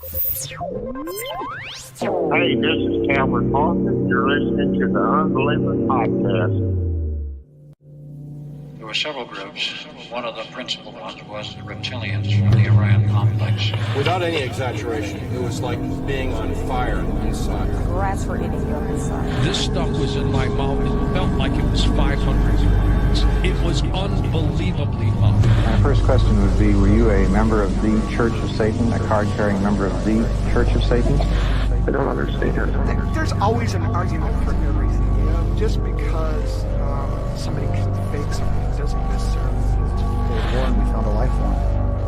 Hey, this is Cameron Hawkins. You're listening to the Unbelievers podcast. There were several groups. One of the principal ones was the reptilians from the Orion complex. Without any exaggeration, it was like being on fire inside. Rats were eating you inside. This stuff was in my mouth. It felt like it was 500 degrees. It was unbelievably hot. My first question would be, were you a member of the Church of Satan, a card-carrying member of the Church of Satan? I don't understand. There's always an argument for everything, you know? Just because somebody can fake something doesn't necessarily mean it's born, we found a life form.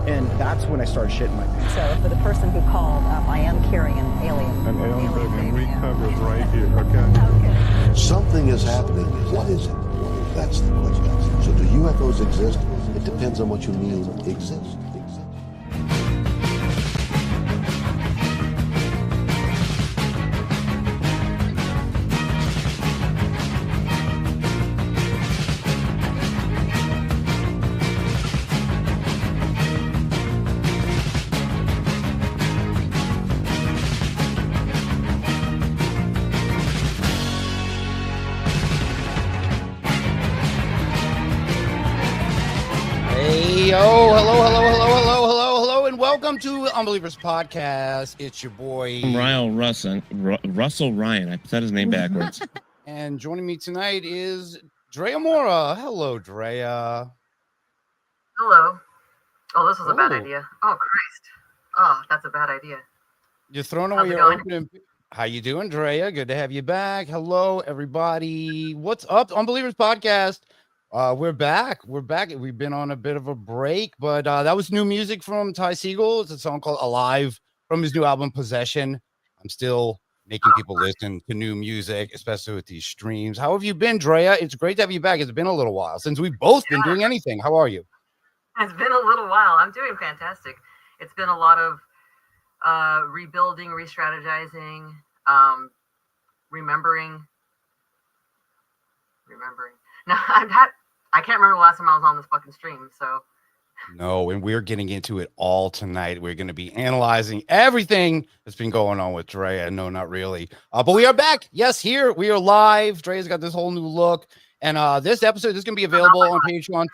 And that's when I started shitting my pants. So for the person who called, I am carrying an alien. An alien, and we cover it right here, okay? Okay. Something is happening. What is it? That's the question. So do UFOs exist? It depends on what you mean exist. Hello, and welcome to Unbelievers podcast. It's your boy Russell Ryan. I said his name backwards. And joining me tonight is Drea Mora. Hello, Drea. Hello. Oh, this was a bad idea. Oh, Christ. Oh, that's a bad idea. You're throwing away your opening. How you doing, Drea? Good to have you back. Hello, everybody. What's up, Unbelievers podcast? We're back. We've been on a bit of a break, but that was new music from Ty Segall. It's a song called Alive from his new album, Possession. I'm still making people listen to new music, especially with these streams. How have you been, Drea? It's great to have you back. It's been a little while since we've both been doing anything. How are you? It's been a little while. I'm doing fantastic. It's been a lot of rebuilding, re-strategizing, remembering. No, I can't remember the last time I was on this fucking stream, so. No, and we're getting into it all tonight. We're going to be analyzing everything that's been going on with Drea. No, not really. But we are back. Yes, here. We are live. Drea's got this whole new look. And this episode is going to be available on Patreon.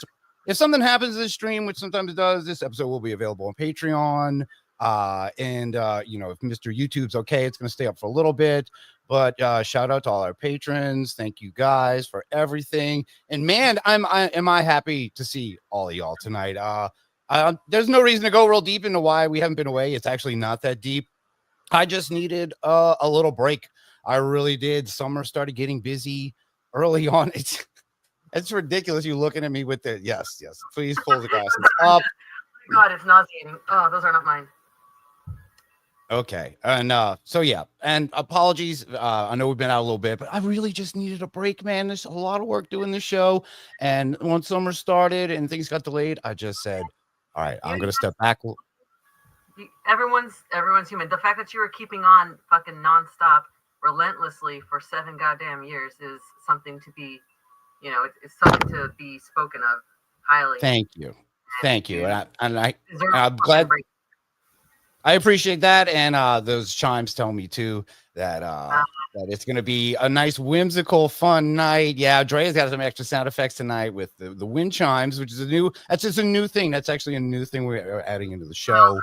If something happens in this stream, which sometimes it does, this episode will be available on Patreon. If Mr. YouTube's okay, it's going to stay up for a little bit. But shout out to all our patrons. Thank you guys for everything. And man, am I happy to see all of y'all tonight. There's no reason to go real deep into why we haven't been away. It's actually not that deep. I just needed a little break. I really did. Summer started getting busy early on. It's ridiculous. You looking at me with the yes. Please pull the glasses up. God, it's nauseating. Oh, those are not mine. Okay. And and apologies. I know we've been out a little bit, but I really just needed a break, man. There's a lot of work doing the show. And once summer started and things got delayed, I just said, all right, I'm going to step back. Everyone's human. The fact that you were keeping on fucking nonstop, relentlessly for 7 goddamn years is something to be, it's something to be spoken of highly. Thank you. And I'm glad. I appreciate that, and those chimes tell me too that it's going to be a nice, whimsical, fun night. Yeah, Drea's got some extra sound effects tonight with the wind chimes, which is that's just a new thing. That's actually a new thing we're adding into the show.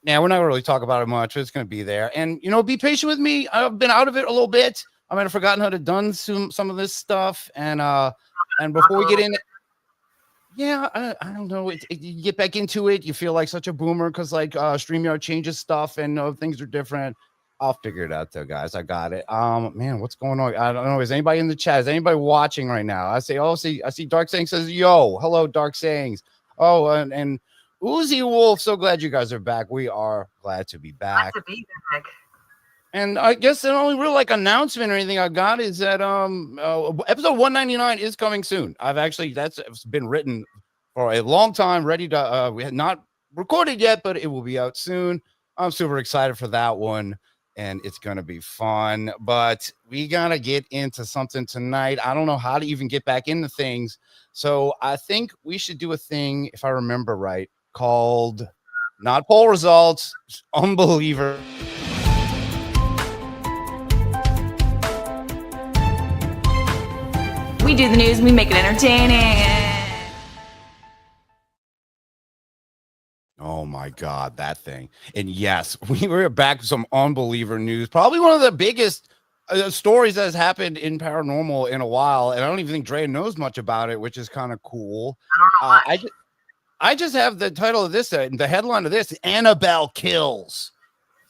Yeah, we're not going to really talk about it much. It's going to be there, and be patient with me. I've been out of it a little bit. I might have forgotten how to done some of this stuff, and before we get in. Yeah, I don't know. You get back into it, you feel like such a boomer because StreamYard changes stuff and things are different. I'll figure it out though, guys. I got it. Man, what's going on? I don't know. Is anybody in the chat? Is anybody watching right now? I see Dark Sayings says, yo, hello, Dark Sayings. Oh, and Uzi Wolf, so glad you guys are back. We are glad to be back. Glad to be back. And I guess the only real announcement or anything I got is that episode 199 is coming soon. That's been written for a long time, ready to we had not recorded yet, but it will be out soon. I'm super excited for that one, and it's gonna be fun. But we gotta get into something tonight. I don't know how to even get back into things, so I think we should do a thing, if I remember right, called not poll results. Unbeliever. We do the news, we make it entertaining. Oh my God, that thing. And yes, we were back to some unbeliever news. Probably one of the biggest stories that has happened in paranormal in a while. And I don't even think Dre knows much about it, which is kind of cool. I just have the title of this, the headline of this, Annabelle Kills.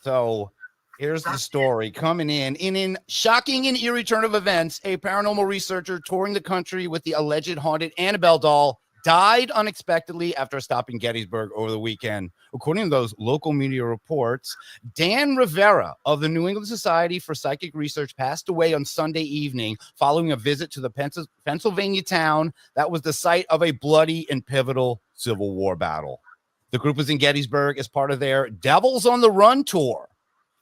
So here's the story coming in shocking and eerie turn of events, a paranormal researcher touring the country with the alleged haunted Annabelle doll died unexpectedly after stopping Gettysburg over the weekend. According to those local media reports, Dan Rivera of the New England Society for Psychic Research passed away on Sunday evening following a visit to the Pennsylvania town that was the site of a bloody and pivotal Civil War battle. The group was in Gettysburg as part of their Devils on the Run tour,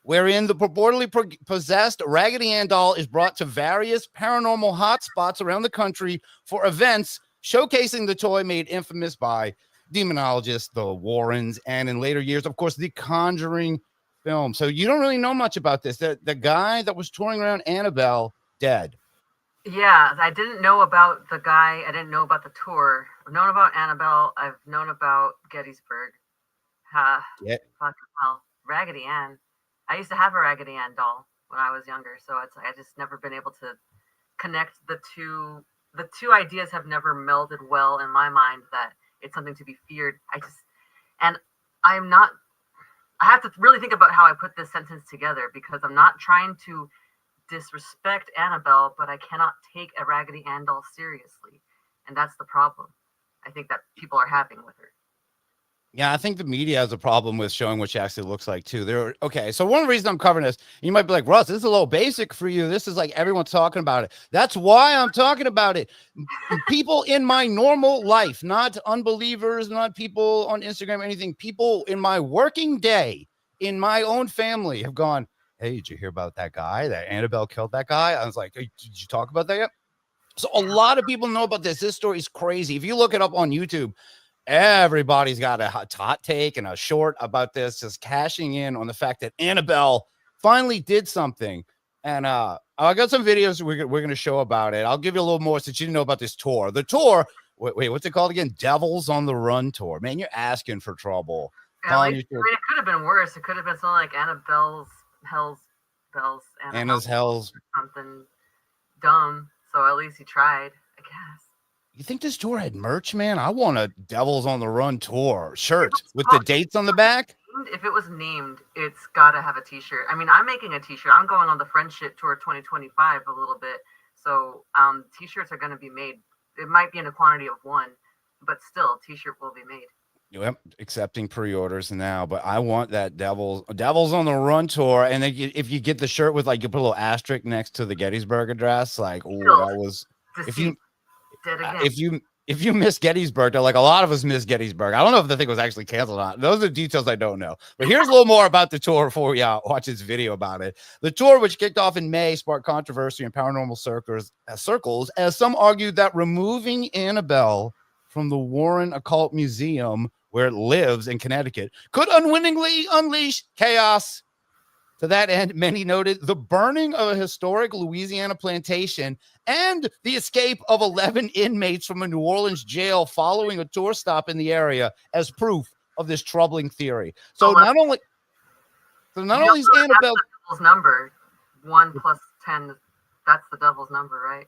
wherein the purportedly possessed Raggedy Ann doll is brought to various paranormal hotspots around the country for events showcasing the toy made infamous by demonologists, the Warrens, and in later years, of course, the Conjuring film. So you don't really know much about this. The guy that was touring around Annabelle, dead. Yeah, I didn't know about the guy. I didn't know about the tour. I've known about Annabelle. I've known about Gettysburg. Yeah. Fucking hell. Raggedy Ann. I used to have a Raggedy Ann doll when I was younger, so I just never been able to connect the two. The two ideas have never melded well in my mind that it's something to be feared. I have to really think about how I put this sentence together, because I'm not trying to disrespect Annabelle, but I cannot take a Raggedy Ann doll seriously. And that's the problem I think that people are having with her. Yeah, I think the media has a problem with showing what she actually looks like too. Okay, so one reason I'm covering this, you might be like, Russ, this is a little basic for you. This is like everyone's talking about it. That's why I'm talking about it. People in my normal life, not unbelievers, not people on Instagram, anything. People in my working day, in my own family, have gone, hey, did you hear about that guy? That Annabelle killed that guy? I was like, hey, did you talk about that yet? So a lot of people know about this. This story is crazy. If you look it up on YouTube, everybody's got a hot take and a short about this, just cashing in on the fact that Annabelle finally did something. And I got some videos we're going to show about it. I'll give you a little more since you didn't know about this tour. The tour, wait, what's it called again? Devils on the Run tour. Man, you're asking for trouble. It could have been worse. It could have been something like Annabelle's Anna's Hells. Something dumb. So at least he tried, I guess. You think this tour had merch, man? I want a Devils on the Run tour shirt with the dates on the back. If it was named, it's got to have a t-shirt. I mean, I'm making a t-shirt. I'm going on the Friendship Tour 2025 a little bit. So t-shirts are going to be made. It might be in a quantity of one, but still, t-shirt will be made. Yep, accepting pre-orders now, but I want that Devils on the Run tour. And then if you get the shirt with like, you put a little asterisk next to the Gettysburg address, like, oh, that was, if you miss Gettysburg, like a lot of us miss Gettysburg. I don't know if the thing was actually canceled or not. Those are details I don't know. But here's a little more about the tour before we watch this video about it. The tour, which kicked off in May, sparked controversy in paranormal circles, as some argued that removing Annabelle from the Warren Occult Museum, where it lives in Connecticut, could unwittingly unleash chaos. To that end, many noted the burning of a historic Louisiana plantation and the escape of 11 inmates from a New Orleans jail following a tour stop in the area as proof of this troubling theory. So not only is Annabelle the devil's number 1 + 10, that's the devil's number, right?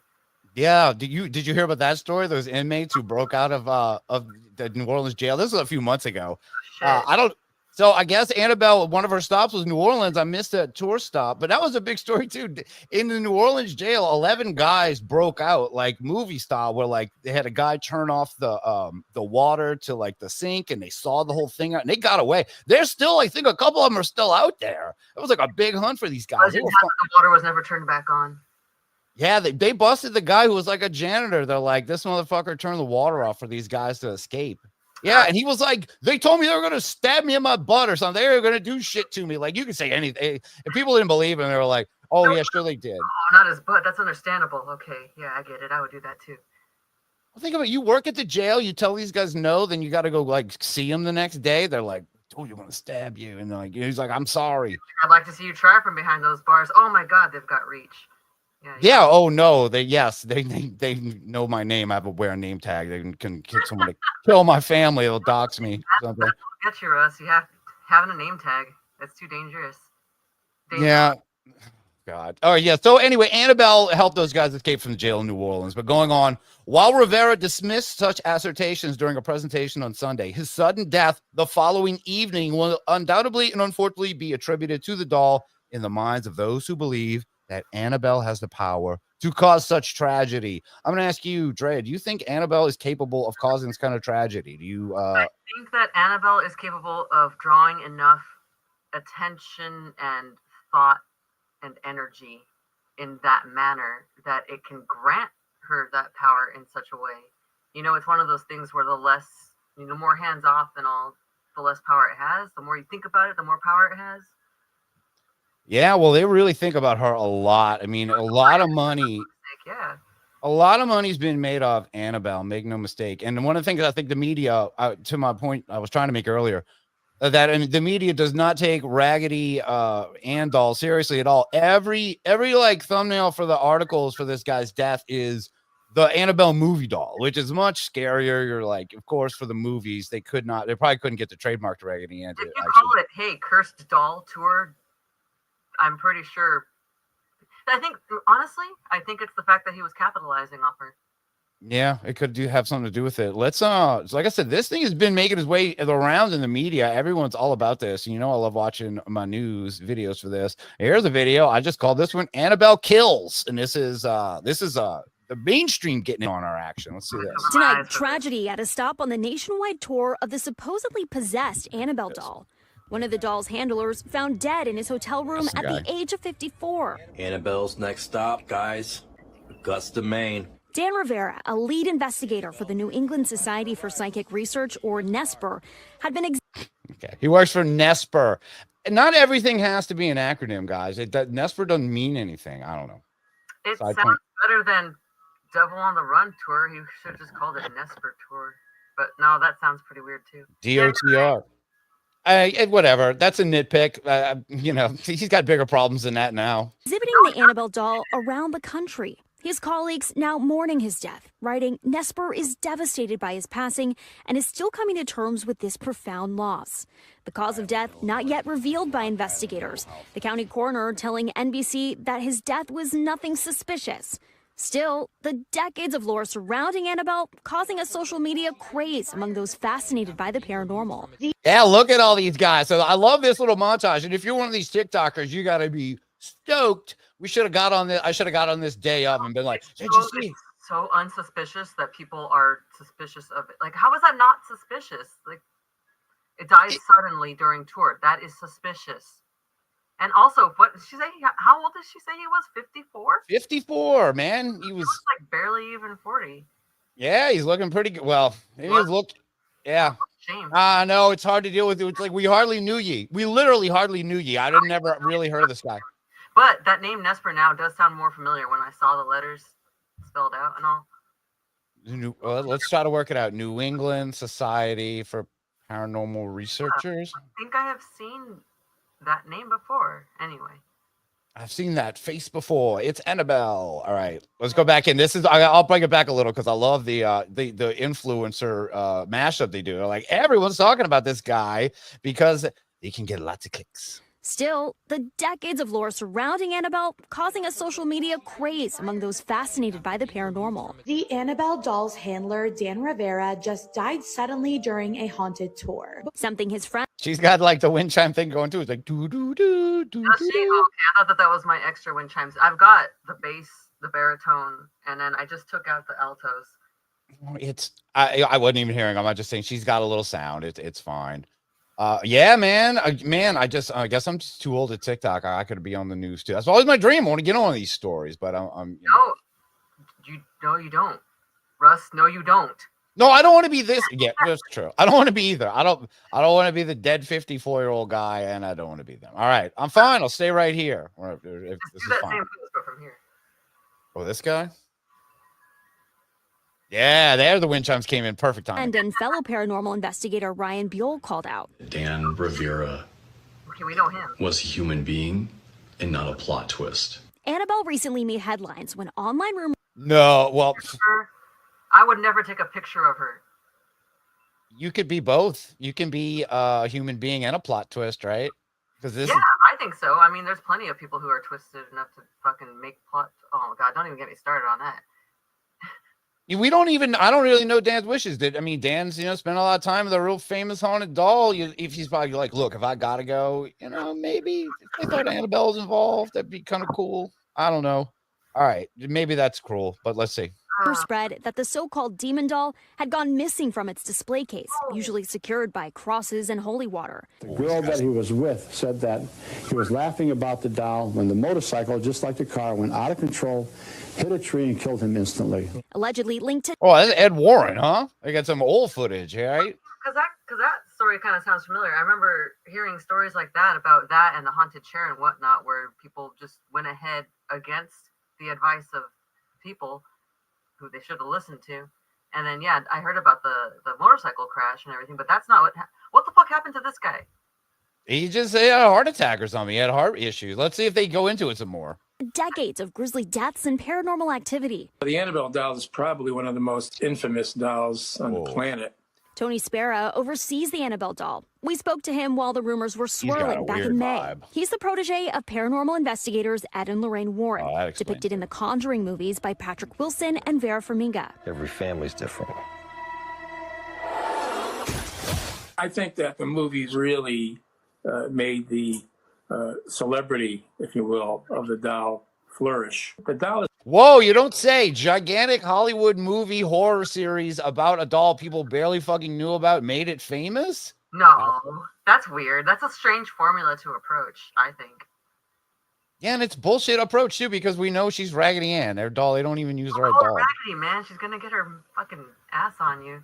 Yeah, did you hear about that story? Those inmates who broke out of the New Orleans jail. This was a few months ago. So I guess Annabelle, one of her stops was New Orleans. I missed that tour stop, but that was a big story too. In the New Orleans jail, 11 guys broke out like movie style, where like they had a guy turn off the water to like the sink, and they saw the whole thing out, and they got away. They're still, I think, a couple of them are still out there. It was like a big hunt for these guys. The water was never turned back on. Yeah, they busted the guy who was like a janitor. They're like, this motherfucker turned the water off for these guys to escape. Yeah, and he was like, they told me they were going to stab me in my butt or something. They were going to do shit to me. Like, you can say anything. If people didn't believe him, they were like, oh, yeah, sure they did. Oh, not his butt. That's understandable. Okay, yeah, I get it. I would do that too. Well, think about it. You work at the jail. You tell these guys no, then you got to go, like, see them the next day. They're like, oh, you're gonna stab you, and like he's like, I'm sorry. I'd like to see you try from behind those bars. Oh my God, they've got reach. Yeah. Oh no. They know my name. I have a wear name tag. They can get someone to kill my family. They'll dox me. That's get you, Russ. You have having a name tag. That's too dangerous. Yeah. God. Oh yeah. So anyway, Annabelle helped those guys escape from the jail in New Orleans. But going on, while Rivera dismissed such assertions during a presentation on Sunday, his sudden death the following evening will undoubtedly and unfortunately be attributed to the doll in the minds of those who believe that Annabelle has the power to cause such tragedy. I'm going to ask you, Dre, do you think Annabelle is capable of causing this kind of tragedy? Do you? I think that Annabelle is capable of drawing enough attention and thought and energy in that manner that it can grant her that power in such a way. You know, it's one of those things where the more hands off and all, the less power it has. The more you think about it, the more power it has. Yeah, well, they really think about her a lot. I mean, a lot of money. Yeah. A lot of money's been made off Annabelle, make no mistake. And one of the things I think the media, to my point I was trying to make earlier, that the media does not take Raggedy Ann doll seriously at all. Every like thumbnail for the articles for this guy's death is the Annabelle movie doll, which is much scarier. You're like, of course, for the movies, they probably couldn't get the trademark to Raggedy Ann. If you call it, hey, Cursed Doll Tour, I'm pretty sure. Honestly, I think it's the fact that he was capitalizing off her. Yeah, it could have something to do with it. Let's like I said, this thing has been making its way around in the media. Everyone's all about this. You know, I love watching my news videos for this. Here's a video. I just called this one Annabelle Kills. And this is the mainstream getting in on our action. Let's see this. Tonight, tragedy at a stop on the nationwide tour of the supposedly possessed Annabelle doll. One of the doll's handlers found dead in his hotel room at the age of 54. Annabelle's next stop, guys. Augusta, Maine. Dan Rivera, a lead investigator for the New England Society for Psychic Research, or NESPR, had been... Okay, he works for NESPR. Not everything has to be an acronym, guys. NESPR doesn't mean anything. I don't know. It sounds better than Devil on the Run tour. He should have just called it NESPR tour. But no, that sounds pretty weird too. DOTR. Whatever. That's a nitpick. You know, he's got bigger problems than that now. Exhibiting the Annabelle doll around the country. His colleagues now mourning his death, writing, NESPR is devastated by his passing and is still coming to terms with this profound loss. The cause of death not yet revealed by investigators. The county coroner telling NBC that his death was nothing suspicious. Still, the decades of lore surrounding Annabelle causing a social media craze among those fascinated by the paranormal. Yeah, look at all these guys. So I love this little montage. And if you're one of these TikTokers, you got to be stoked. We should have got on this. I should have got on this day of and been like, did you see? It's so unsuspicious that people are suspicious of it. Like, how is that not suspicious? Like, it died suddenly during tour. That is suspicious. And also, what did she say? How old did she say he was? 54? 54, man. He was like barely even 40. Yeah, he's looking pretty good. Well, maybe he's looked. Yeah. Shame. No, it's hard to deal with. It's like we hardly knew ye. We literally hardly knew ye. I never really heard of this guy. But that name Nesper now does sound more familiar when I saw the letters spelled out and all. Well, let's try to work it out. New England Society for Paranormal Researchers. I think I have seen that name before. Anyway. I've seen that face before. It's Annabelle. All right, let's go back in. I'll bring it back a little because I love the influencer mashup they do. They're like, everyone's talking about this guy because they can get lots of clicks. Still, the decades of lore surrounding Annabelle causing a social media craze among those fascinated by the paranormal. The Annabelle doll's handler, Dan Rivera, just died suddenly during a haunted tour. Something his friend... She's got like the wind chime thing going too. It's like doo doo doo doo. Okay, I thought that was my extra wind chimes. I've got the bass, the baritone, and then I just took out the altos. I wasn't even hearing. I'm just saying she's got a little sound. It's fine. Yeah, man. I guess I'm just too old at TikTok. I could be on the news too. That's always my dream. I want to get on these stories, but I'm No, you don't. Russ, no, you don't. No, I don't want to be this. Yeah, that's true. I don't want to be either. I don't want to be the dead 54-year-old guy, and I don't want to be them. All right, I'm fine. I'll stay right here. If this is fine. Same pose, but from here. Oh, this guy? Yeah, there the wind chimes came in perfect time. And fellow paranormal investigator Ryan Buell called out. Dan Rivera Okay, we know him. was a human being and not a plot twist. Annabelle recently made headlines when online rumors. No, well, I would never take a picture of her. you could be both. You can be a human being and a plot twist, right? Because this. Yeah, Is... I think so. I mean, there's plenty of people who are twisted enough to fucking make plot. Oh God, don't even get me started on that. We don't even. I don't really know Dan's wishes. Dan's spent a lot of time with a real famous haunted doll. If he's probably like, look, if I gotta go, maybe if they thought Annabelle was involved, that'd be kind of cool. I don't know. All right, maybe that's cruel, but let's see. Spread that the so-called demon doll had gone missing from its display case, usually secured by crosses and holy water. The girl that he was with said that he was laughing about the doll when the motorcycle, just like the car, went out of control, hit a tree, and killed him instantly. Allegedly linked to. Oh, that's Ed Warren, huh? I got some old footage, right? Because that story kind of sounds familiar. I remember hearing stories like that about that and the haunted chair and whatnot, where people just went ahead against the advice of people who they should have listened to. And then, yeah, I heard about the motorcycle crash and everything, but that's not what the fuck happened to this guy? He just had a heart attack or something. He had heart issues. Let's see if they go into it some more. Decades of grisly deaths and paranormal activity. The Annabelle doll is probably one of the most infamous dolls on the planet. Tony Spera oversees the Annabelle doll. We spoke to him while the rumors were swirling back in May. Vibe. He's the protege of paranormal investigators Ed and Lorraine Warren, depicted in the Conjuring movies by Patrick Wilson and Vera Farmiga. Every family's different. I think that the movies really made the celebrity, if you will, of the doll flourish. The doll is. Whoa, you don't say. Gigantic Hollywood movie horror series about a doll people barely fucking knew about made it famous? No, that's weird. That's a strange formula to approach, I think. Yeah, and it's bullshit approach too, because we know she's Raggedy Ann. Their doll, they don't even use the right doll. Raggedy, man. She's gonna get her fucking ass on you.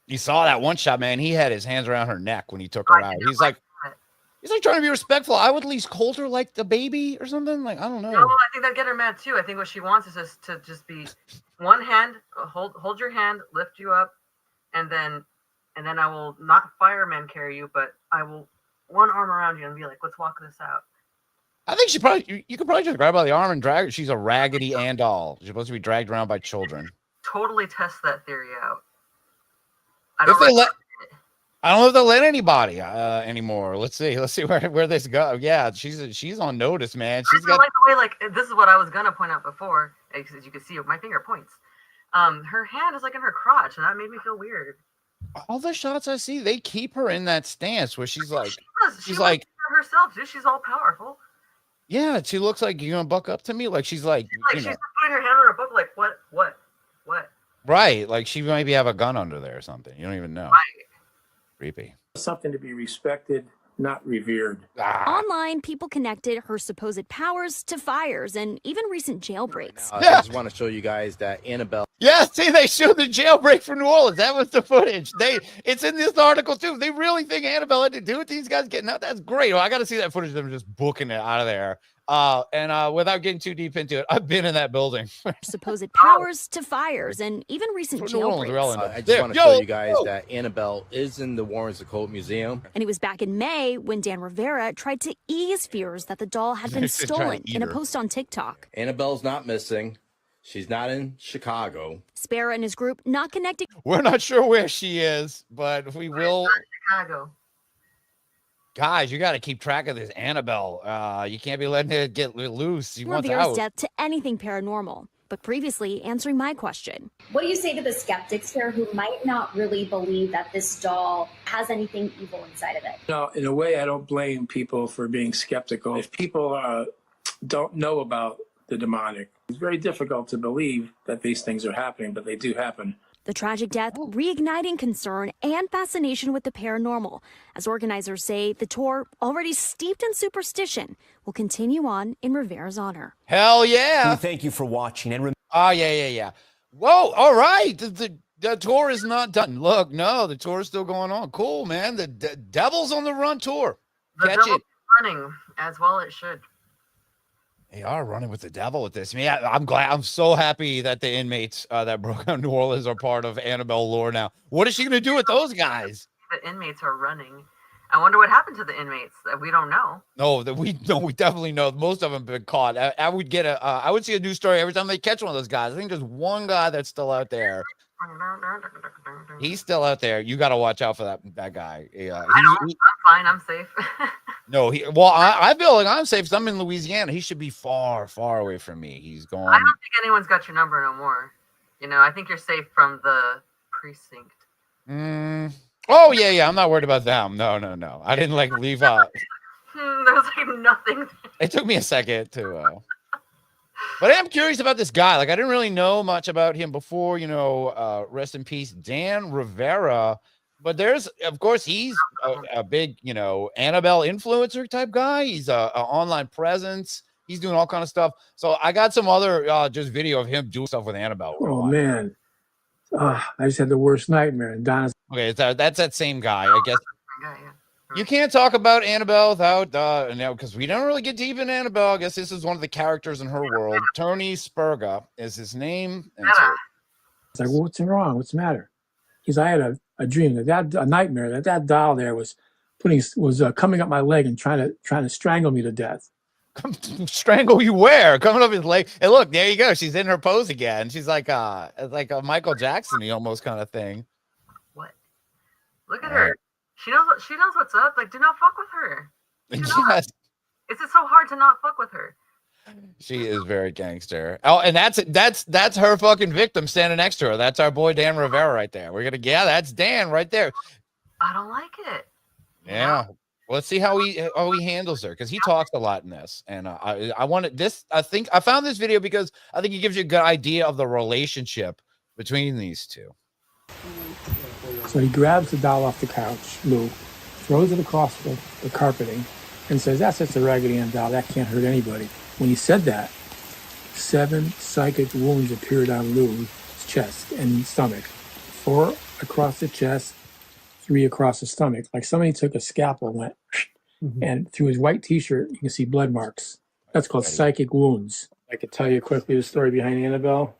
You saw that one shot, man. He had his hands around her neck when he took her out. He's like trying to be respectful. I would at least hold her like the baby or something. Like, I don't know. No, I think that'd get her mad too. I think what she wants is just to just be one hand, hold your hand, lift you up, and then I will not fireman carry you, but I will one arm around you and be like, let's walk this out. I think you could probably just grab her by the arm and drag her. She's a Raggedy Ann doll. She's supposed to be dragged around by children. Totally test that theory out. I don't know if they'll let anybody anymore. Let's see where this goes. Yeah, she's on notice, man. She's got like the way, like, this is what I was gonna point out before, as you can see my finger points. Her hand is like in her crotch, and that made me feel weird. All the shots I see, they keep her in that stance where she's like, she's like herself, dude. She's all powerful. Yeah, she looks like, you're gonna buck up to me, like she's like, she's putting her hand on her book, like what? Right, like she maybe have a gun under there or something. You don't even know. Right. Creepy. Something to be respected, not revered. Online, people connected her supposed powers to fires and even recent jailbreaks. I just want to show you guys that Annabelle. Yeah, see, they showed the jailbreak from New Orleans. That was the footage. It's in this article too. They really think Annabelle had to do with these guys getting out. That's great. Well, I got to see that footage of them just booking it out of there. And without getting too deep into it, I've been in that building. Supposed powers to fires and even recent jailbreaks. I just want to show you guys that Annabelle is in the Warrens Occult Museum. And it was back in May when Dan Rivera tried to ease fears that the doll had been stolen in a post on TikTok. Annabelle's not missing. She's not in Chicago. Spera and his group not connecting. We're not sure where she is, but we will. Chicago. Guys, you got to keep track of this Annabelle. You can't be letting it get loose. She wants Rivera's out. death to anything paranormal, but previously answering my question. What do you say to the skeptics here who might not really believe that this doll has anything evil inside of it? No, in a way, I don't blame people for being skeptical. If people don't know about the demonic, it's very difficult to believe that these things are happening, but they do happen. The tragic death reigniting concern and fascination with the paranormal. As organizers say, the tour, already steeped in superstition, will continue on in Rivera's honor. Hell yeah. We thank you for watching. And yeah. Whoa, all right. The tour is not done. Look, no, the tour is still going on. Cool, man. The Devil's on the Run tour. The Catch Devil's it. running as well it should. They are running with the devil with this. I mean, I'm glad. I'm so happy that the inmates that broke out New Orleans are part of Annabelle lore now. What is she going to do with those guys? The inmates are running. I wonder what happened to the inmates that we don't know. No, we definitely know. Most of them have been caught. I would get I would see a news story every time they catch one of those guys. I think there's one guy that's still out there. He's still out there. You got to watch out for that guy. I'm fine. I'm safe. No, I feel like I'm safe. I'm in Louisiana. He should be far, far away from me. He's gone. I don't think anyone's got your number no more. You know, I think you're safe from the precinct. Oh yeah. I'm not worried about them. No. I didn't leave out. There was nothing. It took me a second to. But I am curious about this guy. I didn't really know much about him before. Rest in peace, Dan Rivera. But of course, he's a big, Annabelle influencer type guy. He's an online presence. He's doing all kind of stuff. So I got some other just video of him doing stuff with Annabelle. Oh man, I just had the worst nightmare. And Donna's okay. That's that same guy, I guess. You can't talk about Annabelle without, because we don't really get deep in Annabelle. I guess this is one of the characters in her world. Tony Spurga is his name. And so, it's like, well, what's wrong? What's the matter? I had a dream a nightmare that doll there was coming up my leg and trying to strangle me to death. Strangle you where? Coming up his leg. And look, there you go. She's in her pose again. She's like a Michael Jackson-y almost kind of thing. What? Look at her. She knows what's up. Do not fuck with her. Yes. Is it so hard to not fuck with her? She is very gangster. Oh, and that's her fucking victim standing next to her. That's our boy Dan Rivera right there. That's Dan right there. I don't like it. Yeah. Let's see how he handles her, because he talks a lot in this. And I wanted this. I think I found this video because I think it gives you a good idea of the relationship between these two. So he grabs the doll off the couch, Lou, throws it across the carpeting, and says, "That's just a Raggedy Ann doll. That can't hurt anybody." When he said that, 7 psychic wounds appeared on Lou's chest and stomach. 4 across the chest, 3 across the stomach. Like somebody took a scalpel and went, and through his white t-shirt, you can see blood marks. That's called psychic wounds. I could tell you quickly the story behind Annabelle.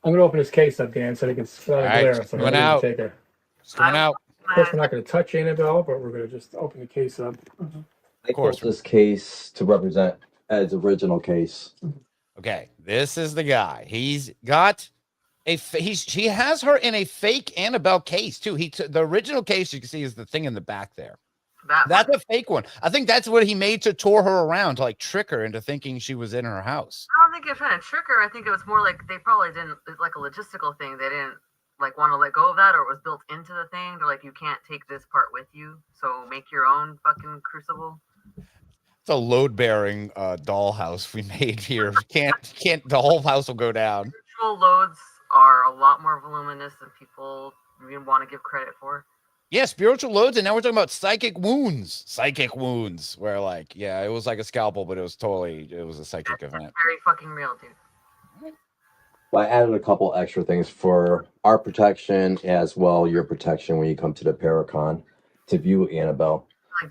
I'm going to open this case up, Dan, so they can glare. So coming out. Take her. It's coming out. Of course, we're not going to touch Annabelle, but we're going to just open the case up. I built this case to represent Ed's original case. Okay, this is the guy. He's got he has her in a fake Annabelle case too. The original case you can see is the thing in the back there. That's a fake one. I think that's what he made to tour her around to trick her into thinking she was in her house. I don't think he was trying to trick her. I think it was more like they probably didn't, like a logistical thing. They didn't want to let go of that, or it was built into the thing. They're like, you can't take this part with you, so make your own fucking crucible. It's a load-bearing dollhouse we made here. Can't the whole house will go down. Spiritual loads are a lot more voluminous than people even want to give credit for. Yeah, spiritual loads, and now we're talking about psychic wounds. Psychic wounds, where it was like a scalpel, but it was a psychic event. Very fucking real, dude. Well, I added a couple extra things for our protection as well your protection when you come to the Paracon to view Annabelle.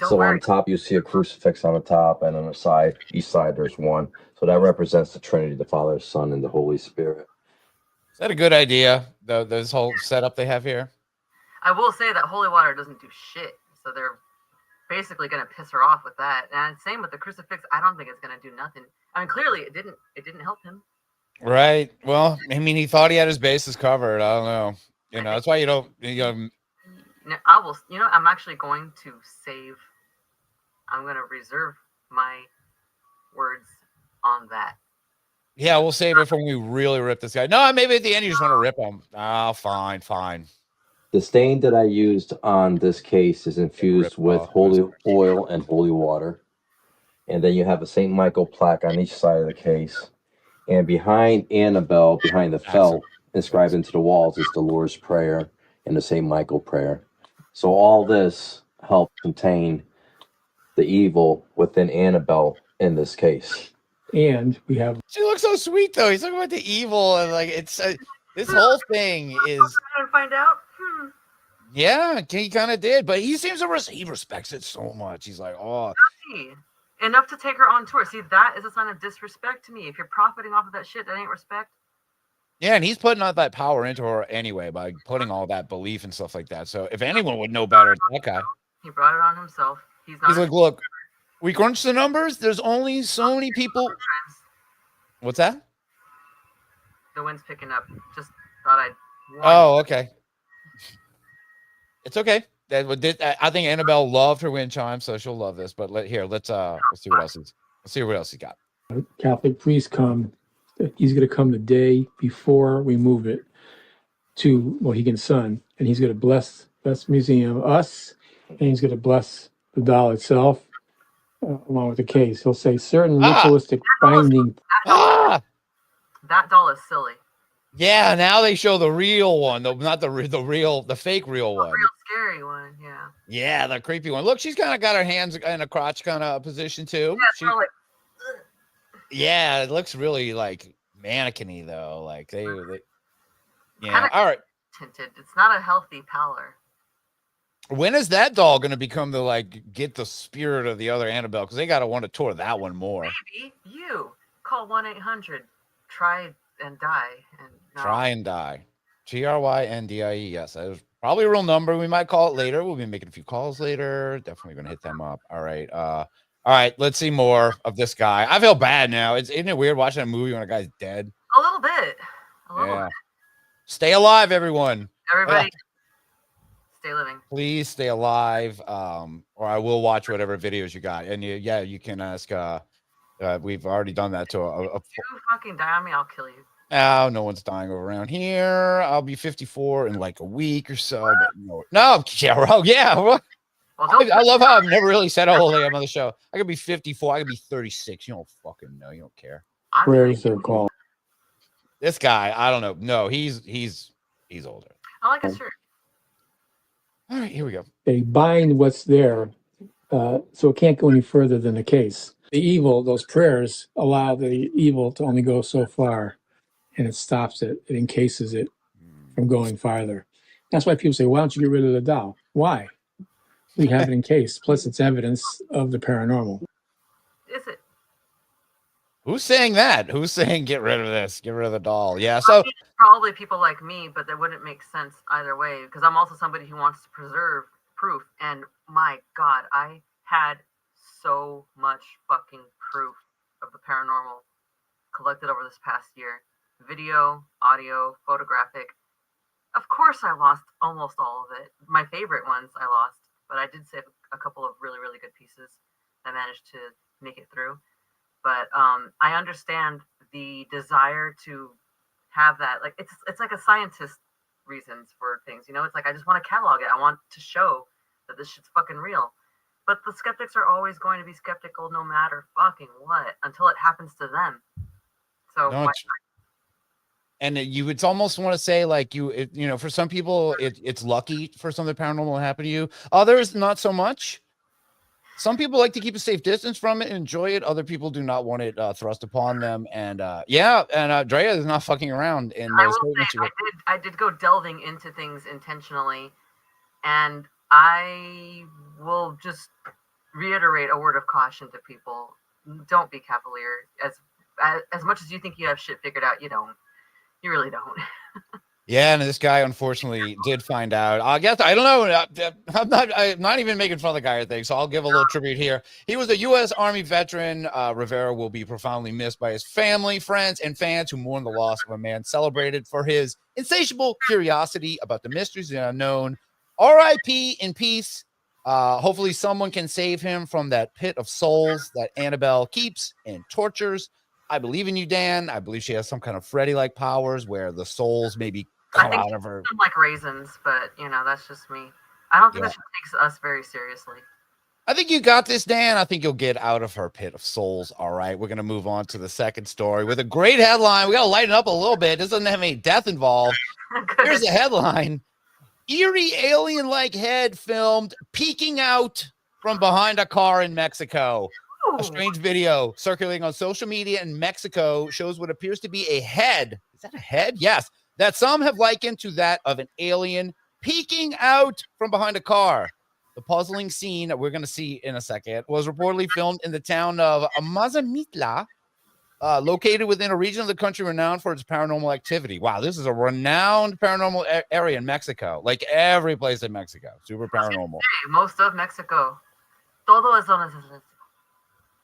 So on top, you see a crucifix on the top, and on the side, each side, there's one. So that represents the Trinity, the Father, Son, and the Holy Spirit. Is that a good idea, this whole setup they have here? I will say that holy water doesn't do shit, so they're basically going to piss her off with that. And same with the crucifix. I don't think it's going to do nothing. I mean, clearly it didn't help him. Right. Well, I mean, he thought he had his bases covered. I don't know. That's why you don't. I will. I'm actually going to save. I'm going to reserve my words on that. Yeah, we'll save it for when we really rip this guy. No, maybe at the end you just want to rip him. Oh, fine. The stain that I used on this case is infused with holy oil and holy water. And then you have a St. Michael plaque on each side of the case. And behind Annabelle, behind the felt, inscribed into the walls is the Lord's Prayer and the St. Michael prayer. So all this helps contain the evil within Annabelle in this case. And we have... She looks so sweet, though. He's talking about the evil, and it's... this whole thing is... Find out? Yeah, he kind of did, but he seems to he respects it so much. He's like, oh... Enough to take her on tour. See, that is a sign of disrespect to me. If you're profiting off of that shit, that ain't respect. Yeah, and he's putting all that power into her anyway by putting all that belief and stuff like that. So if anyone would know better, it's that guy. He brought it on himself. He's not. He's like, look, we crunch the numbers. There's only so many people. What's that? The wind's picking up. Just thought I'd. Oh, okay. It's okay. I think Annabelle loved her wind chime, so she'll love this. But let's see what else he's got. Catholic priest come. He's going to come the day before we move it to Mohegan Sun, and he's going to bless the museum, us, and he's going to bless the doll itself, along with the case. He'll say certain ritualistic binding. That doll is silly. Yeah, now they show the real one, not the fake real one. The real scary one, yeah. Yeah, the creepy one. Look, she's kind of got her hands in a crotch kind of position too. Yeah, it looks really like mannequin-y though. Like they yeah. All right. Tinted. It's not a healthy pallor. When is that doll going to become get the spirit of the other Annabelle? Because they got to want to tour that one more. Maybe you call 1-800. Try and die. Try and die. TRYNDIE. Yes, that is probably a real number. We might call it later. We'll be making a few calls later. Definitely going to hit them up. All right. All right. Let's see more of this guy. I feel bad now. Isn't it weird watching a movie when a guy's dead? A little bit. A little bit. Stay alive, everyone. Everybody, stay living. Please stay alive. Or I will watch whatever videos you got. And you can ask. We've already done that to If you fucking die on me, I'll kill you. Oh, no one's dying around here. I'll be 54 in like a week or so. But no, yeah. Well, I love how I've never really said how old I am on the show. I could be 54. I could be 36. You don't fucking know. You don't care. Prayers are called. This guy, I don't know. No, he's older. I like his shirt. All right, here we go. They bind what's there, so it can't go any further than the case. The evil, those prayers allow the evil to only go so far, and it stops it. It encases it from going farther. That's why people say, why don't you get rid of the doll? Why? We have it encased. Plus, it's evidence of the paranormal. Is it? Who's saying that? Who's saying get rid of this? Get rid of the doll? Yeah, so probably people like me, but that wouldn't make sense either way because I'm also somebody who wants to preserve proof. And my God, I had so much fucking proof of the paranormal collected over this past year. Video, audio, photographic. Of course I lost almost all of it. My favorite ones I lost, but I did save a couple of really, really good pieces that managed to make it through. But I understand the desire to have that. Like it's like a scientist reasons for things, you know? It's like I just want to catalog it. I want to show that this shit's fucking real. But the skeptics are always going to be skeptical no matter fucking what until it happens to them. So and it's almost want to say like for some people it's lucky for something paranormal to happen to you. Others not so much. Some people like to keep a safe distance from it and enjoy it. Other people do not want it thrust upon them. And Drea is not fucking around. And I did go delving into things intentionally, and I will just reiterate a word of caution to people: don't be cavalier. As much as you think you have shit figured out, you don't. You really don't. Yeah, and this guy unfortunately did find out. I guess I don't know. I'm not even making fun of the guy, I think. So I'll give a little tribute here. He was a U.S. Army veteran. Rivera will be profoundly missed by his family, friends, and fans who mourn the loss of a man celebrated for his insatiable curiosity about the mysteries of the unknown. R.I.P. in peace. Hopefully, someone can save him from that pit of souls that Annabelle keeps and tortures. I believe in you, Dan. I believe she has some kind of Freddy-like powers where the souls maybe come out of her. Like raisins, but that's just me. I don't think that she takes us very seriously. I think you got this, Dan. I think you'll get out of her pit of souls. All right, we're gonna move on to the second story with a great headline. We gotta lighten up a little bit. This doesn't have any death involved. Here's the headline: eerie alien-like head filmed peeking out from behind a car in Mexico. A strange video circulating on social media in Mexico shows what appears to be a head. Is that a head? Yes. That some have likened to that of an alien peeking out from behind a car. The The puzzling scene that we're going to see in a second was reportedly filmed in the town of Mazamitla, located within a region of the country renowned for its paranormal activity. Wow, this is a renowned paranormal area in Mexico. Like every place in Mexico, super paranormal. Most of Mexico. Todo es donde se...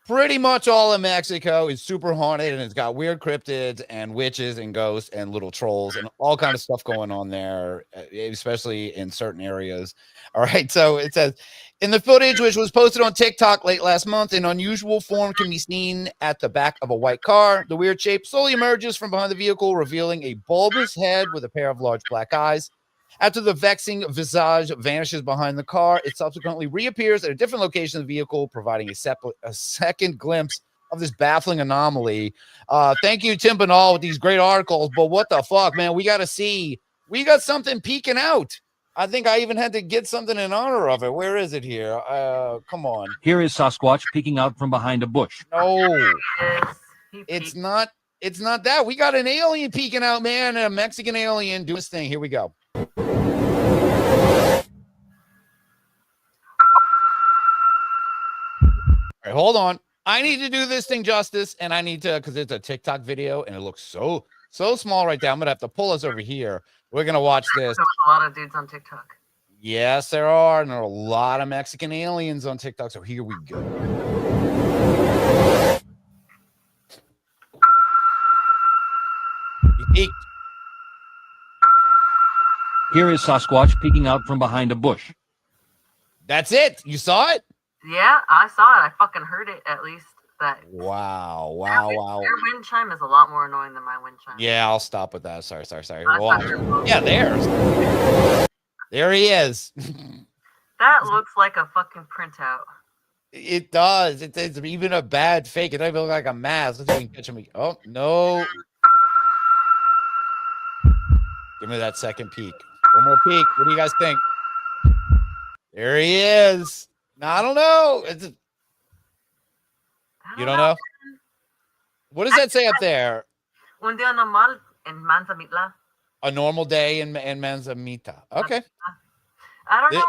Pretty much all of Mexico is super haunted, and it's got weird cryptids and witches and ghosts and little trolls and all kind of stuff going on there, especially in certain areas. All right, so it says, in the footage, which was posted on TikTok late last month, an unusual form can be seen at the back of a white car. The weird shape slowly emerges from behind the vehicle, revealing a bulbous head with a pair of large black eyes. After the vexing visage vanishes behind the car, it subsequently reappears at a different location of the vehicle, providing a second glimpse of this baffling anomaly. Thank you, Tim Banal, with these great articles. But what the fuck, man? We got to see. We got something peeking out. I think I even had to get something in honor of it. Where is it here? Come on. Here is Sasquatch peeking out from behind a bush. No, it's not. It's not that. We got an alien peeking out, man. A Mexican alien doing this thing. Here we go. All right, hold on. I need to do this thing justice, and I need to, because it's a TikTok video, and it looks so small right there. I'm gonna have to pull us over here. We're gonna watch this. There's a lot of dudes on TikTok. Yes, there are, and there are a lot of Mexican aliens on TikTok. So here we go. Here is Sasquatch peeking out from behind a bush. That's it. You saw it? Yeah, I saw it. I fucking heard it at least. That. Wow. Your wind chime is a lot more annoying than my wind chime. Yeah, I'll stop with that. Sorry. Yeah, there he is. That looks like a fucking printout. It does. It's even a bad fake. It doesn't even look like a mask. Let's see if we can catch him. Oh, no. Give me that second peek. One more peek. What do you guys think? There he is. No, I don't know. You don't know? What does that say up there? Un día normal en Manzamitla. A normal day in Manzamita. Okay. I don't know.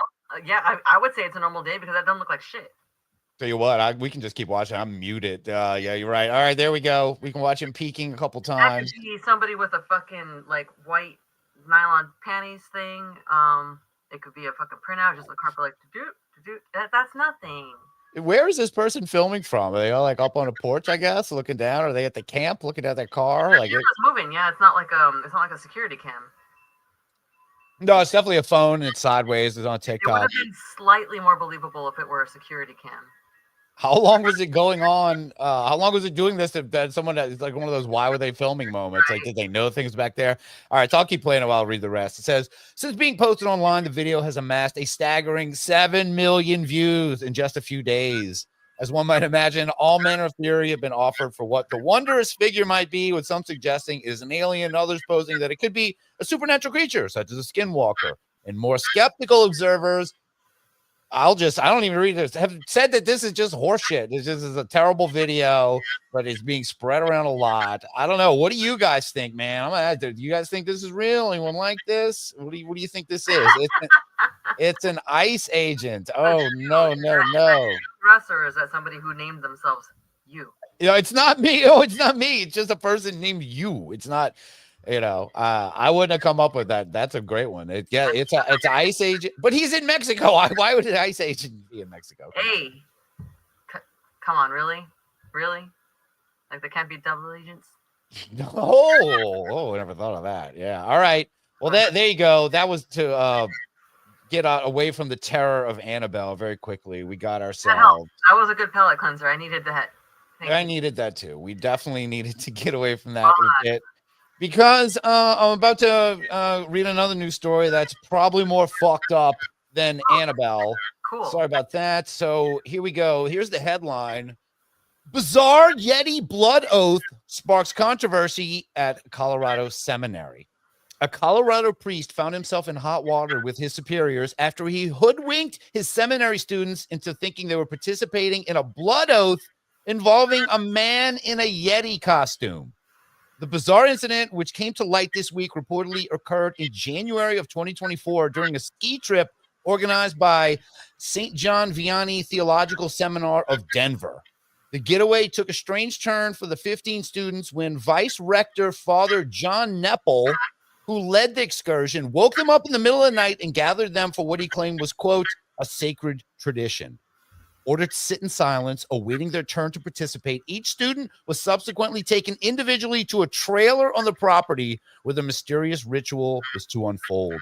Yeah, I would say it's a normal day because that doesn't look like shit. Tell you what, we can just keep watching. I'm muted. Yeah, you're right. All right, there we go. We can watch him peeking a couple times. That could be somebody with a fucking like white nylon panties thing. It could be a fucking printout, just a carpet like to do. That's nothing. Where is this person filming from? Are they all like up on a porch, I guess, looking down? Are they at the camp looking at their car? Like it's moving. Yeah, it's not like a security cam. No, it's definitely a phone and it's sideways. It's on TikTok. It would have been slightly more believable if it were a security cam. How long was it going on? How long was it doing this? That someone is like one of those why were they filming moments? Like, did they know things back there? All right, so I'll keep playing it while I'll read the rest. It says, since being posted online, the video has amassed a staggering 7 million views in just a few days. As one might imagine, all manner of theory have been offered for what the wondrous figure might be, with some suggesting it is an alien, others posing that it could be a supernatural creature, such as a skinwalker. And more skeptical observers, I don't even read this, have said that this is just horseshit. This is a terrible video, but it's being spread around a lot. I don't know. What do you guys think, man? Do you guys think this is real? Anyone like this? What do you think this is? It's an ICE agent. Oh, no. Russ, or is that somebody who named themselves you? It's not me. Oh, it's not me. It's just a person named you. It's not. I wouldn't have come up with that. That's a great one. It's an ICE agent, but he's in Mexico. Why would an ICE agent be in Mexico? Hey, come on, really? Like there can't be double agents? Oh, I never thought of that. Yeah. All right. Well, there you go. That was to get away from the terror of Annabelle very quickly. We got ourselves. That was a good palate cleanser. I needed that. I needed that too. We definitely needed to get away from that a bit. Because I'm about to read another news story that's probably more fucked up than Annabelle. Cool. Sorry about that. So here we go. Here's the headline. Bizarre Yeti blood oath sparks controversy at Colorado seminary. A Colorado priest found himself in hot water with his superiors after he hoodwinked his seminary students into thinking they were participating in a blood oath involving a man in a Yeti costume. The bizarre incident, which came to light this week, reportedly occurred in January of 2024 during a ski trip organized by St. John Vianney Theological Seminar of Denver. The getaway took a strange turn for the 15 students when Vice Rector Father John Nepple, who led the excursion, woke them up in the middle of the night and gathered them for what he claimed was, quote, a sacred tradition. Ordered to sit in silence, awaiting their turn to participate, each student was subsequently taken individually to a trailer on the property where the mysterious ritual was to unfold.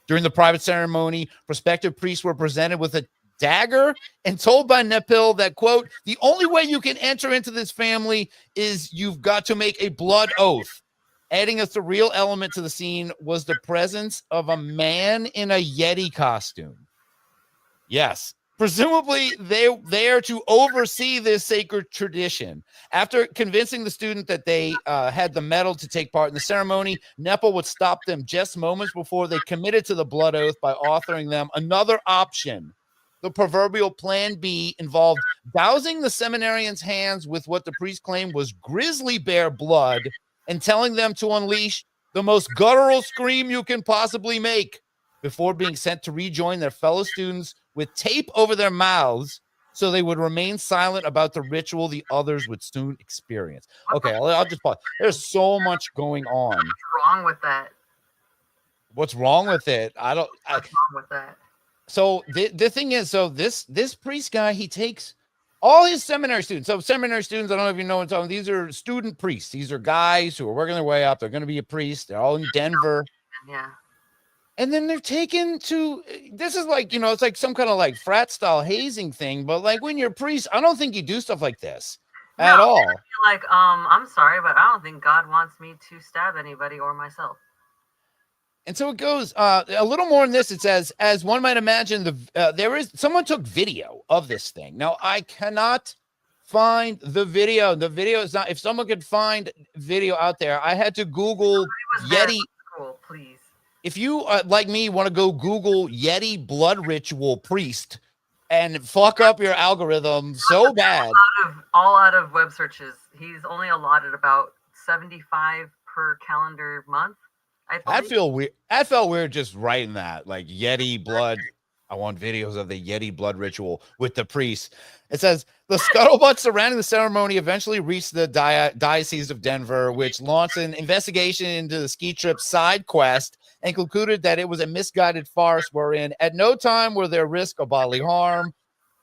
During the private ceremony, prospective priests were presented with a dagger and told by Nepil that, quote, the only way you can enter into this family is you've got to make a blood oath. Adding a surreal element to the scene was the presence of a man in a Yeti costume. Yes. Presumably, they are to oversee this sacred tradition. After convincing the student that they had the mettle to take part in the ceremony, Nepal would stop them just moments before they committed to the blood oath by offering them another option. The proverbial plan B involved dousing the seminarians' hands with what the priest claimed was grizzly bear blood and telling them to unleash the most guttural scream you can possibly make before being sent to rejoin their fellow students with tape over their mouths so they would remain silent about the ritual the others would soon experience. Okay, I'll just pause. There's so much going on. What's wrong with that? What's wrong with it? What's wrong with that? So the thing is, so this priest guy, he takes all his seminary students. So seminary students, I don't know if you know what I'm talking about. These are student priests. These are guys who are working their way up. They're going to be a priest. They're all in Denver. Yeah. And then they're taken to, this is like, it's like some kind of like frat style hazing thing. But like when you're a priest, I don't think you do stuff like this at all. I feel like, I'm sorry, but I don't think God wants me to stab anybody or myself. And so it goes a little more in this. It says, as one might imagine, someone took video of this thing. Now I cannot find the video. The video is not, if someone could find video out there, I had to Google Yeti. Cool, please. If you, like me, want to go Google Yeti blood ritual priest and fuck up your algorithm so bad. All out of web searches. He's only allotted about 75 per calendar month. I'd feel weird. I felt weird just writing that, like Yeti blood. I want videos of the Yeti blood ritual with the priest. It says the scuttlebutt surrounding the ceremony eventually reached the Diocese of Denver, which launched an investigation into the ski trip side quest and concluded that it was a misguided farce wherein at no time were there risk of bodily harm.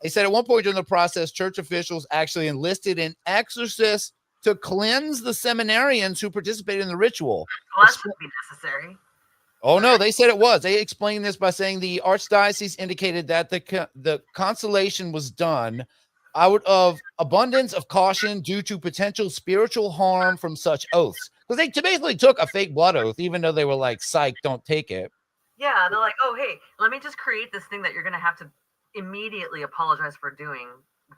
They said at one point during the process, church officials actually enlisted an exorcist to cleanse the seminarians who participated in the ritual. Well, that should be necessary. Oh, no, they said it was. They explained this by saying the archdiocese indicated that the consolation was done out of abundance of caution due to potential spiritual harm from such oaths. Because they basically took a fake blood oath, even though they were like, psych, don't take it. Yeah, they're like, oh, hey, let me just create this thing that you're going to have to immediately apologize for doing.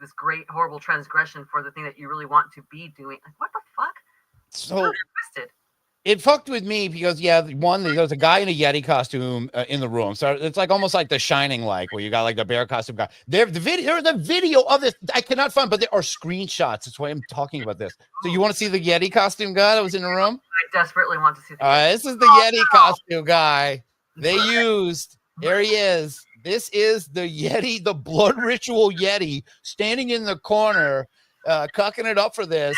This great, horrible transgression for the thing that you really want to be doing. Like, what the fuck? So twisted. It fucked with me because, one, there's a guy in a Yeti costume in the room. So it's like almost like The Shining, like where you got like the bear costume guy. There's the video of this. I cannot find, but there are screenshots. That's why I'm talking about this. So you want to see the Yeti costume guy that was in the room? I desperately want to see this is the Yeti costume guy they used. There he is. This is the Yeti, the blood ritual Yeti, standing in the corner, cucking it up for this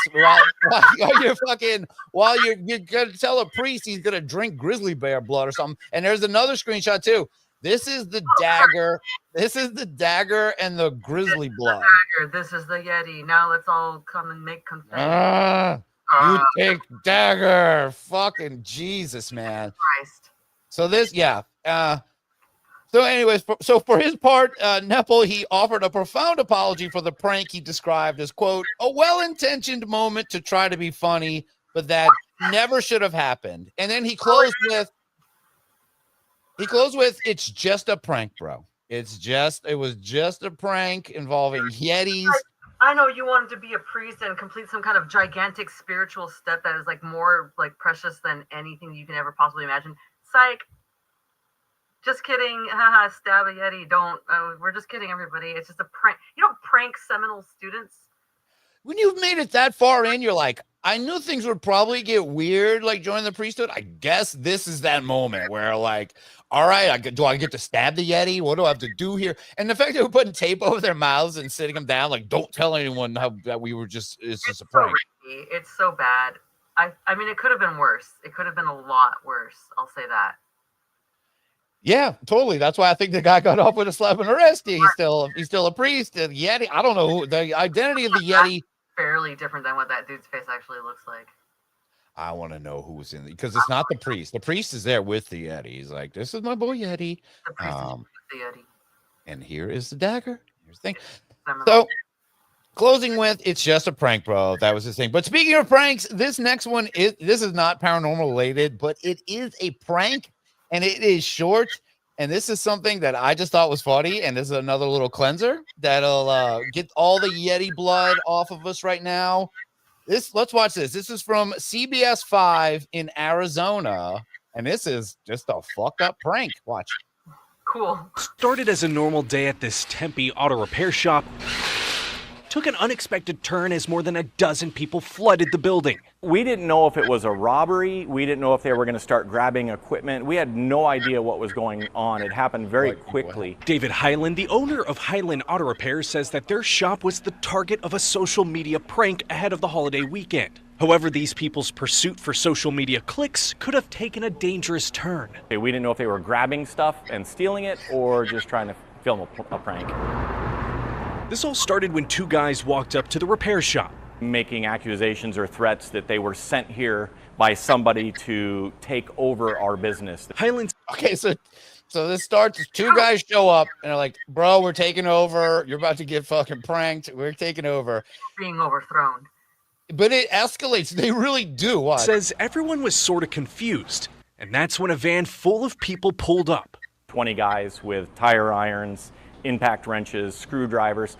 while you're gonna tell a priest he's gonna drink grizzly bear blood or something. And there's another screenshot too. This is the dagger. This is the dagger and the grizzly blood. This is the Yeti. Now let's all come and make confession. You take dagger. Fucking Jesus, man. Christ. So this, So anyways, for his part, Nepal, he offered a profound apology for the prank he described as, quote, a well-intentioned moment to try to be funny, but that never should have happened. And then he closed with, it's just a prank, bro. It was just a prank involving Yetis. I know you wanted to be a priest and complete some kind of gigantic spiritual step that is like more like precious than anything you can ever possibly imagine. Psych. Just kidding. Haha, stab a Yeti. Don't. We're just kidding, everybody. It's just a prank. You don't prank Seminole students. When you've made it that far in, you're like, I knew things would probably get weird, like joining the priesthood. I guess this is that moment where, like, all right, do I get to stab the Yeti? What do I have to do here? And the fact that we're putting tape over their mouths and sitting them down, like, don't tell anyone that we were just, it's just a prank. So risky. It's so bad. I mean, it could have been worse. It could have been a lot worse. I'll say that. Yeah, totally. That's why I think the guy got off with a slap and arrest. He's still a priest. The Yeti. I don't know the identity of the Yeti. Fairly different than what that dude's face actually looks like. I want to know who's in it because it's not the priest. The priest is there with the Yeti. He's like, "This is my boy Yeti." The priest is with the Yeti. And here is the dagger. Here's the thing. So, closing with, it's just a prank, bro. That was the thing. But speaking of pranks, this next one this is not paranormal related, but it is a prank, and it is short. And this is something that I just thought was funny. And this is another little cleanser that'll get all the Yeti blood off of us right now. Let's watch this. This is from CBS 5 in Arizona. And this is just a fucked up prank. Watch. Cool. Started as a normal day at this Tempe auto repair shop. Took an unexpected turn as more than a dozen people flooded the building. We didn't know if it was a robbery. We didn't know if they were going to start grabbing equipment. We had no idea what was going on. It happened very quickly. David Hyland, the owner of Hyland Auto Repair, says that their shop was the target of a social media prank ahead of the holiday weekend. However, these people's pursuit for social media clicks could have taken a dangerous turn. We didn't know if they were grabbing stuff and stealing it or just trying to film a prank. This all started when two guys walked up to the repair shop, making accusations or threats that they were sent here by somebody to take over our business. Highlands. Okay, so this starts. Two guys show up and they're like, "Bro, we're taking over. You're about to get fucking pranked. We're taking over." Being overthrown. But it escalates. They really do. What? Says everyone was sort of confused, and that's when a van full of people pulled up. 20 guys with tire irons, impact wrenches, screwdrivers,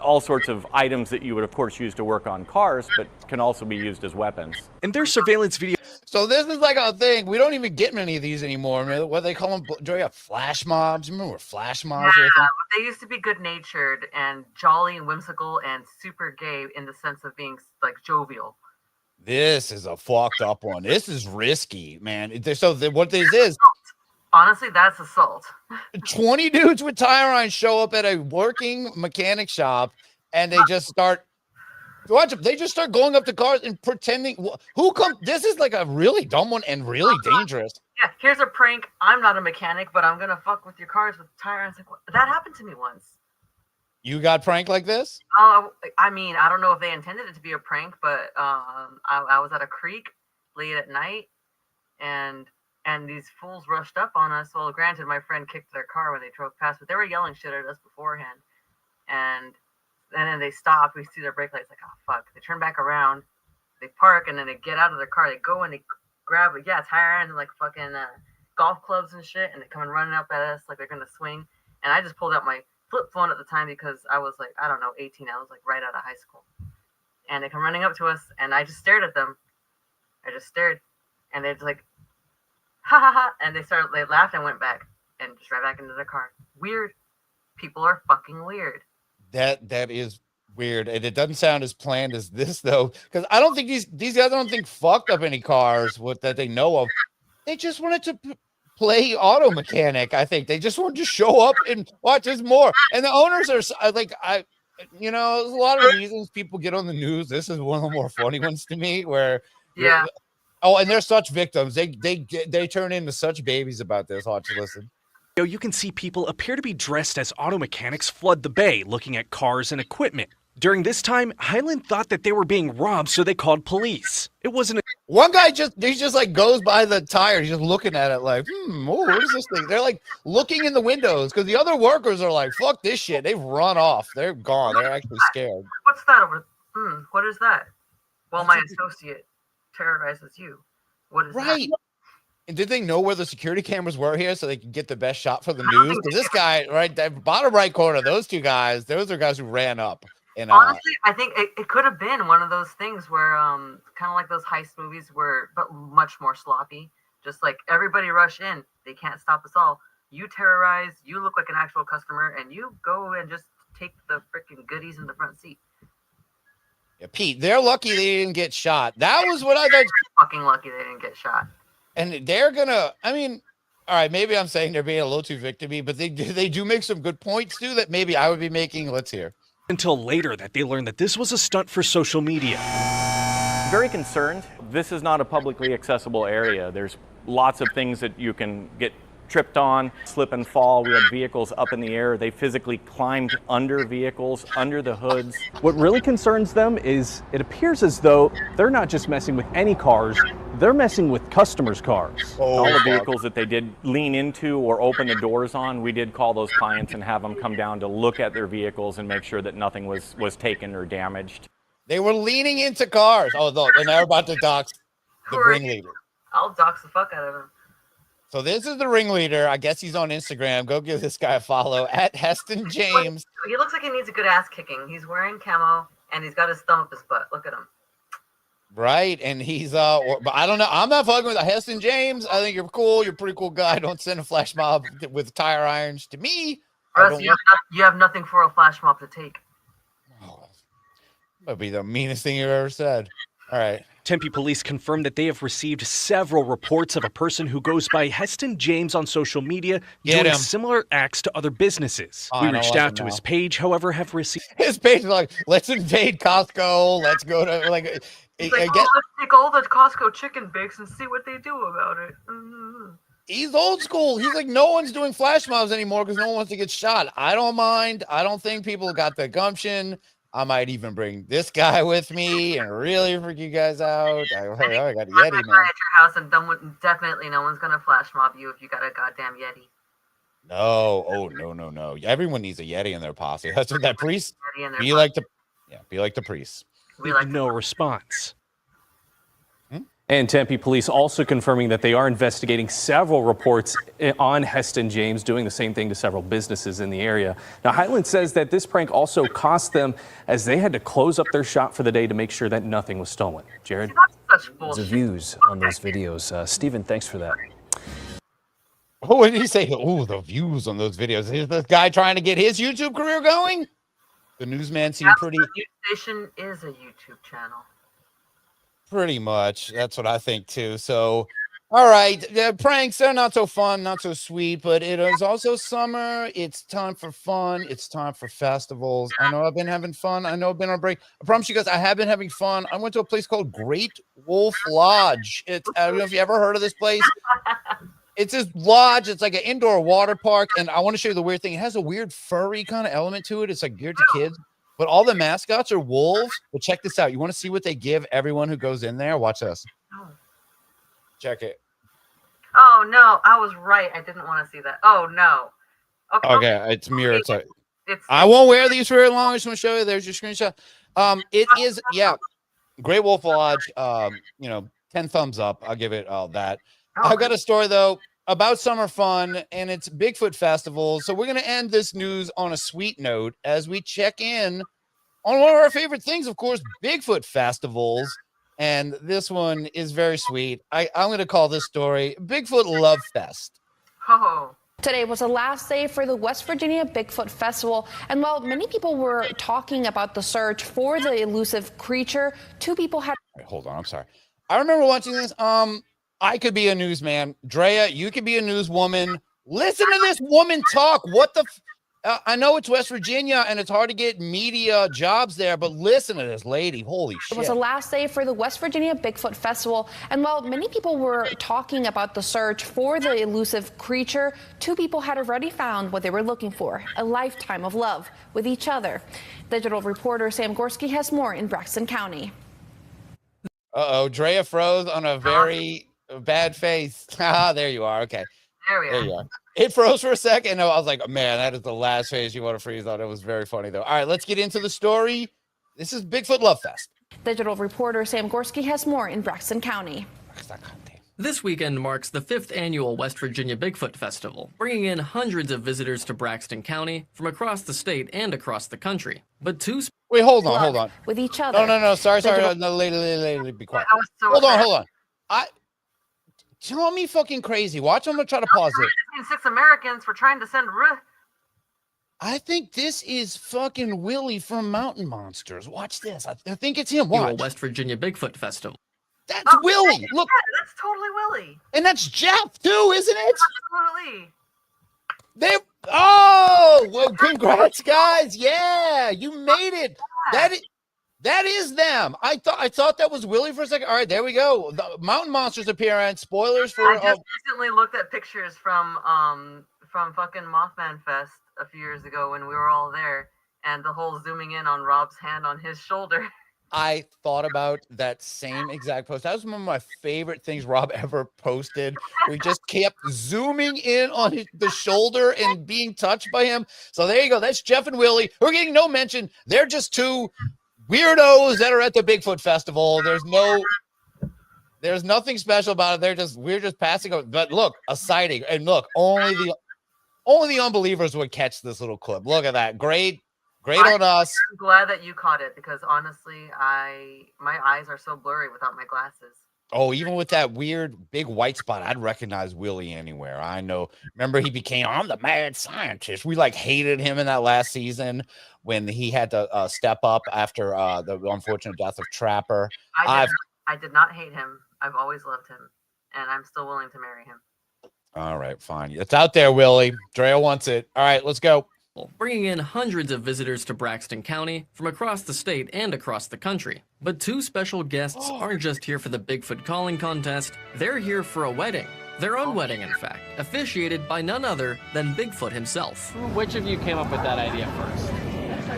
all sorts of items that you would, of course, use to work on cars, but can also be used as weapons. And there's surveillance video. So this is like a thing. We don't even get many of these anymore. What they call them? Do you have flash mobs? Remember where flash mobs were? They used to be good-natured and jolly and whimsical and super gay in the sense of being like jovial. This is a fucked up one. This is risky, man. So what this is. Honestly, that's assault. 20 dudes with tire irons show up at a working mechanic shop, and they just start. Watch them. They just start going up to cars and pretending. Who come? This is like a really dumb one and really dangerous. Yeah, here's a prank. I'm not a mechanic, but I'm gonna fuck with your cars with tire irons. Like, that happened to me once. You got pranked like this? I mean, I don't know if they intended it to be a prank, but I was at a creek late at night, and these fools rushed up on us. Well, granted, my friend kicked their car when they drove past, but they were yelling shit at us beforehand. And then they stop. We see their brake lights. Like, oh fuck! They turn back around. They park, and then they get out of their car. They go and they grab tire irons and like fucking golf clubs and shit, and they come and running up at us like they're gonna swing. And I just pulled out my flip phone at the time because I was like, I don't know, 18. I was like right out of high school. And they come running up to us, and I just stared at them. I just stared, and they're just like, ha ha ha, and they laughed and went back and just right back into their car. Weird. People are fucking weird. That is weird, and it doesn't sound as planned as this though, because I don't think these guys don't think fucked up any cars that they know of. They just wanted to play auto mechanic. I think they just wanted to show up and watch. There's more, and the owners are like, there's a lot of reasons people get on the news. This is one of the more funny ones to me, where and they're such victims. They turn into such babies about this. Watch, listen. You can see people appear to be dressed as auto mechanics flood the bay, looking at cars and equipment. During this time, Hyland thought that they were being robbed, so they called police. It wasn't one guy he just like goes by the tire. He's just looking at it like, what is this thing? They're like looking in the windows because the other workers are like, fuck this shit. They've run off. They're gone. They're actually scared. What's that over? What is that? Well, my associate terrorizes you. What is that? And did they know where the security cameras were here so they could get the best shot for the news? Because this guy, right, that bottom right corner, those two guys, those are guys who ran up. And honestly, I think it could have been one of those things where, kind of like those heist movies but much more sloppy. Just like everybody rush in, they can't stop us all. You terrorize, you look like an actual customer, and you go and just take the freaking goodies in the front seat. Yeah, Pete, they're lucky they didn't get shot. That was what I thought. Fucking lucky they didn't get shot. And they're gonna. I mean, all right, maybe I'm saying they're being a little too victim-y, but they do make some good points too that maybe I would be making. Let's hear. Until later that they learned that this was a stunt for social media. Very concerned. This is not a publicly accessible area. There's lots of things that you can get tripped on, slip and fall. We had vehicles up in the air. They physically climbed under vehicles, under the hoods. What really concerns them is it appears as though they're not just messing with any cars, they're messing with customers' cars. All the vehicles that they did lean into or open the doors on, we did call those clients and have them come down to look at their vehicles and make sure that nothing was taken or damaged. They were leaning into cars. Oh, no, and they're about to dox the ringleader. I'll dox the fuck out of him. So this is the ringleader. I guess he's on Instagram. Go give this guy a follow at Heston James. He looks like he needs a good ass kicking. He's wearing camo and he's got his thumb up his butt. Look at him. Right, and he's but I don't know. I'm not fucking with Heston James. I think you're cool. You're a pretty cool guy. Don't send a flash mob with tire irons to me. Russ, you have nothing for a flash mob to take. That'd be the meanest thing you've ever said. All right. Tempe police confirmed that they have received several reports of a person who goes by Heston James on social media doing similar acts to other businesses. We reached out to his page, however, have received his page is like, let's invade Costco. Let's go to like let's take all the Costco chicken bakes and see what they do about it. Mm-hmm. He's old school. He's like, no one's doing flash mobs anymore because no one wants to get shot. I don't mind. I don't think people got the gumption. I might even bring this guy with me and really freak you guys out. I got a Yeti now. At your house, and definitely no one's gonna flash mob you if you got a goddamn Yeti. No, no. Everyone needs a Yeti in their posse. That's what that priest. Be like the priest. no response. And Tempe police also confirming that they are investigating several reports on Heston James doing the same thing to several businesses in the area. Now, Highland says that this prank also cost them as they had to close up their shop for the day to make sure that nothing was stolen. Jared? The views on those videos. Stephen, thanks for that. Oh, what did he say? Oh, the views on those videos. Is this guy trying to get his YouTube career going? The newsman seemed pretty... The news station is a YouTube channel. Pretty much. That's what I think too. So, all right. The pranks, they're not so fun, not so sweet, but it is also summer. It's time for fun. It's time for festivals. I know I've been having fun. I know I've been on break. I promise you guys, I have been having fun. I went to a place called Great Wolf Lodge. I don't know if you ever heard of this place. It's this lodge. It's like an indoor water park. And I want to show you the weird thing. It has a weird furry kind of element to it. It's like geared to kids. But all the mascots are wolves. But check this out. You want to see what they give everyone who goes in there? Watch this. Check it. Oh, no. I was right. I didn't want to see that. Oh, no. Okay. It's mirror. I won't wear these very long. I just want to show you. There's your screenshot. It is, yeah. Great Wolf Lodge. 10 thumbs up. I'll give it all that. I've got a story, though, about summer fun, and it's Bigfoot Festival. So we're going to end this news on a sweet note as we check in on one of our favorite things, of course, Bigfoot festivals. And this one is very sweet. I'm going to call this story Bigfoot Love Fest. Oh. Today was the last day for the West Virginia Bigfoot Festival, and while many people were talking about the search for the elusive creature, two people had... Hold on, I'm sorry. I remember watching this. I could be a newsman. Drea, you could be a newswoman. Listen to this woman talk. What the... I know it's West Virginia, and it's hard to get media jobs there, but listen to this lady. Holy shit. It was the last day for the West Virginia Bigfoot Festival, and while many people were talking about the search for the elusive creature, two people had already found what they were looking for, a lifetime of love with each other. Digital reporter Sam Gorski has more in Braxton County. Uh-oh, Drea froze on a very bad face. There you are. Okay. There you are. It froze for a second. I was like, man, that is the last face you want to freeze on. It was very funny, though. All right, let's get into the story. This is Bigfoot Love Fest. Digital reporter Sam Gorski has more in Braxton County. This weekend marks the 5th annual West Virginia Bigfoot Festival, bringing in hundreds of visitors to Braxton County from across the state and across the country. But Wait, hold on. With each other. No. Sorry. No, lady, be quiet. Hold on. Tell me fucking crazy. Watch, I'm going to try to pause it. 6 Americans for trying to send... I think this is fucking Willie from Mountain Monsters. Watch this. I think it's him. Watch. West Virginia Bigfoot Festival. That's Willie. Look. Yeah, that's totally Willie. And that's Jeff too, isn't it? Absolutely. Well, congrats, guys. Yeah, you made it. That is them. I thought that was Willie for a second. All right, there we go. The Mountain Monsters appearance. Spoilers for. I just recently looked at pictures from fucking Mothman Fest a few years ago when we were all there, and the whole zooming in on Rob's hand on his shoulder. I thought about that same exact post. That was one of my favorite things Rob ever posted. We just kept zooming in on the shoulder and being touched by him. So there you go. That's Jeff and Willie. We're getting no mention. They're just two weirdos that are at the Bigfoot Festival. There's nothing special about it. We're just passing over. But look, a sighting. And look, only the unbelievers would catch this little clip. Look at that. Great on us. I'm glad that you caught it because honestly, my eyes are so blurry without my glasses. Oh, even with that weird big white spot, I'd recognize Willie anywhere. I know. Remember, he became, I'm the mad scientist. We hated him in that last season when he had to step up after the unfortunate death of Trapper. I did not hate him. I've always loved him, and I'm still willing to marry him. All right, fine. It's out there, Willie. Drea wants it. All right, let's go. Bringing in hundreds of visitors to Braxton County from across the state and across the country. But two special guests aren't just here for the Bigfoot calling contest, they're here for a wedding. Their own wedding, in fact, officiated by none other than Bigfoot himself. Which of you came up with that idea first?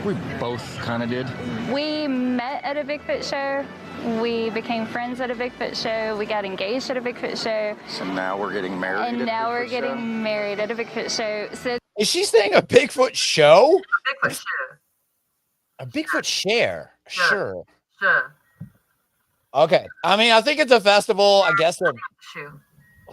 We both kind of did. We met at a Bigfoot show. We became friends at a Bigfoot show. We got engaged at a Bigfoot show. So now we're getting married. And now we're getting married at a Bigfoot show. So is she saying a Bigfoot show? A Bigfoot show. A Bigfoot share. Sure. Sure. Okay. I mean, I think it's a festival. I guess Shoe.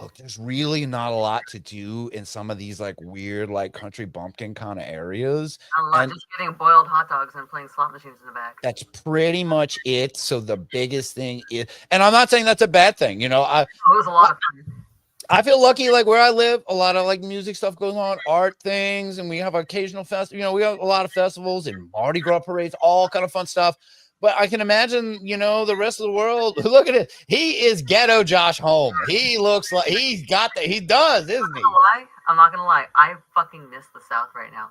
Look, there's really not a lot to do in some of these weird country bumpkin kind of areas. A lot, just getting boiled hot dogs and playing slot machines in the back. That's pretty much it. So the biggest thing is, and I'm not saying that's a bad thing. You know, it was a lot of fun. I feel lucky, where I live, a lot of music stuff goes on, art things, and we have occasional festival. You know, we have a lot of festivals and Mardi Gras parades, all kind of fun stuff. But I can imagine, the rest of the world. Look at it. He is ghetto Josh Home. He looks like he's got that. He does, isn't he? I'm not gonna lie. I fucking miss the South right now,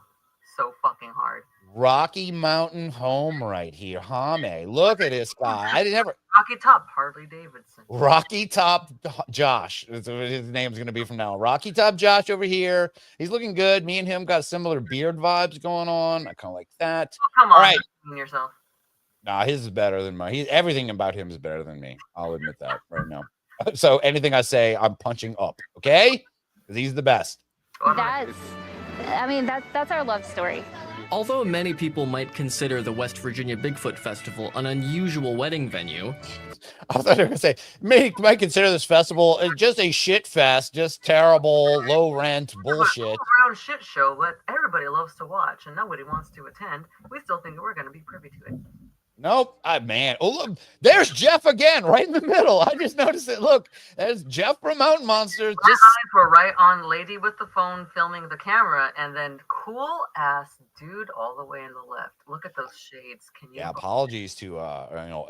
so fucking hard. Rocky Mountain Home right here, Hame. Look at this guy. I didn't ever. Rocky Top Harley Davidson. Rocky Top Josh. That's what his name's going to be from now on. Rocky Top Josh over here. He's looking good. Me and him got similar beard vibes going on. I kind of like that. Oh, come on. All right. Yourself. Nah, his is better than mine. Everything about him is better than me. I'll admit that right now. So anything I say, I'm punching up. Okay? Because he's the best. that's our love story. Although many people might consider the West Virginia Bigfoot Festival an unusual wedding venue, I thought they were going to say, might consider this festival just a shit fest, just terrible, low rent bullshit. Around shit show that everybody loves to watch and nobody wants to attend. We still think that we're going to be privy to it. Nope. Man. Oh, look, there's Jeff again, right in the middle. I just noticed it. Look, there's Jeff from Mountain Monsters. My eyes were right on lady with the phone filming the camera, and then cool ass dude all the way in the left. Look at those shades. Can you? Yeah. Apologies to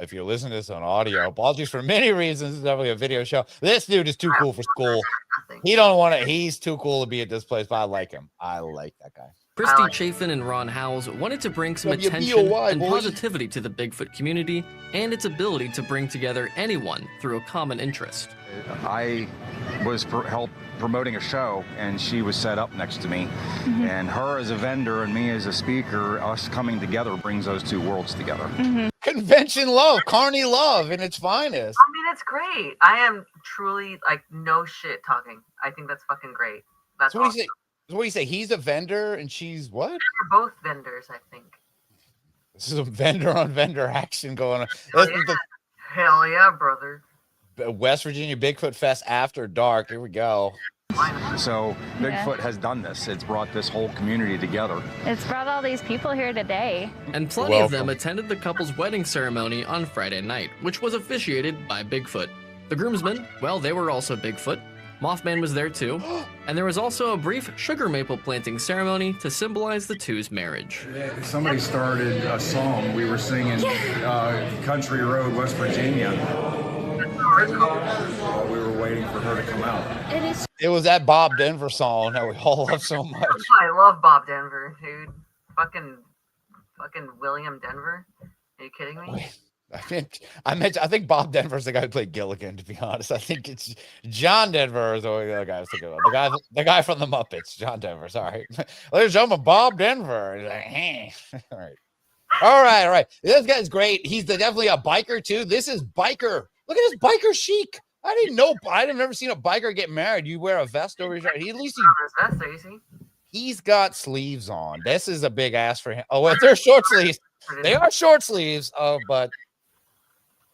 if you're listening to this on audio. Apologies for many reasons. It's definitely a video show. This dude is too cool for school. He don't want to. He's too cool to be at this place. But I like him. I like that guy. Christy Chafin and Ron Howes wanted to bring some attention and positivity to the Bigfoot community and its ability to bring together anyone through a common interest. I was help promoting a show, and she was set up next to me. And her as a vendor and me as a speaker, us coming together brings those two worlds together. Convention love, carny love in its finest. I mean, it's great. I am truly no shit talking. I think that's fucking great. That's so awesome. What do you say? He's a vendor and she's what? We're both vendors, I think. This is a vendor on vendor action going on. Hell yeah, brother. West Virginia Bigfoot Fest after dark. Here we go. So Bigfoot has done this. It's brought this whole community together. It's brought all these people here today. And plenty of them attended the couple's wedding ceremony on Friday night, which was officiated by Bigfoot. The groomsmen, well, they were also Bigfoot. Mothman was there too, and there was also a brief sugar maple planting ceremony to symbolize the two's marriage. Somebody started a song we were singing, Country Road, West Virginia. While we were waiting for her to come out. It was that Bob Denver song that we all love so much. I love Bob Denver, dude. Fucking William Denver. Are you kidding me? I think Bob Denver's the guy who played Gilligan, to be honest. I think it's John Denver is the other guy I was thinking of. The guy from the Muppets, John Denver. Sorry. Ladies and gentlemen, Bob Denver. He's like, hey. All right. This guy's great. He's definitely a biker too. This is biker. Look at his biker chic. I didn't know. I've never seen a biker get married. You wear a vest over his shirt. He's got sleeves on. This is a big ass for him. Oh, well, they're short sleeves. They are short sleeves. But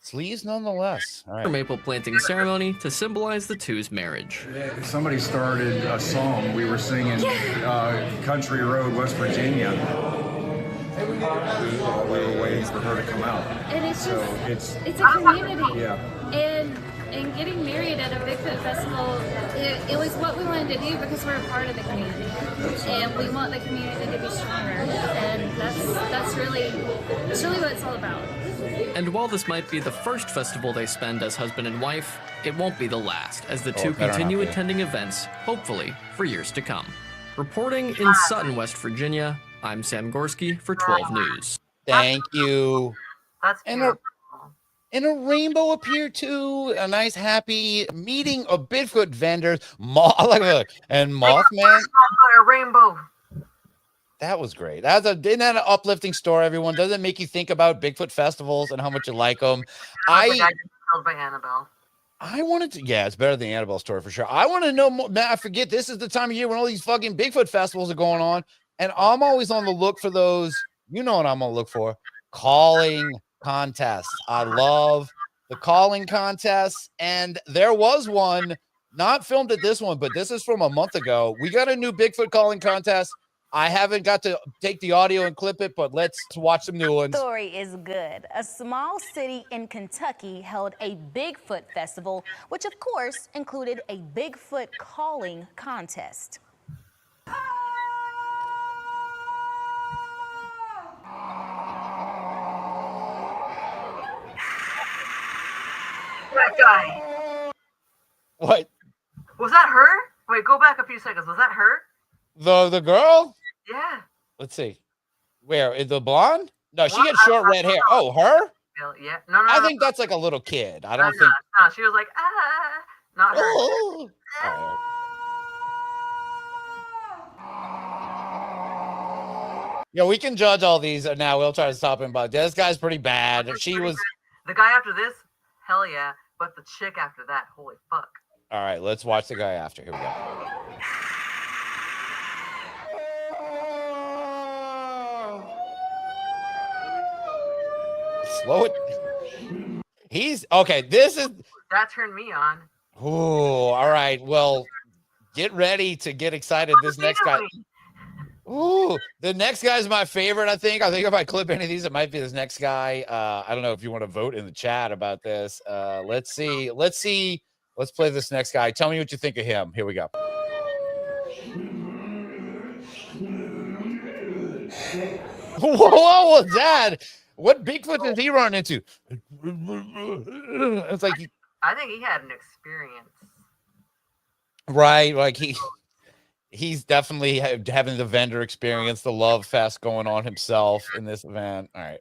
sleeves nonetheless. All right. Maple planting ceremony to symbolize the two's marriage. Somebody started a song we were singing, Country Road, West Virginia. While we were waiting for her to come out. And it's just, it's a community. Yeah. And getting married at a Bigfoot festival, it was what we wanted to do because we're a part of the community. And we want the community to be stronger. And that's really what it's all about. And while this might be the first festival they spend as husband and wife, it won't be the last, as the two continue attending events, hopefully, for years to come. Reporting in Sutton, West Virginia, I'm Sam Gorski for 12 News. Thank you. That's And a rainbow appeared too. A nice, happy meeting of Bigfoot vendors. And Mothman. A rainbow. That was great. Isn't that an uplifting story, everyone? Doesn't it make you think about Bigfoot festivals and how much you like them? Killed by Annabelle. I wanted to, it's better than the Annabelle story for sure. I want to know more. Man, I forget this is the time of year when all these fucking Bigfoot festivals are going on. And I'm always on the look for those. You know what I'm going to look for? Calling contests. I love the calling contests. And there was one, not filmed at this one, but this is from a month ago. We got a new Bigfoot calling contest. I haven't got to take the audio and clip it, but let's watch some new ones. The story is good. A small city in Kentucky held a Bigfoot festival, which of course included a Bigfoot calling contest. That guy. What? Was that her? Wait, go back a few seconds. Was that her? The girl? Yeah. Let's see. Where? Is the blonde? No, she had short red hair. Oh, her? Yeah. No. I think that's like a little kid. I don't think. No, she was like, not her. Oh. Yeah, we can judge all these now. We'll try to stop him, but this guy's pretty bad. She was. The guy after this, hell yeah. But the chick after that, holy fuck. All right, let's watch the guy after. Here we go. Slow it. He's okay. This is. That turned me on. Oh, all right. Well, get ready to get excited. This next guy. Ooh, the next guy's my favorite, I think. I think if I clip any of these, it might be this next guy. I don't know if you want to vote in the chat about this. Let's see. Let's play this next guy. Tell me what you think of him. Here we go. What was that? What Bigfoot did he run into? It's like I think he had an experience. Right, like he's definitely having the vendor experience, the love fest going on himself in this event. All right.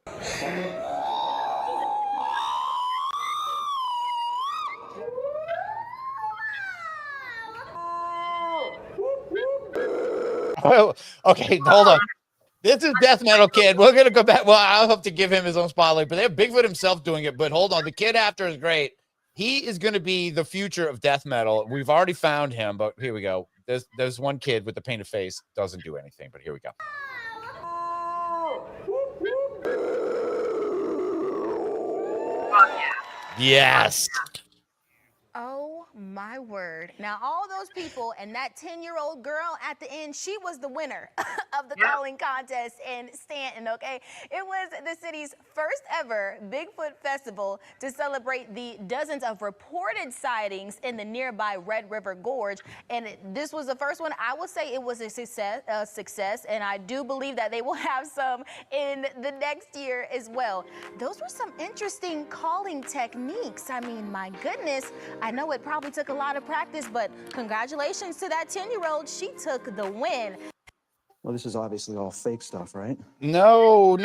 Oh, okay, hold on. This is Death Metal Kid. We're going to go back. Well, I'll have to give him his own spotlight, but they have Bigfoot himself doing it. But hold on. The kid after is great. He is going to be the future of death metal. We've already found him, but here we go. There's one kid with the painted face. Doesn't do anything, but here we go. Yes. Oh my word. Now all those people and that 10-year-old girl at the end, she was the winner of the calling contest in Stanton, okay? It was the city's first ever Bigfoot Festival to celebrate the dozens of reported sightings in the nearby Red River Gorge. And this was the first one. I will say it was a success, and I do believe that they will have some in the next year as well. Those were some interesting calling techniques. I mean, my goodness, I know it probably took a lot of practice, but congratulations to that 10-year-old. She took the win. Well, this is obviously all fake stuff, right? No,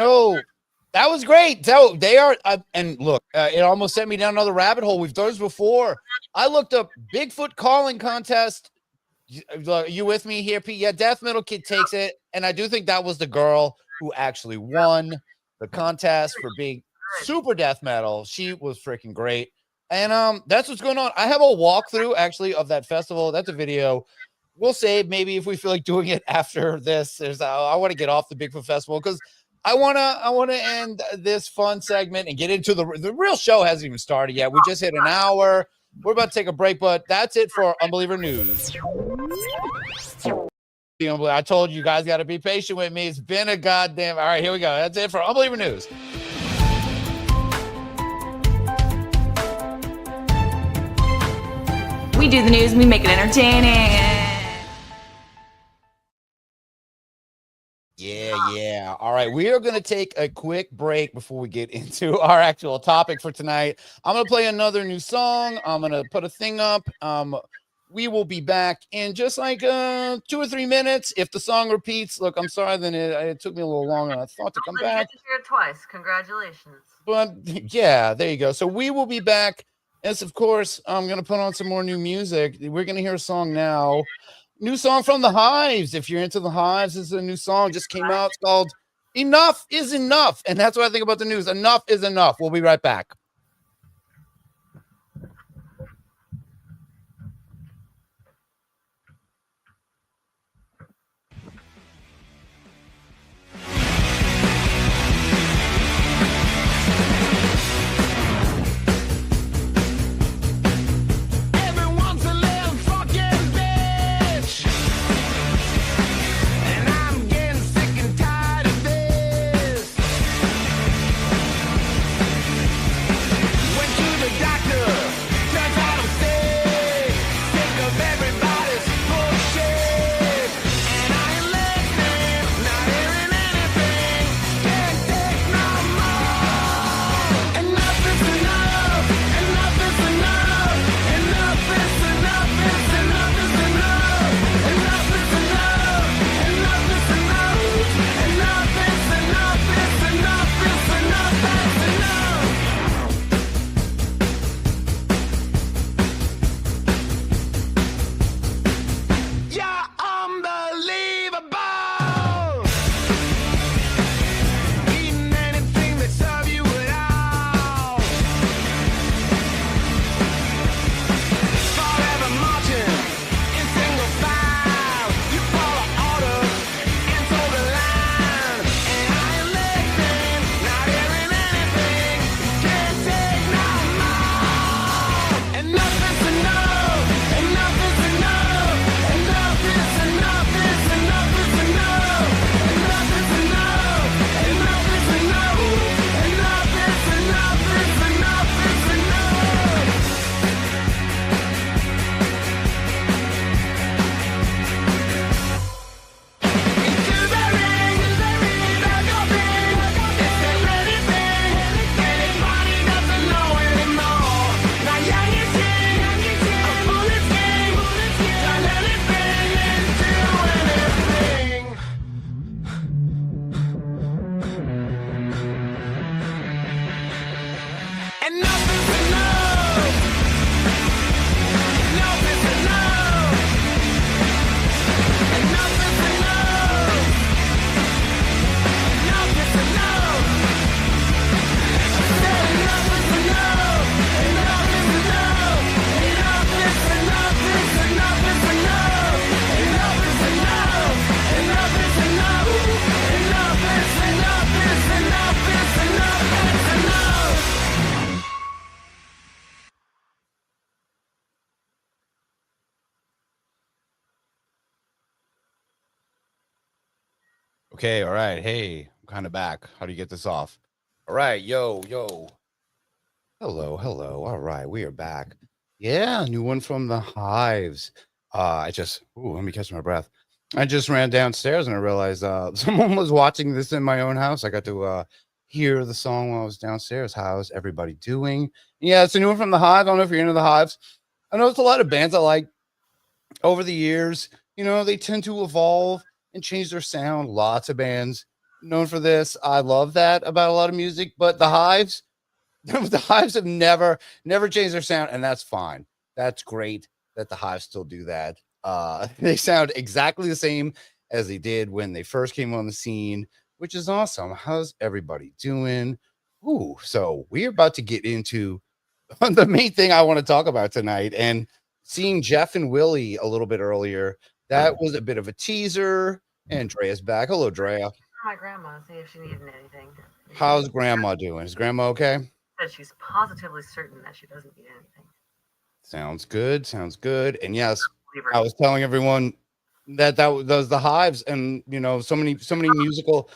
that was great. So they are, and look, it almost sent me down another rabbit hole. We've done this before. I looked up Bigfoot calling contest. You with me here, Pete? Yeah, Death Metal Kid takes it, and I do think that was the girl who actually won the contest for being super death metal. She was freaking great, and that's what's going on. I have a walkthrough actually of that festival. That's a video we'll save maybe if we feel like doing it after this. I want to get off the Bigfoot Festival because I want to end this fun segment and get into the real show. Hasn't even started yet. We just hit an hour. We're about to take a break, but that's it for Unbeliever News. I told you guys got to be patient with me. It's been a goddamn. All right, here we go. That's it for Unbeliever News. We do the news, we make it entertaining. Yeah. All right. We are going to take a quick break before we get into our actual topic for tonight. I'm going to play another new song. I'm going to put a thing up. We will be back in just like 2 or 3 minutes. If the song repeats, look, I'm sorry, then it took me a little longer than I thought to come back. You had to hear it twice. Congratulations. But yeah, there you go. So we will be back. Yes, of course, I'm going to put on some more new music. We're going to hear a song now. New song from the Hives. If you're into the Hives, this is a new song. Just came out. It's called Enough is Enough. And that's what I think about the news. Enough is enough. We'll be right back. Okay, all right. Hey, I'm kind of back. How do you get this off? All right, yo. Hello. All right, we are back. Yeah, new one from the Hives. Let me catch my breath. I just ran downstairs and I realized someone was watching this in my own house. I got to hear the song while I was downstairs. How's everybody doing? Yeah, it's a new one from the Hive. I don't know if you're into the Hives. I know it's a lot of bands I like over the years. You know, they tend to evolve and change their sound. Lots of bands known for this. I love that about a lot of music, but the Hives, the Hives have never changed their sound, and that's fine. That's great that the Hives still do that. They sound exactly the same as they did when they first came on the scene, which is awesome. How's everybody doing? Ooh, so we're about to get into the main thing I want to talk about tonight, and seeing Jeff and Willie a little bit earlier, that was a bit of a teaser. Andrea's back. Hello, Drea. My grandma, see if she needed anything. How's grandma doing? Is grandma okay? Said she's positively certain that she doesn't need anything. Sounds good. And yes, I was telling everyone that was the Hives, and you know, so many musical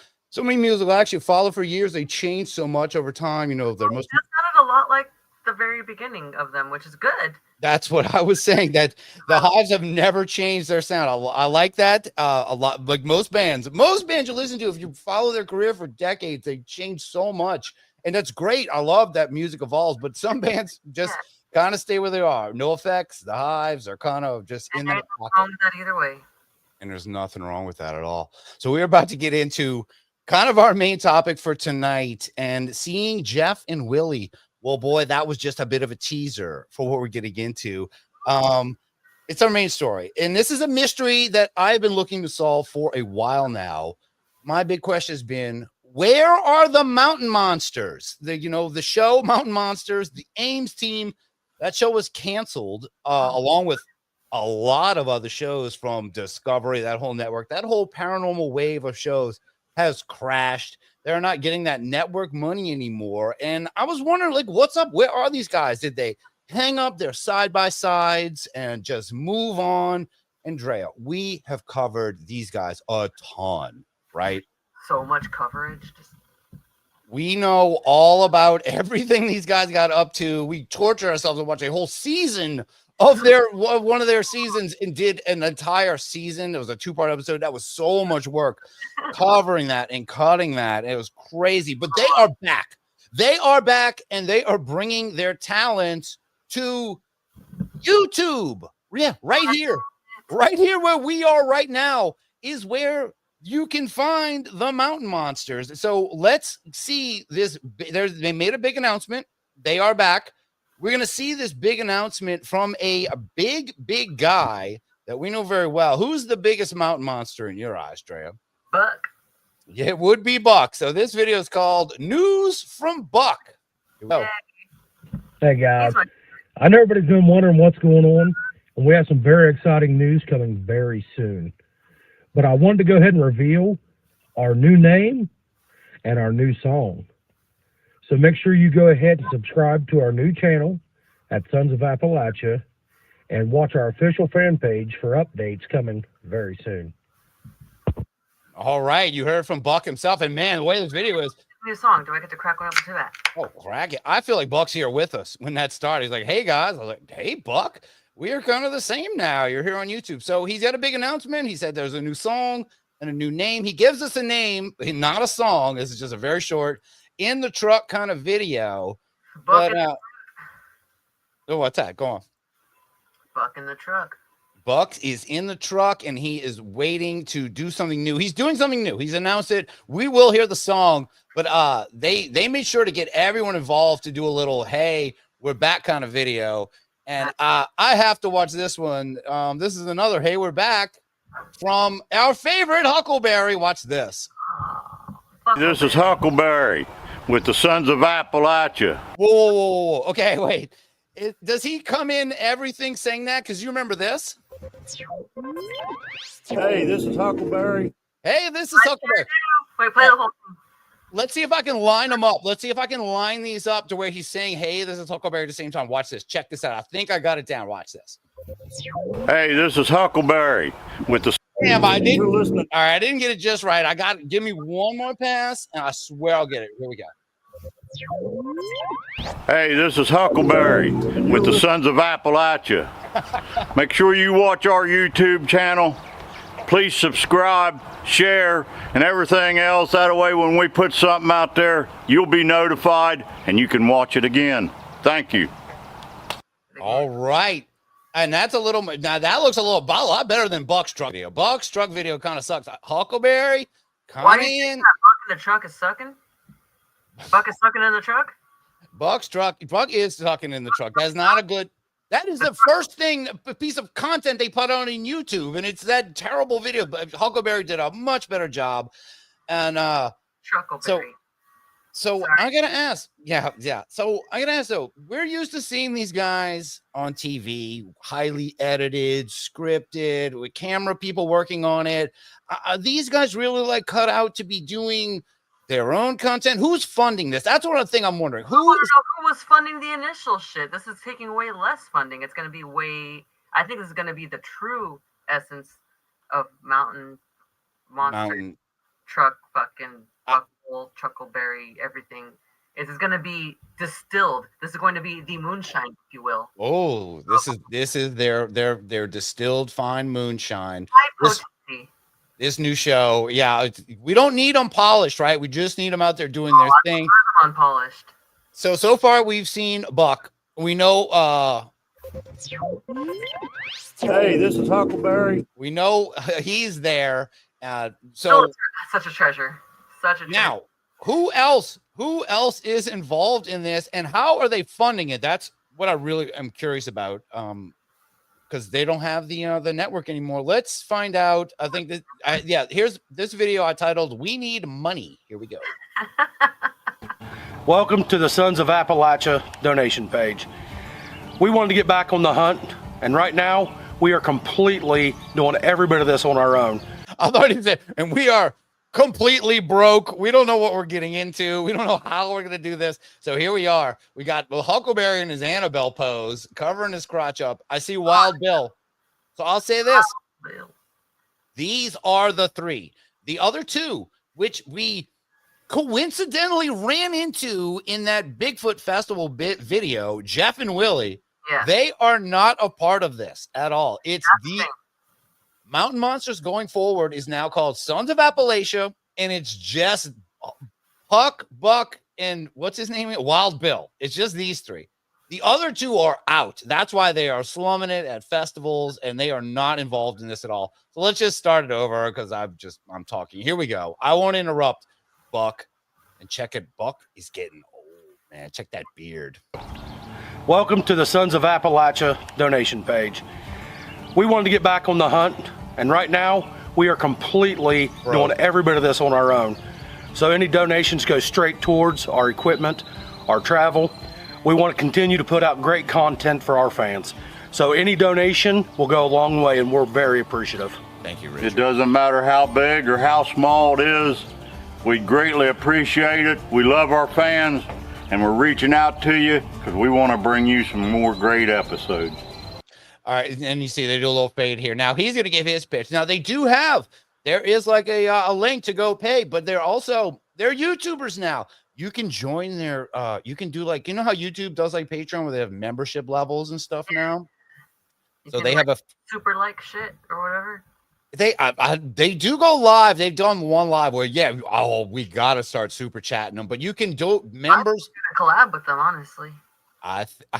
actually follow for years. They changed so much over time. You know, they're most. That sounded a lot like the very beginning of them, which is good. That's what I was saying, that the Hives have never changed their sound. I like that a lot. Like most bands you listen to, if you follow their career for decades, they change so much, and that's great. I love that music evolves, but some bands just kind of stay where they are. No Effects, the Hives are kind of just in that pocket. Wrong with that either way. And there's nothing wrong with that at all. So we're about to get into kind of our main topic for tonight, and seeing Jeff and Willie. Well, boy, that was just a bit of a teaser for what we're getting into. It's our main story, and this is a mystery that I've been looking to solve for a while now. My big question has been, where are the Mountain Monsters? The show Mountain Monsters, the Ames team, that show was canceled along with a lot of other shows from Discovery, that whole network, that whole paranormal wave of shows has crashed. They're not getting that network money anymore. And I was wondering, like, what's up? Where are these guys? Did they hang up their side-by-sides and just move on? Andrea, we have covered these guys a ton, right? So much coverage. We know all about everything these guys got up to. We torture ourselves to watch a whole season of one of their seasons, and did an entire season. It was a 2-part episode. That was so much work covering that and cutting that. It was crazy, but they are back. They are back, and they are bringing their talent to YouTube. Yeah, right here where we are right now is where you can find the Mountain Monsters. So let's see this. They made a big announcement. They are back. We're going to see this big announcement from a big guy that we know very well. Who's the biggest mountain monster in your eyes, Drea? Buck. Yeah, it would be Buck. So this video is called News from Buck. Hey, guys. I know everybody's been wondering what's going on, and we have some very exciting news coming very soon. But I wanted to go ahead and reveal our new name and our new song. So make sure you go ahead and subscribe to our new channel at Sons of Appalachia and watch our official fan page for updates coming very soon. All right, you heard from Buck himself, and man, the way this video is. New song. Do I get to crack one up to that? Oh, crack it. I feel like Buck's here with us when that started. He's like, hey, guys. I was like, hey, Buck, we are kind of the same now. You're here on YouTube. So he's got a big announcement. He said there's a new song and a new name. He gives us a name, not a song. This is just a very short in the truck kind of video. But what's that? Go on. Buck in the truck. Buck is in the truck, and he is waiting to do something new. He's doing something new. He's announced it. We will hear the song, but they made sure to get everyone involved to do a little, hey, we're back kind of video. And I have to watch this one. This is another, hey, we're back from our favorite Huckleberry. Watch this. This is Huckleberry with the Sons of Appalachia. Whoa. Okay, wait. Does he come in everything saying that? Because you remember this? Hey, this is Huckleberry. Hey, this is Huckleberry. Wait, play the whole thing. Let's see if I can line them up. Let's see if I can line these up to where he's saying, hey, this is Huckleberry at the same time. Watch this. Check this out. I think I got it down. Watch this. Hey, this is Huckleberry with the... Damn, I didn't. All right, I didn't get it just right. Give me one more pass, and I swear I'll get it. Here we go. Hey, this is Huckleberry with the Sons of Appalachia. Make sure you watch our YouTube channel. Please subscribe, share, and everything else. That way when we put something out there, you'll be notified and you can watch it again. Thank you. All right. And that's a little, now that looks a lot better than Buck's truck video. Buck's truck video kind of sucks. Huckleberry, Why come do you in. think that Buck in the truck is sucking? Buck is sucking in the truck? Buck is sucking in the truck. That's not a good, that is the first piece of content they put on in YouTube. And it's that terrible video. But Huckleberry did a much better job. And so I'm going to ask, So I'm going to ask, though, we're used to seeing these guys on TV, highly edited, scripted, with camera people working on it. Are these guys really like cut out to be doing their own content? Who's funding this? That's one thing I'm wondering. Who was funding the initial shit? This is taking way less funding. It's going to be I think this is going to be the true essence of Mountain Monster Truck fucking Chuckleberry, everything. It's going to be distilled. This is going to be the moonshine, if you will. Oh, this is their distilled fine moonshine. This new show, we don't need them polished, right? We just need them out there doing their thing. Unpolished. So far we've seen Buck. We know. Hey, this is Huckleberry. We know he's there. Such a treasure. Such a treasure. Now, who else is involved in this, and how are they funding it? That's what I really am curious about. Because they don't have the network anymore. Let's find out. I think that here's this video I titled "We Need Money." Here we go. Welcome to the Sons of Appalachia donation page. We wanted to get back on the hunt, and right now we are completely doing every bit of this on our own. I thought he said, and we are completely broke. We don't know what we're getting into. We don't know how we're going to do this. So here we are. We got Huckleberry in his Annabelle pose, covering his crotch up. I see Wild Bill. So I'll say this. These are the three. The other two, which we coincidentally ran into in that Bigfoot Festival video, Jeff and Willie, they are not a part of this at all. It's the Mountain Monsters going forward is now called Sons of Appalachia, and it's just Huck, Buck, and what's his name? Wild Bill. It's just these three. The other two are out. That's why they are slumming it at festivals, and they are not involved in this at all. So let's just start it over because I'm talking. Here we go. I won't interrupt Buck, and check it. Buck is getting old, man. Check that beard. Welcome to the Sons of Appalachia donation page. We wanted to get back on the hunt, and right now we are completely doing every bit of this on our own. So any donations go straight towards our equipment, our travel. We want to continue to put out great content for our fans. So any donation will go a long way, and we're very appreciative. Thank you, Richard. It doesn't matter how big or how small it is. We greatly appreciate it. We love our fans, and we're reaching out to you because we want to bring you some more great episodes. All right, and you see they do a little fade here. Now he's going to give his pitch. Now there is like a link to go pay, but they're YouTubers now. You can join their you can do like, you know how YouTube does like Patreon where they have membership levels and stuff now. So they have a super like shit or whatever. They do go live. They've done one live where we got to start super chatting them, but you can do members collab with them. Honestly,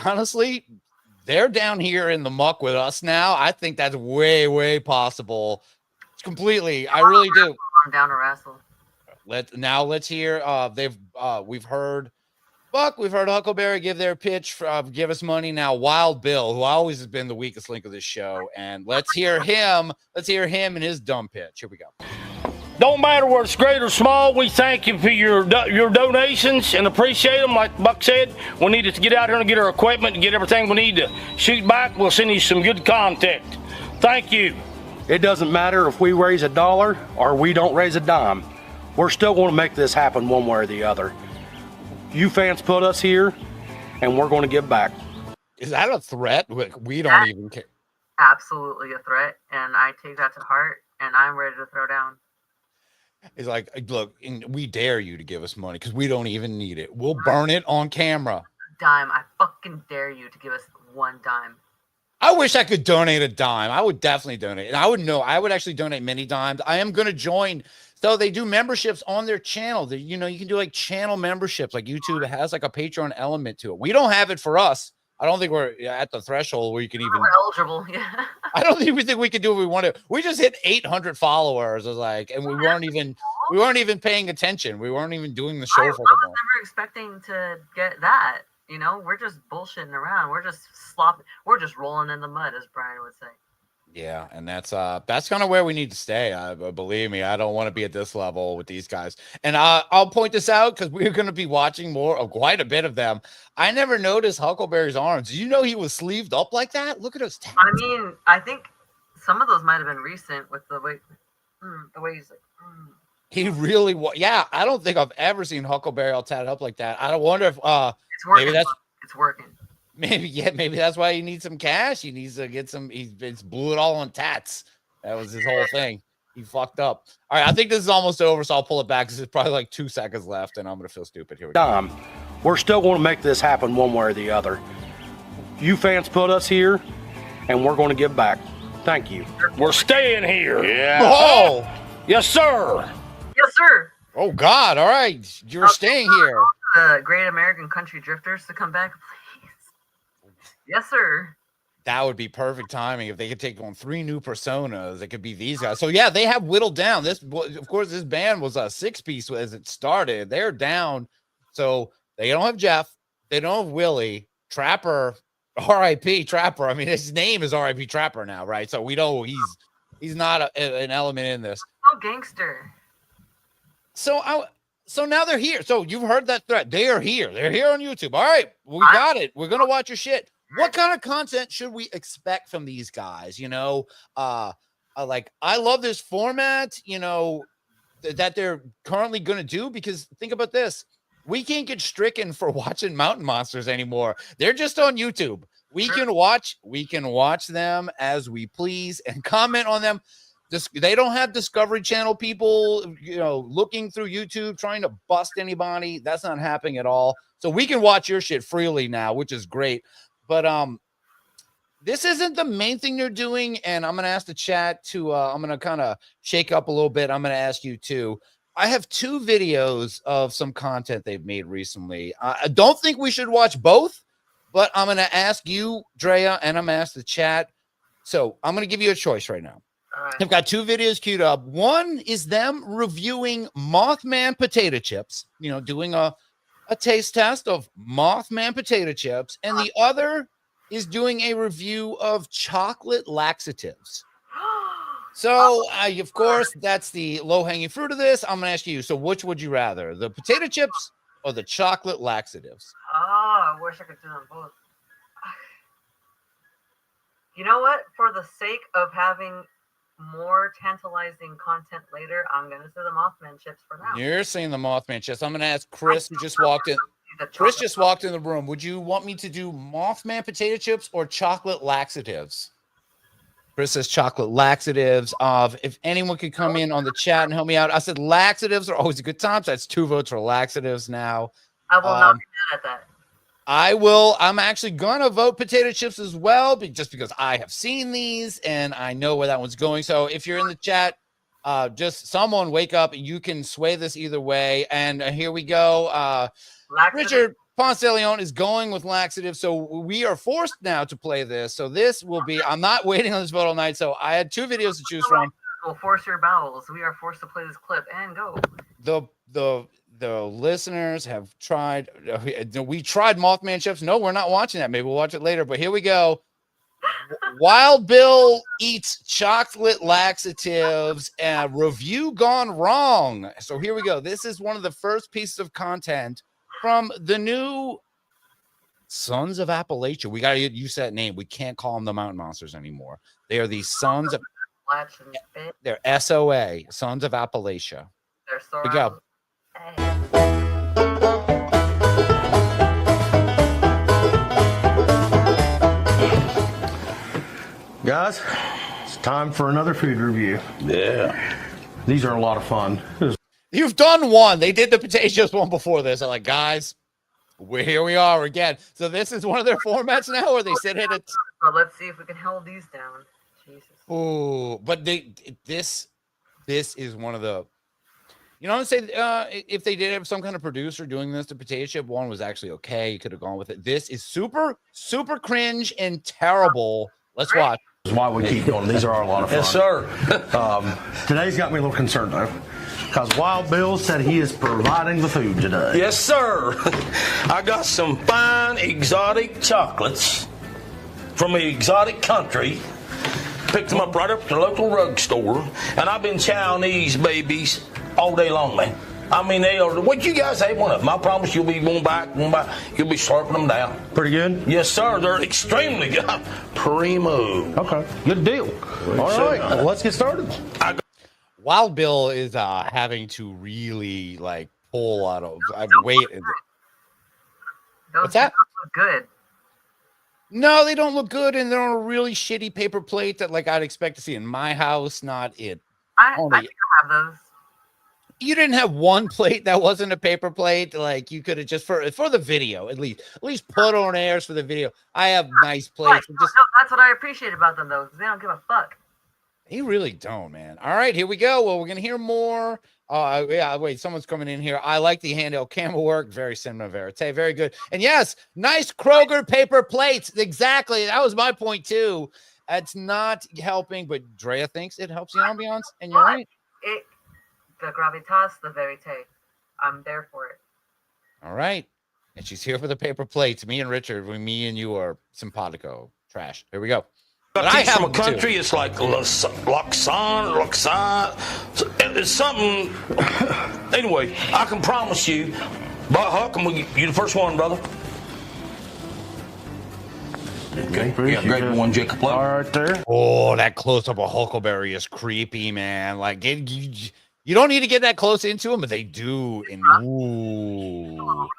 honestly. They're down here in the muck with us now. I think that's way possible. It's completely. I really do. I'm down to wrestle. Let's hear. We've heard Buck. We've heard Huckleberry give their pitch. Give us money now. Wild Bill, who always has been the weakest link of this show, and let's hear him. Let's hear him and his dumb pitch. Here we go. Don't matter whether it's great or small, we thank you for your donations and appreciate them. Like Buck said, we need to get out here and get our equipment and get everything we need to shoot back. We'll send you some good content. Thank you. It doesn't matter if we raise $1 or we don't raise a dime. We're still going to make this happen one way or the other. You fans put us here, and we're going to give back. Is that a threat? We don't even care. Absolutely a threat, and I take that to heart. and I'm ready to throw down. It's like, look, we dare you to give us money because we don't even need it. We'll burn it on camera. Dime, I fucking dare you to give us one dime. I wish I could donate a dime. I would definitely donate. And I would actually donate many dimes. I am going to join. So they do memberships on their channel. You can do like channel memberships. Like YouTube has like a Patreon element to it. We don't have it for us. I don't think we're at the threshold where you can even. We're eligible, yeah. I don't even think we could do what we want to. We just hit 800 followers. I was like, and we weren't even paying attention. We weren't even doing the show for the I was never expecting to get that. We're just bullshitting around. We're just slopping. We're just rolling in the mud, as Brian would say. Yeah, and that's kind of where we need to stay. Believe me, I don't want to be at this level with these guys. And I'll point this out because we're going to be watching more of quite a bit of them. I never noticed Huckleberry's arms. Did you know he was sleeved up like that? Look at his tats. I mean, I think some of those might have been recent with the way he's like. He really was. Yeah, I don't think I've ever seen Huckleberry all tatted up like that. I don't wonder if it's working. It's working. Maybe that's why he needs some cash. He needs to get some. He's blew it all on tats. That was his whole thing. He fucked up. All right, I think this is almost over, so I'll pull it back because there's probably like 2 seconds left, and I'm gonna feel stupid. Here we go. We're still going to make this happen one way or the other. You fans put us here, and we're going to give back. Thank you. We're staying here. Yeah. Oh, yes, sir. Yes, sir. Oh God! All right, you're staying here. The Great American Country Drifters to come back, please. Yes, sir. That would be perfect timing if they could take on 3 new personas. It could be these guys. So yeah, they have whittled down this. Of course, this band was a 6-piece as it started. They're down, so they don't have Jeff. They don't have Willie. Trapper, R.I.P. Trapper. I mean, his name is R.I.P. Trapper now, right? So we know he's not an element in this. Oh, gangster. So now they're here. So you've heard that threat. They are here. They're here on YouTube. All right, we got it. We're gonna watch your shit. What kind of content should we expect from these guys? Like I love this format. That they're currently gonna do because think about this. We can't get stricken for watching mountain monsters anymore. They're just on YouTube. We can watch them as we please and comment on them. They don't have Discovery Channel people, looking through YouTube trying to bust anybody. That's not happening at all. So we can watch your shit freely now, which is great. But this isn't the main thing they're doing. And I'm going to ask the chat to, I'm going to kind of shake up a little bit. I'm going to ask you too. I have 2 videos of some content they've made recently. I don't think we should watch both, but I'm going to ask you, Drea, and I'm going to ask the chat. So I'm going to give you a choice right now. I've got 2 videos queued up. One is them reviewing Mothman potato chips, doing a taste test of Mothman potato chips. And the other is doing a review of chocolate laxatives. So, of course, that's the low-hanging fruit of this. I'm going to ask you, so which would you rather, the potato chips or the chocolate laxatives? Oh, I wish I could do them both. You know what? For the sake of having more tantalizing content later, I'm going to say the Mothman chips for now. You're saying the Mothman chips. I'm going to ask Chris, who just walked in. Chris just walked in the room. Would you want me to do Mothman potato chips or chocolate laxatives? Chris says chocolate laxatives. If anyone could come in on the chat and help me out. I said laxatives are always a good time. So that's 2 votes for laxatives now. I will not be mad at that. I will. I'm actually going to vote potato chips as well, just because I have seen these and I know where that one's going. So if you're in the chat, just someone wake up. You can sway this either way. And here we go. Richard Ponce de Leon is going with laxative. So we are forced now to play this. So this will be, I'm not waiting on this vote all night. So I had 2 videos to choose from. We'll force your bowels. We are forced to play this clip and go. The listeners have tried. We tried Mothman chips. No, we're not watching that. Maybe we'll watch it later. But here we go. Wild Bill eats chocolate laxatives. Review gone wrong. So here we go. This is one of the first pieces of content from the new Sons of Appalachia. We got to use that name. We can't call them the Mountain Monsters anymore. They are the Sons of. They're SOA, Sons of Appalachia. Here we go. Guys, it's time for another food review. Yeah. These are a lot of fun. You've done one. They did the potato chips one before this. I'm like, guys, here we are again. So this is one of their formats now, or they sit at it. Well, let's see if we can hold these down. Jesus. Oh, but this is one of the. You know, I'm saying if they did have some kind of producer doing this, the potato chip one was actually okay. You could have gone with it. This is super, super cringe and terrible. Let's watch. That's why we keep going. These are a lot of fun. Yes, sir. Today's got me a little concerned, though, because Wild Bill said he is providing the food today. Yes, sir. I got some fine exotic chocolates from an exotic country. Picked them up right up at the local rug store, and I've been chowing these babies all day long, man. I mean, they are. What you guys have one of them? I promise you'll be going back. You'll be slurping them down. Pretty good? Yes, sir. They're extremely good. Primo. Okay, good deal. All right, well, let's get started. Wild Bill is having to really like pull out of weight. What's that? Look good. No, they don't look good, and they're on a really shitty paper plate that like I'd expect to see in my house. Not it. I think I have those. You didn't have one plate that wasn't a paper plate. Like you could have just for the video at least put on airs for the video. I have nice plates. Right. No, that's what I appreciate about them though. They don't give a fuck. They really don't, man. All right, here we go. Well, we're gonna hear more. Yeah, wait, someone's coming in here. I like the handheld camera work. Very cinema verite. Very good. And yes, nice Kroger paper plates. Exactly. That was my point too. It's not helping, but Drea thinks it helps the ambiance, and you're right. The gravitas, the verite. I'm there for it. All right. And she's here for the paper plates. Me and Richard, me and you are simpatico. Trash. Here we go. But I have a country, it's like Luxon. It's something. Anyway, I can promise you, but Huck, you the first one, brother. Okay, yeah, great one, Jacob. All right there. Oh, that close up of Huckleberry is creepy, man. Like you don't need to get that close into them, but they do. And ooh.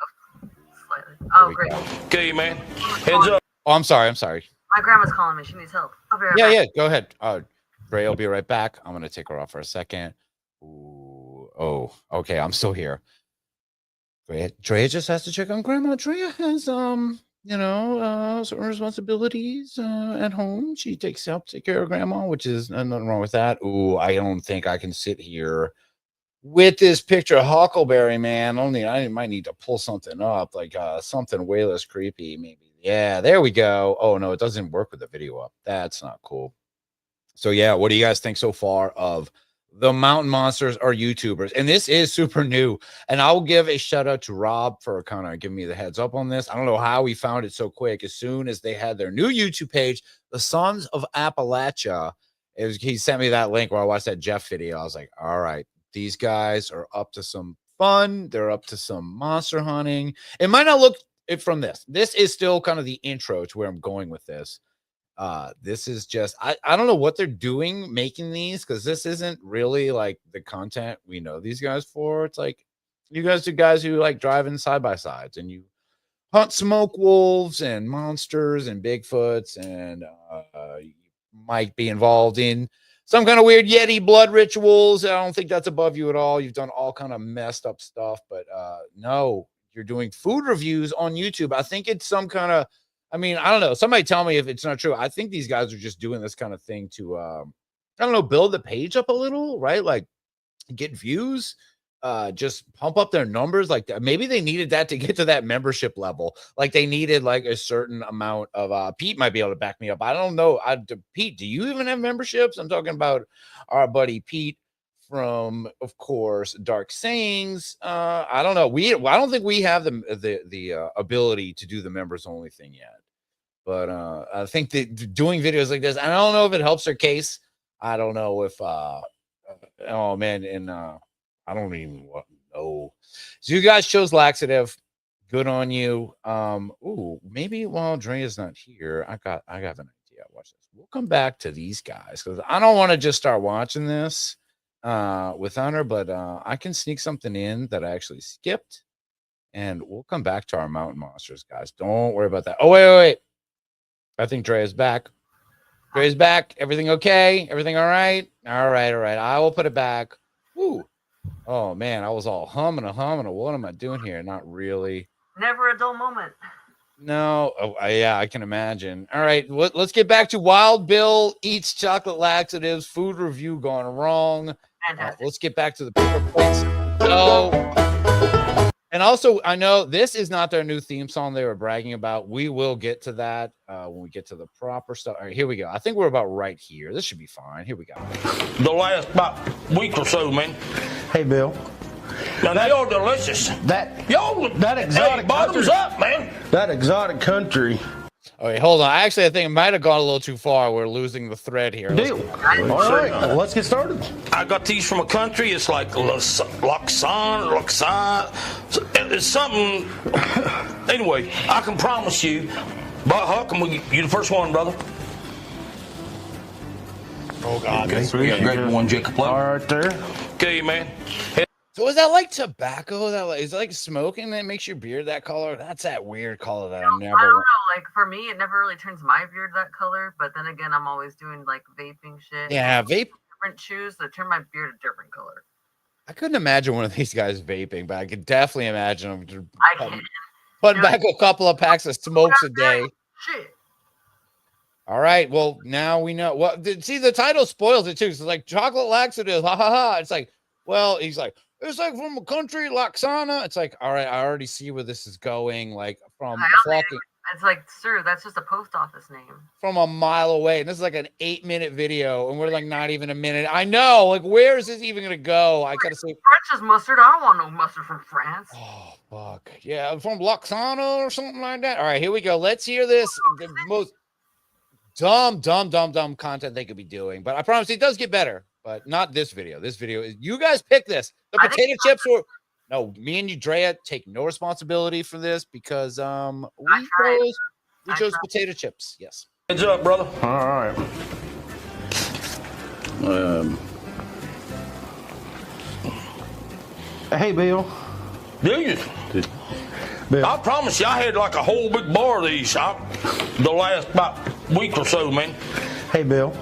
Oh, great. Okay, man. Heads up. Oh, I'm sorry. My grandma's calling me. She needs help. I'll be right Yeah, back. yeah. Go ahead. Dre will be right back. I'm gonna take her off for a second. Ooh. Oh, okay. I'm still here. Drea just has to check on Grandma. Drea has certain responsibilities at home. She helps take care of Grandma, which is nothing wrong with that. Ooh, I don't think I can sit here with this picture of Huckleberry, man. I might need to pull something up, like something way less creepy, maybe. Yeah, there we go. Oh no, it doesn't work with the video up. That's not cool. So yeah, what do you guys think so far of the mountain monsters are YouTubers? And this is super new. And I'll give a shout out to Rob for kind of giving me the heads up on this. I don't know how he found it so quick. As soon as they had their new YouTube page, the Sons of Appalachia, he sent me that link where I watched that Jeff video. I was like, all right, these guys are up to some fun. They're up to some monster hunting. It might not look it from this. This is still kind of the intro to where I'm going with this. This is just I don't know what they're doing making these, because this isn't really like the content we know these guys for. It's like you guys are guys who like driving side by sides and you hunt smoke wolves and monsters and Bigfoots, and you might be involved in some kind of weird Yeti blood rituals. I don't think that's above you at all. You've done all kind of messed up stuff, but no, you're doing food reviews on YouTube. I think it's some kind of, I don't know. Somebody tell me if it's not true. I think these guys are just doing this kind of thing to, I don't know, build the page up a little, right? Like get views, just pump up their numbers. Like maybe they needed that to get to that membership level. Like they needed like a certain amount of, Pete might be able to back me up. I don't know. Pete, do you even have memberships? I'm talking about our buddy Pete from, of course, Dark Sayings. I don't know. I don't think we have the ability to do the members only thing yet. But I think that doing videos like this, I don't know if it helps their case. I don't know if oh man, and I don't even know. So you guys chose laxative. Good on you. Ooh, maybe while Drea's not here, I got an idea. Watch this. We'll come back to these guys because I don't want to just start watching this without her, but I can sneak something in that I actually skipped, and we'll come back to our mountain monsters, guys. Don't worry about that. Oh, wait. I think Dre is back. Dre's back. Everything okay? Everything all right? All right. I will put it back. Woo. Oh man, I was all humming. What am I doing here? Not really. Never a dull moment. No. Oh, yeah, I can imagine. All right, let's get back to Wild Bill eats chocolate laxatives. Food review gone wrong. Let's get back to the paper plates. So, and also, I know this is not their new theme song they were bragging about. We will get to that when we get to the proper stuff. All right, here we go. I think we're about right here. This should be fine. Here we go. The last about week or so, man. Hey, Bill. Now they are delicious. That exotic bottoms country, up, man. That exotic country. Okay, hold on. Actually, I think it might have gone a little too far. We're losing the thread here. Deal. All right, let's get started. I got these from a country. It's like Luxon. It's something. Anyway, I can promise you. But Huck, you the first one, brother. Oh God, okay. We got great one, Jacob. All right, there. Okay, man. So is that like tobacco? Is it like smoking that makes your beard that color? That's that weird color that I never. I don't know. Like for me, it never really turns my beard that color. But then again, I'm always doing like vaping shit. Yeah, vape. Different chews that turn my beard a different color. I couldn't imagine one of these guys vaping, but I could definitely imagine them I putting back a couple of packs of smokes a day. Shit. All right. Well, now we know. Well, see, the title spoils it too. So it's like chocolate laxatives. Ha ha ha. It's like, well, he's like, it's like from a country, Laxana. It's like, all right, I already see where this is going. Like from fucking. It's like, sir, that's just a post office name. From a mile away. And this is like an 8-minute video, and we're like not even a minute. I know. Like, where is this even gonna go? I gotta say French is mustard. I don't want no mustard from France. Oh fuck. Yeah, from Laxana or something like that. All right, here we go. Let's hear this. The most dumb content they could be doing. But I promise it does get better. But not this video. This video is you guys pick this. The potato chips were no, me and you, Drea, take no responsibility for this because we chose potato chips. Yes. Heads up, brother. All right. Hey, Bill. Do you? Bill. I promise you, I had like a whole big bar of these the last about week or so, man. Hey, Bill.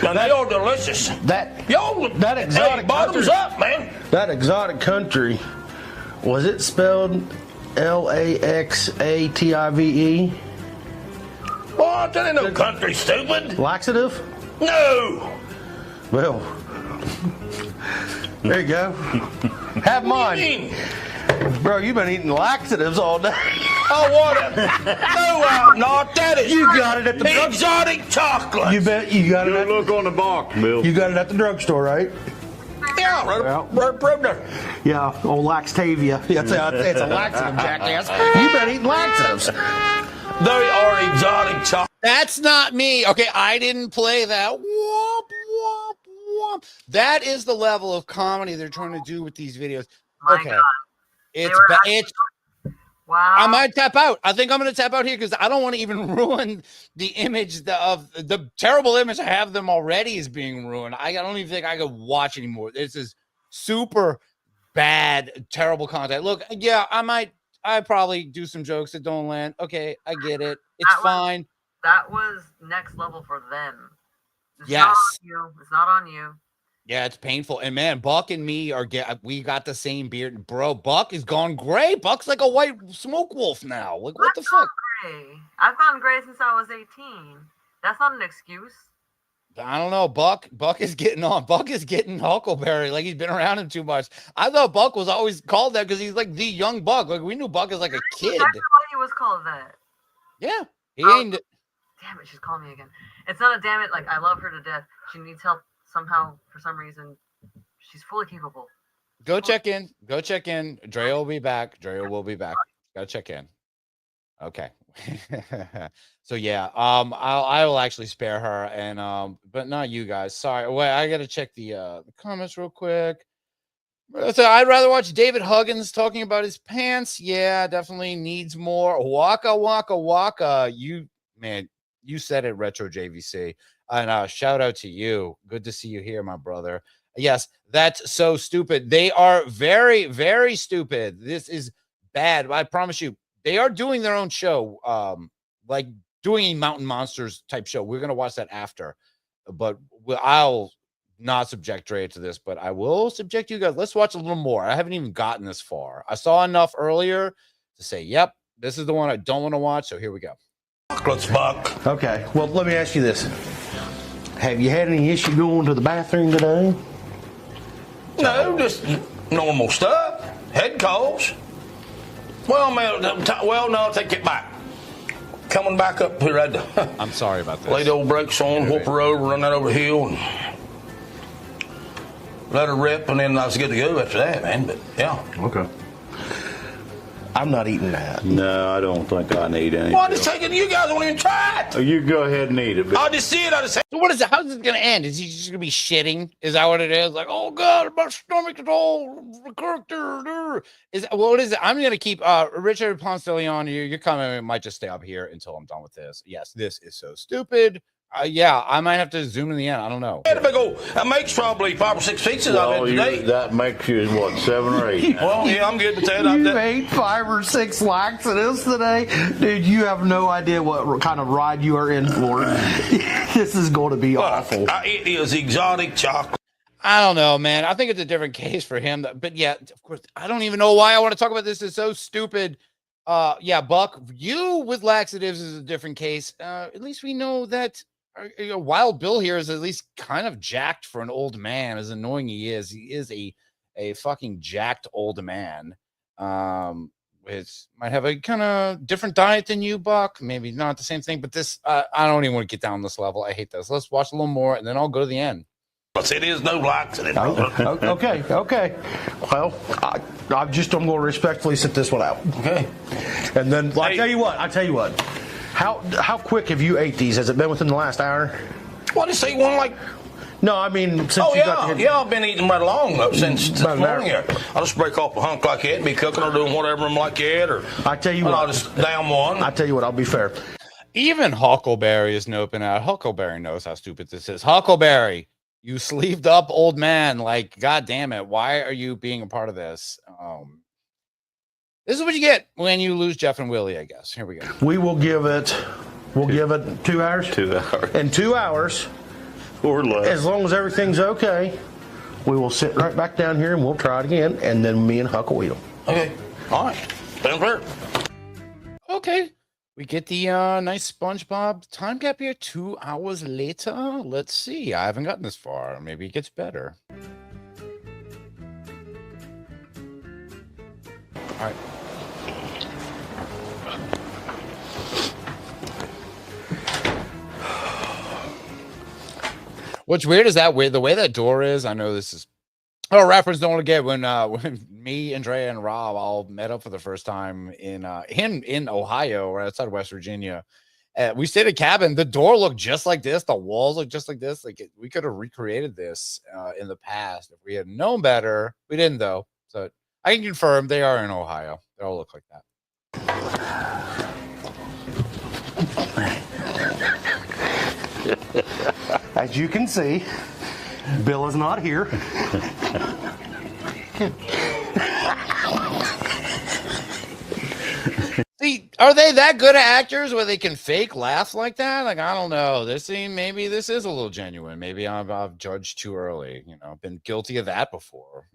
Now they are delicious. That exotic bottoms country, up, man. That exotic country, was it spelled Laxative? What? That ain't no country, stupid. Laxative? No. Well, there you go. Have mine. Bro, you've been eating laxatives all day. Oh, what? No, I'm not. That is. You got it at the exotic chocolate. You bet you got it. Good look on the box, Bill. You got it at the drugstore, right? Yeah, right there. Yeah, old Laxtavia. It's a laxative, jackass. You've been eating laxatives. They are exotic chocolate. That's not me. Okay, I didn't play that. Womp, womp, womp. That is the level of comedy they're trying to do with these videos. Okay. God. It's wow. I might tap out. I think I'm going to tap out here because I don't want to even ruin the image of the terrible image I have them already is being ruined. I don't even think I could watch anymore. This is super bad, terrible content. Look, yeah, I probably do some jokes that don't land. Okay, I get it. It's fine. That was next level for them. It's yes. Not on you. It's not on you. Yeah, it's painful. And man, Buck and me we got the same beard. Bro, Buck is gone gray. Buck's like a white smoke wolf now. Like, what the fuck? Gray. I've gone gray since I was 18. That's not an excuse. I don't know. Buck is getting on. Buck is getting Huckleberry. Like he's been around him too much. I thought Buck was always called that because he's like the young Buck. Like we knew Buck as like a kid. That's why he was called that. Yeah. He ain't. Damn it, she's calling me again. It's not a damn it. Like I love her to death. She needs help somehow for some reason. She's fully capable. Go check in. Drea will be back. Gotta check in. Okay. So yeah, I will actually spare her and but not you guys. Sorry. Wait, I gotta check the comments real quick. So I'd rather watch David Huggins talking about his pants. Yeah, definitely needs more. Waka waka waka. You said it, Retro JVC. And shout out to you. Good to see you here, my brother. Yes, that's so stupid. They are very, very stupid. This is bad. I promise you, they are doing their own show. Like doing a Mountain Monsters type show. We're gonna watch that after, but I'll not subject Dre to this, but I will subject you guys. Let's watch a little more. I haven't even gotten this far. I saw enough earlier to say, yep, this is the one I don't want to watch. So here we go. Chocolates, Buck. Okay, well, let me ask you this. Have you had any issue going to the bathroom today? No, just normal stuff. Head calls. Well, man, no, I'll take it back. Coming back up here, I'm sorry about this. Lay the old brakes on, whoop her over, run that over the hill, and let her rip, and then I was good to go after that, man. But yeah. Okay. I'm not eating that. No, I don't think I need any. Well, I just take it. You guys won't even try it. Oh, you go ahead and eat it. But I just see it. So what is it? How's this going to end? Is he just going to be shitting? Is that what it is? Like, oh God, my stomach is all character. What is it? I'm going to keep Richard Ponce de Leon. Your comment might just stay up here until I'm done with this. Yes, this is so stupid. Yeah, I might have to zoom in the end. I don't know. That makes probably 5 or 6 pizzas I've had today. That makes you, what, 7 or 8? Well, yeah, I'm good with that. You ate 5 or 6 laxatives today? Dude, you have no idea what kind of ride you are in for. This is going to be awful. It is exotic chocolate. I don't know, man. I think it's a different case for him. But yeah, of course, I don't even know why I want to talk about this. It's so stupid. Yeah, Buck, you with laxatives is a different case. At least we know that Wild Bill here is at least kind of jacked for an old man, as annoying he is a fucking jacked old man. Which might have a kind of different diet than you, Buck. Maybe not the same thing, but this, I don't even want to get down this level. I hate this. Let's watch a little more, and then I'll go to the end. It is no laxative. Okay. Well, I'm going to respectfully sit this one out. Okay. And then, I tell you what. How quick have you ate these? Has it been within the last hour? What did you say? One like? No, I mean since you got the I've been eating right along since this morning here. I'll just break off a hunk like that, be cooking or doing whatever I'm like that, or I tell you what, I'll just down one. I tell you what, I'll be fair. Even Huckleberry is noping out. Huckleberry knows how stupid this is. Huckleberry, you sleeved up old man. Like, God damn it, why are you being a part of this? This is what you get when you lose Jeff and Willie, I guess. Here we go. We will give it. Give it 2 hours. 2 hours. In 2 hours, or less, as long as everything's okay, we will sit right back down here and we'll try it again. And then me and Huck will eat them. Okay. All right. Sounds fair. Okay. We get the nice SpongeBob time gap here 2 hours later. Let's see. I haven't gotten this far. Maybe it gets better. All right. What's weird is that the way that door is. I know this is a reference don't want to get when me, Andrea, and Rob all met up for the first time in Ohio, right outside West Virginia. We stayed at a cabin. The door looked just like this. The walls looked just like this. We could have recreated this in the past if we had known better. We didn't though. So I can confirm they are in Ohio. They all look like that. As you can see, Bill is not here. See, are they that good at actors where they can fake laugh like that? Like, I don't know. Maybe this is a little genuine. Maybe I've judged too early. You know, been guilty of that before.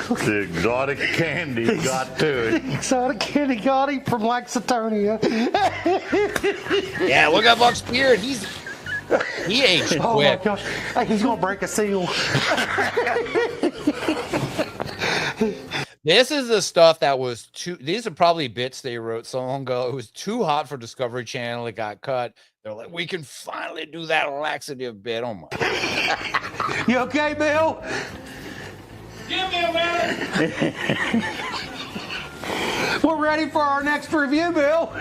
The exotic candy got to it. Exotic candy got him from Laxatonia. Yeah, look at Buck's beard. He aged quick. Oh my gosh. Hey, he's gonna break a seal. This is the stuff that was these are probably bits they wrote so long ago. It was too hot for Discovery Channel. It got cut. They're like, we can finally do that laxative bit. Oh my. You okay, Bill? Give me a minute. We're ready for our next review, Bill.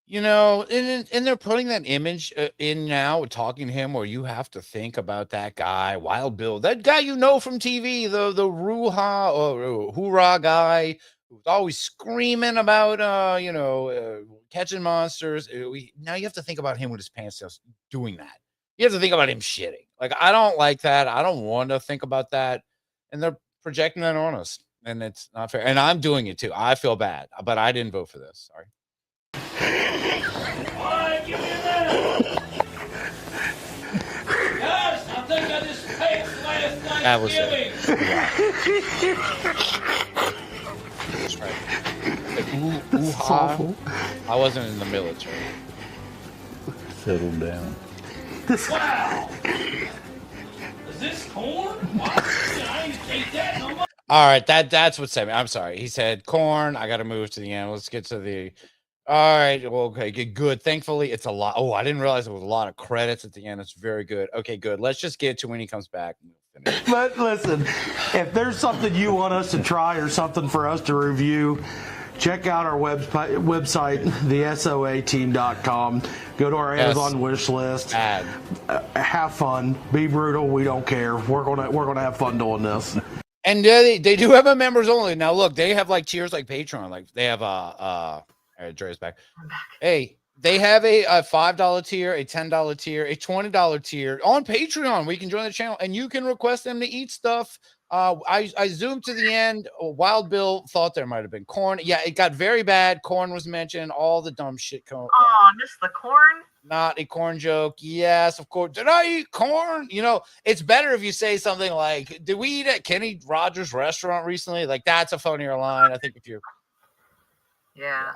You know, and they're putting that image in now, talking to him, where you have to think about that guy, Wild Bill, that guy you know from TV, the hoorah guy who's always screaming about, catching monsters. Now you have to think about him with his pants down doing that. You have to think about him shitting. Like, I don't like that. I don't want to think about that. And they're projecting that on us. and it's not fair. And I'm doing it too. I feel bad, but I didn't vote for this. Sorry. That was it. That's right. I wasn't in the military. Settle down. Wow! Is this corn? I ain't take that no more. All right, that's what said me. I'm sorry. He said corn. I got to move to the end. Let's get to the. All right. Well, okay. Good. Thankfully, it's a lot. Oh, I didn't realize there was a lot of credits at the end. It's very good. Okay, good. Let's just get to when he comes back. But listen, if there's something you want us to try or something for us to review, check out our website, thesoateam.com. Go to our Amazon wish list. Have fun. Be brutal. We don't care. We're gonna have fun doing this. And they do have a members only. Now look, they have like tiers like Patreon. Like they have Dre's back. Hey, they have a $5 tier, a $10 tier, a $20 tier on Patreon. We can join the channel and you can request them to eat stuff. I zoomed to the end. Wild Bill thought there might have been corn. Yeah, it got very bad. Corn was mentioned. All the dumb shit. Oh, missed the corn? Not a corn joke. Yes, of course. Did I eat corn? You know, it's better if you say something like, did we eat at Kenny Rogers' restaurant recently? Like, that's a funnier line. I think if you... Yeah.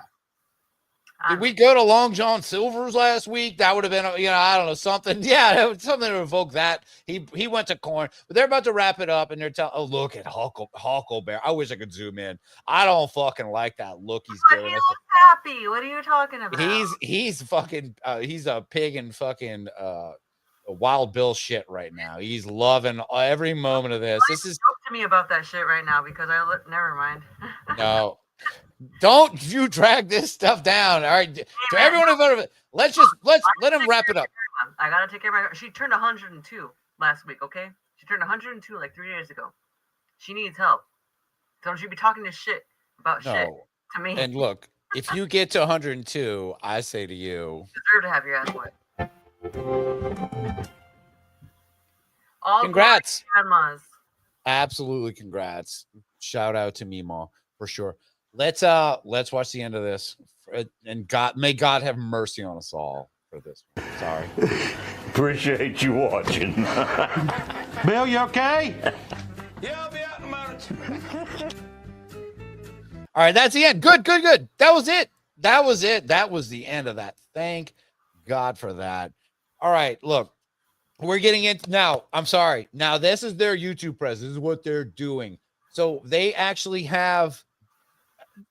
Did we go to Long John Silver's last week? That would have been, I don't know, something. Yeah, something to evoke that. He went to corn, but they're about to wrap it up, and they're telling, oh, look at Huckleberry. I wish I could zoom in. I don't fucking like that look he's But giving he us. looks happy. What are you talking about? He's fucking, he's a pig in fucking Wild Bill shit right now. He's loving every moment of this. This is Talk to me about that shit right now because never mind. no. Don't you drag this stuff down. All right. To everyone involved, let's let him wrap it up. I gotta take care of my. She turned 102 last week. Okay, she turned 102 like 3 days ago. She needs help. Don't you be talking this shit about shit to me. And look, if you get to 102, I say to you, deserve to have your ass wet. All congrats. Grandmas. Absolutely congrats. Shout out to Meemaw for sure. Let's watch the end of this, and may God have mercy on us all for this. Sorry. Appreciate you watching. Bill, you okay? Yeah, I'll be out in a moment. All right, that's the end. Good. That was it. That was the end of that. Thank God for that. All right, look, we're getting into now. I'm sorry. Now this is their YouTube presence. This is what they're doing. So they actually have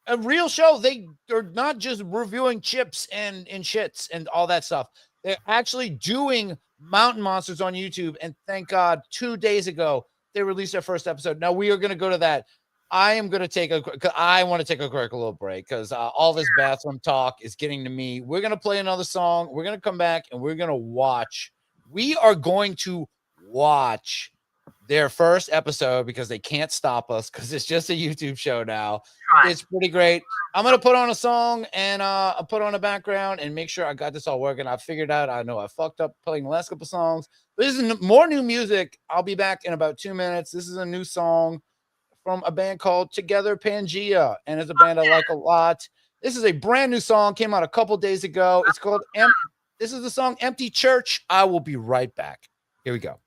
a real show. They are not just reviewing chips and shits and all that stuff. They're actually doing Mountain Monsters on YouTube. And thank God, 2 days ago, they released their first episode. Now we are going to go to that. I want to take a quick little break because all this bathroom talk is getting to me. We're going to play another song. We're going to come back and we're going to watch. We are going to watch their first episode because they can't stop us because it's just a YouTube show now. Right. It's pretty great. I'm going to put on a song and I'll put on a background and make sure I got this all working. I figured out, I know I fucked up playing the last couple songs. But this is more new music. I'll be back in about 2 minutes. This is a new song from a band called Together Pangea, and it's a band I like a lot. This is a brand new song, came out a couple days ago. It's called this is the song Empty Church. I will be right back. Here we go.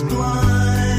Blind.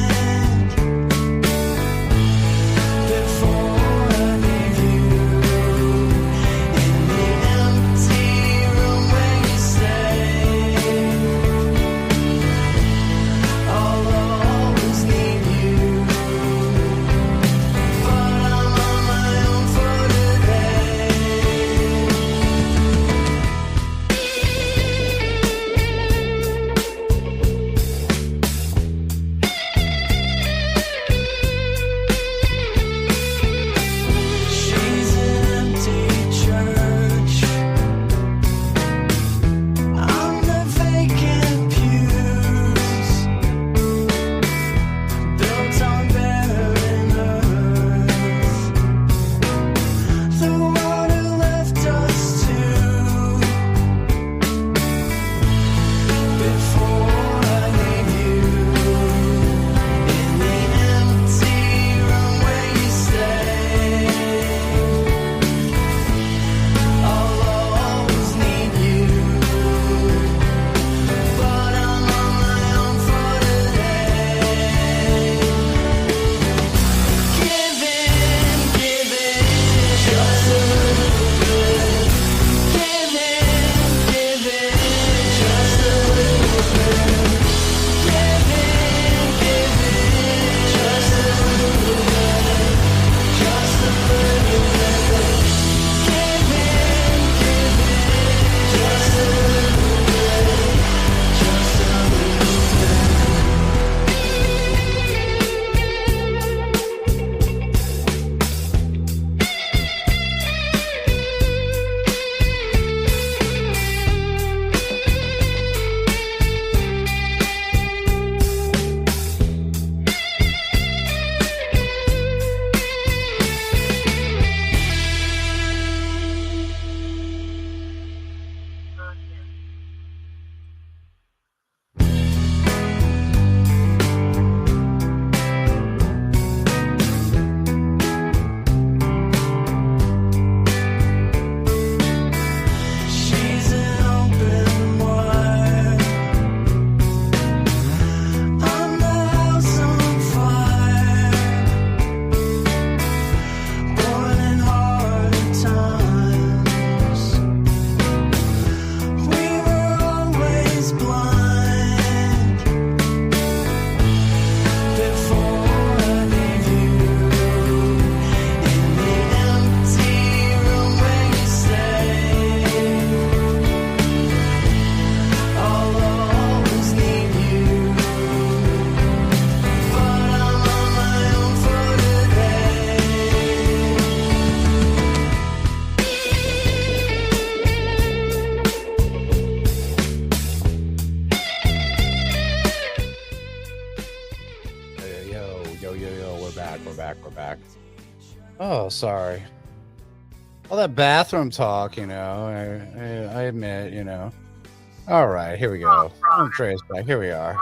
Oh, sorry. All that bathroom talk, I admit, All right, here we go. Trace back. Here we are.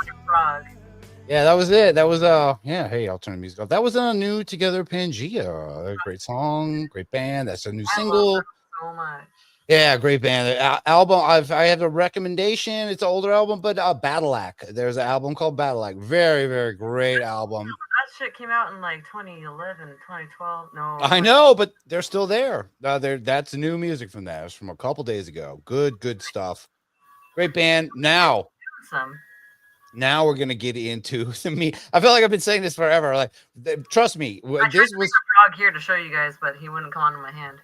Yeah, that was it. That was yeah. Hey, I'll turn the music off. That was a new Together Pangea. Great song, great band. That's a new single. So much. Yeah, great band. Album. I have a recommendation. It's an older album, but Battleac. There's an album called Battleac. Very, very great album. That shit came out in like 2011, 2012. No, I know, but they're still there. That's new music from that. It was from a couple days ago. Good stuff. Great band. Now we're gonna get into me. I feel like I've been saying this forever. Like, trust me, this was a frog here to show you guys, but he wouldn't come onto my hand.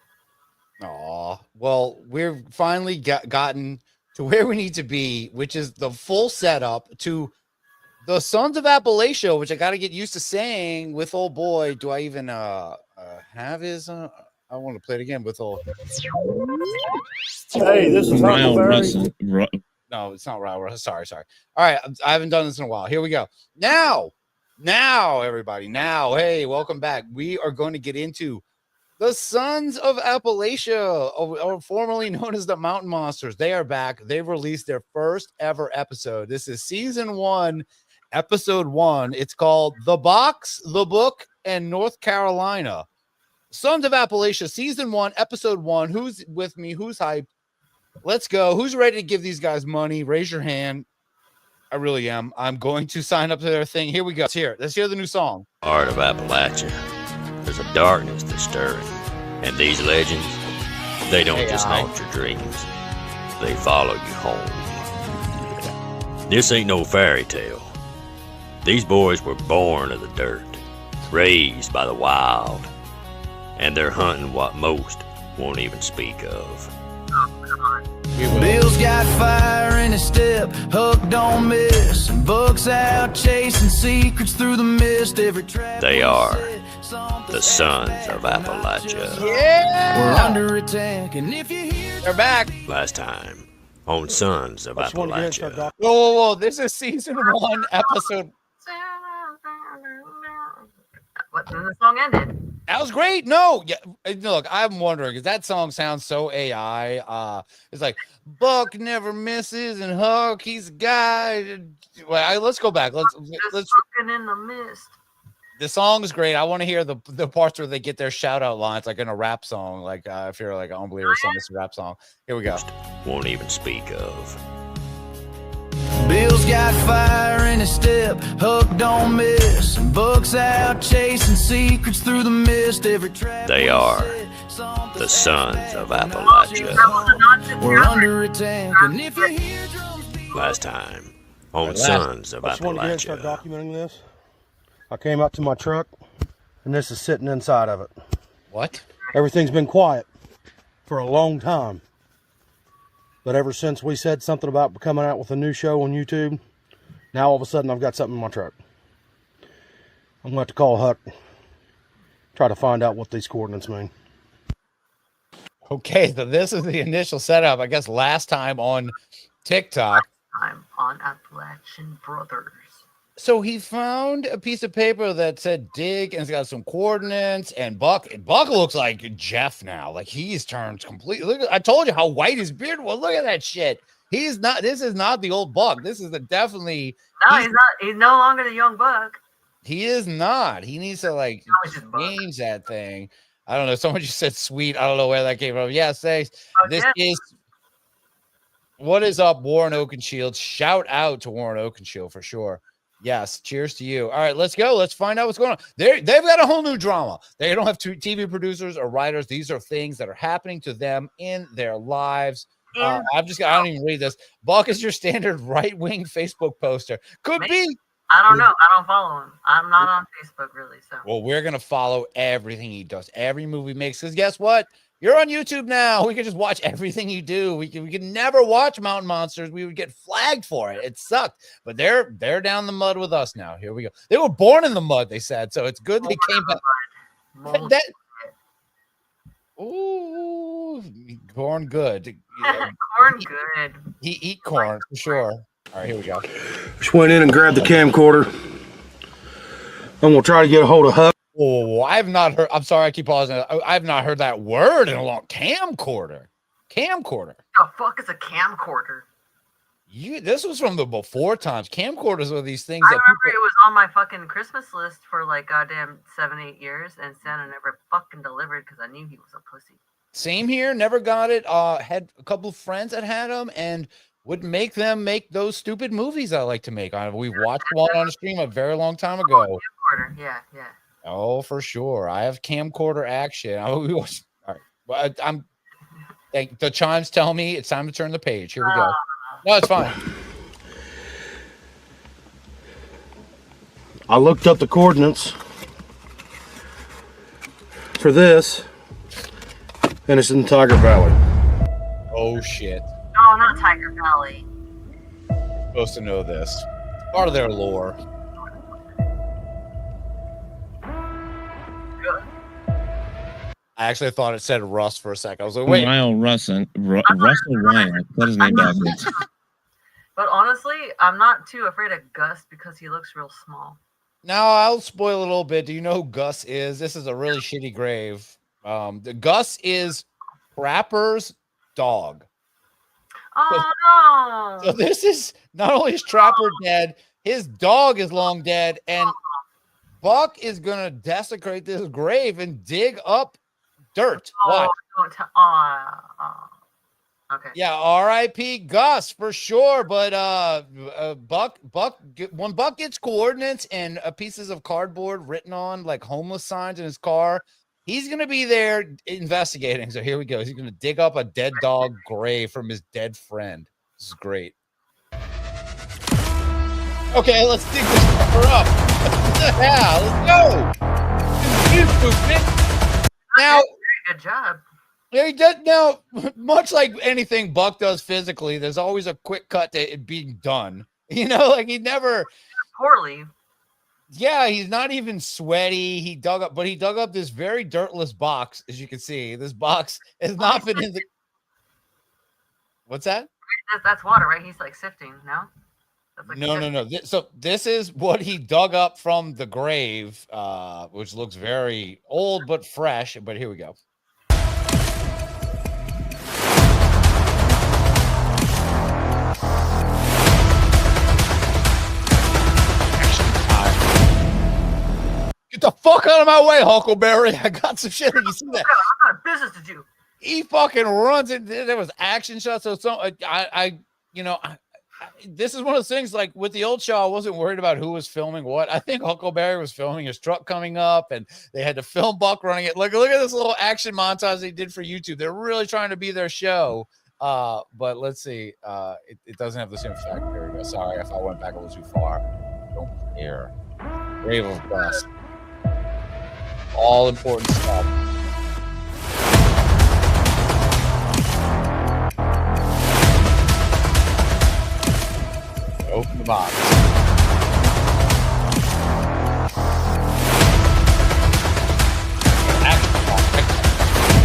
Oh, well, we've finally gotten to where we need to be, which is the full setup to the Sons of Appalachia, which I got to get used to saying with old boy. Do I even have his? I want to play it again with old. Hey, this is Ryan Russell. No, it's not Ryan. Sorry. All right, I haven't done this in a while. Here we go. Now, everybody. Now, hey, welcome back. We are going to get into the Sons of Appalachia, or formerly known as the Mountain Monsters. They are back. They've released their first ever episode. This is season 1, episode 1. It's called The Box, The Book, and North Carolina. Sons of Appalachia, season 1, episode 1. Who's with me? Who's hyped? Let's go. Who's ready to give these guys money? Raise your hand. I really am. I'm going to sign up to their thing. Here we go. Let's hear the new song. Heart of Appalachia. There's a darkness that's stirring, and these legends, they don't just haunt your dreams, they follow you home. This ain't no fairy tale. These boys were born of the dirt, raised by the wild, and they're hunting what most won't even speak of. Bill's got fire in his step, Hook don't miss, and Buck's out chasing secrets through the mist. Every trap they are the Sons of Appalachia. Yeah, we're under attack, and if you hear they're back. Last time on Sons of Appalachia. Whoa! This is season 1, episode. What? Then the song ended. That was great. No, yeah. Look, I'm wondering because that song sounds so AI. It's like Buck never misses, and Huck, he's a guy. Well, let's go back. Let's. Looking in the mist. The song is great. I want to hear the parts where they get their shout out lines, like in a rap song. Like if you're like Unbelievers, it's a rap song. Here we go. Won't even speak of. Bill's got fire in his step, Hook don't miss, and Buck's out chasing secrets through the mist. Every trap they are the Sons of Appalachia. We're under attack, and if you hear drums beat. Last time on Sons of Appalachia. I just want to start documenting this. I came out to my truck, and this is sitting inside of it. What? Everything's been quiet for a long time. But ever since we said something about coming out with a new show on YouTube, now all of a sudden I've got something in my truck. I'm going to have to call Huck, try to find out what these coordinates mean. Okay, so this is the initial setup. I guess last time on TikTok. I'm on Appalachian Brothers. So he found a piece of paper that said dig, and it's got some coordinates, and Buck looks like Jeff now. Like he's turned completely. Look, I told you how white his beard was. Look at that shit. He's not, this is not the old Buck. This is definitely. No, he's not. He's no longer the young Buck. He is not. He needs to like change that thing. I don't know. Someone just said sweet. I don't know where that came from. Yeah, thanks. This is. What is up, Warren Oakenshield? Shout out to Warren Oakenshield for sure. Yes, cheers to you. All right, let's go. Let's find out what's going on. They've got a whole new drama. They don't have TV producers or writers. These are things that are happening to them in their lives. I don't even read this. Buck is your standard right-wing Facebook poster. Could be. I don't know. I don't follow him. I'm not on Facebook really. So. Well, we're going to follow everything he does, every move he makes. Because guess what? You're on YouTube now. We can just watch everything you do. We can never watch Mountain Monsters. We would get flagged for it. It sucked. But they're down the mud with us now. Here we go. They were born in the mud, they said. So it's good they came back. Ooh, corn good. Corn good. He eat corn for sure. All right, here we go. Just went in and grabbed the camcorder. I'm going to try to get a hold of Huck. Oh, I have not heard. I'm sorry, I keep pausing. I've not heard that word in a long camcorder. Camcorder. The fuck is a camcorder? This was from the before times. Camcorders are these things I that remember people. it was on my fucking Christmas list for like goddamn 7-8 years, and Santa never fucking delivered because I knew he was a pussy. Same here. Never got it. Had a couple of friends that had them and would make them make those stupid movies I like to make. We watched one on the stream a very long time ago. Camcorder, yeah. Oh, for sure. I have camcorder action. All right. Well, the chimes tell me it's time to turn the page. Here we go. No, it's fine. I looked up the coordinates for this, and it's in Tiger Valley. Oh, shit. No, not Tiger Valley. Supposed to know this. Part of their lore. I actually thought it said Russ for a second. I was like, wait. Russell Ryan. Put his name backwards. But honestly, I'm not too afraid of Gus because he looks real small. Now I'll spoil a little bit. Do you know who Gus is? This is a really shitty grave. The Gus is Trapper's dog. Oh no! So this is not only is Trapper dead, his dog is long dead, and Buck is gonna desecrate this grave and dig up dirt. Watch. Okay. Yeah, R.I.P. Gus for sure. But Buck, when Buck gets coordinates and pieces of cardboard written on like homeless signs in his car, he's gonna be there investigating. So here we go. He's gonna dig up a dead dog grave from his dead friend. This is great. Okay, let's dig this fucker up. What the hell? Let's go. Now, good job. Yeah, he does. Now, much like anything Buck does physically, there's always a quick cut to it being done. You know, like he never poorly. Yeah, he's not even sweaty. He dug up this very dirtless box, as you can see. This box has not been in the. What's that? That's water, right? He's like sifting. No. Like No. So this is what he dug up from the grave, which looks very old but fresh. But here we go. Get the fuck out of my way, Huckleberry. I got some shit. You see that? I got business to do. He fucking runs it. There was action shots. So this is one of those things like with the old show, I wasn't worried about who was filming what. I think Huckleberry was filming his truck coming up and they had to film Buck running it. Look at this little action montage they did for YouTube. They're really trying to be their show. But let's see. It doesn't have the same effect. There we go. Sorry if I went back a little too far. Don't care. Grave of Gus. All important stuff. Open the box.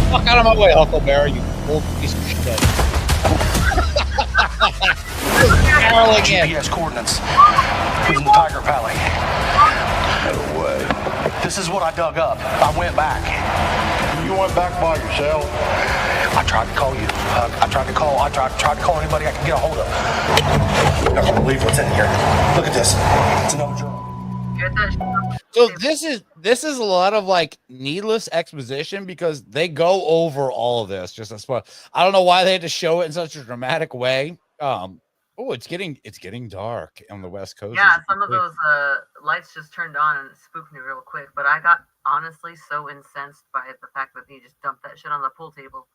Fuck out of my way, Huckleberry, you old piece of shit. GPS coordinates. He's in the Tiger Valley. No way. This is what I dug up. I went back. You went back by yourself? I tried to call you. I tried to call anybody I can get a hold of. You're not gonna believe what's in here. Look at this. It's another journal. So this is a lot of like needless exposition because they go over all of this. Just as well. I don't know why they had to show it in such a dramatic way. It's getting dark on the West Coast. Yeah, some of those lights just turned on and it spooked me real quick. But I got honestly so incensed by the fact that he just dumped that shit on the pool table.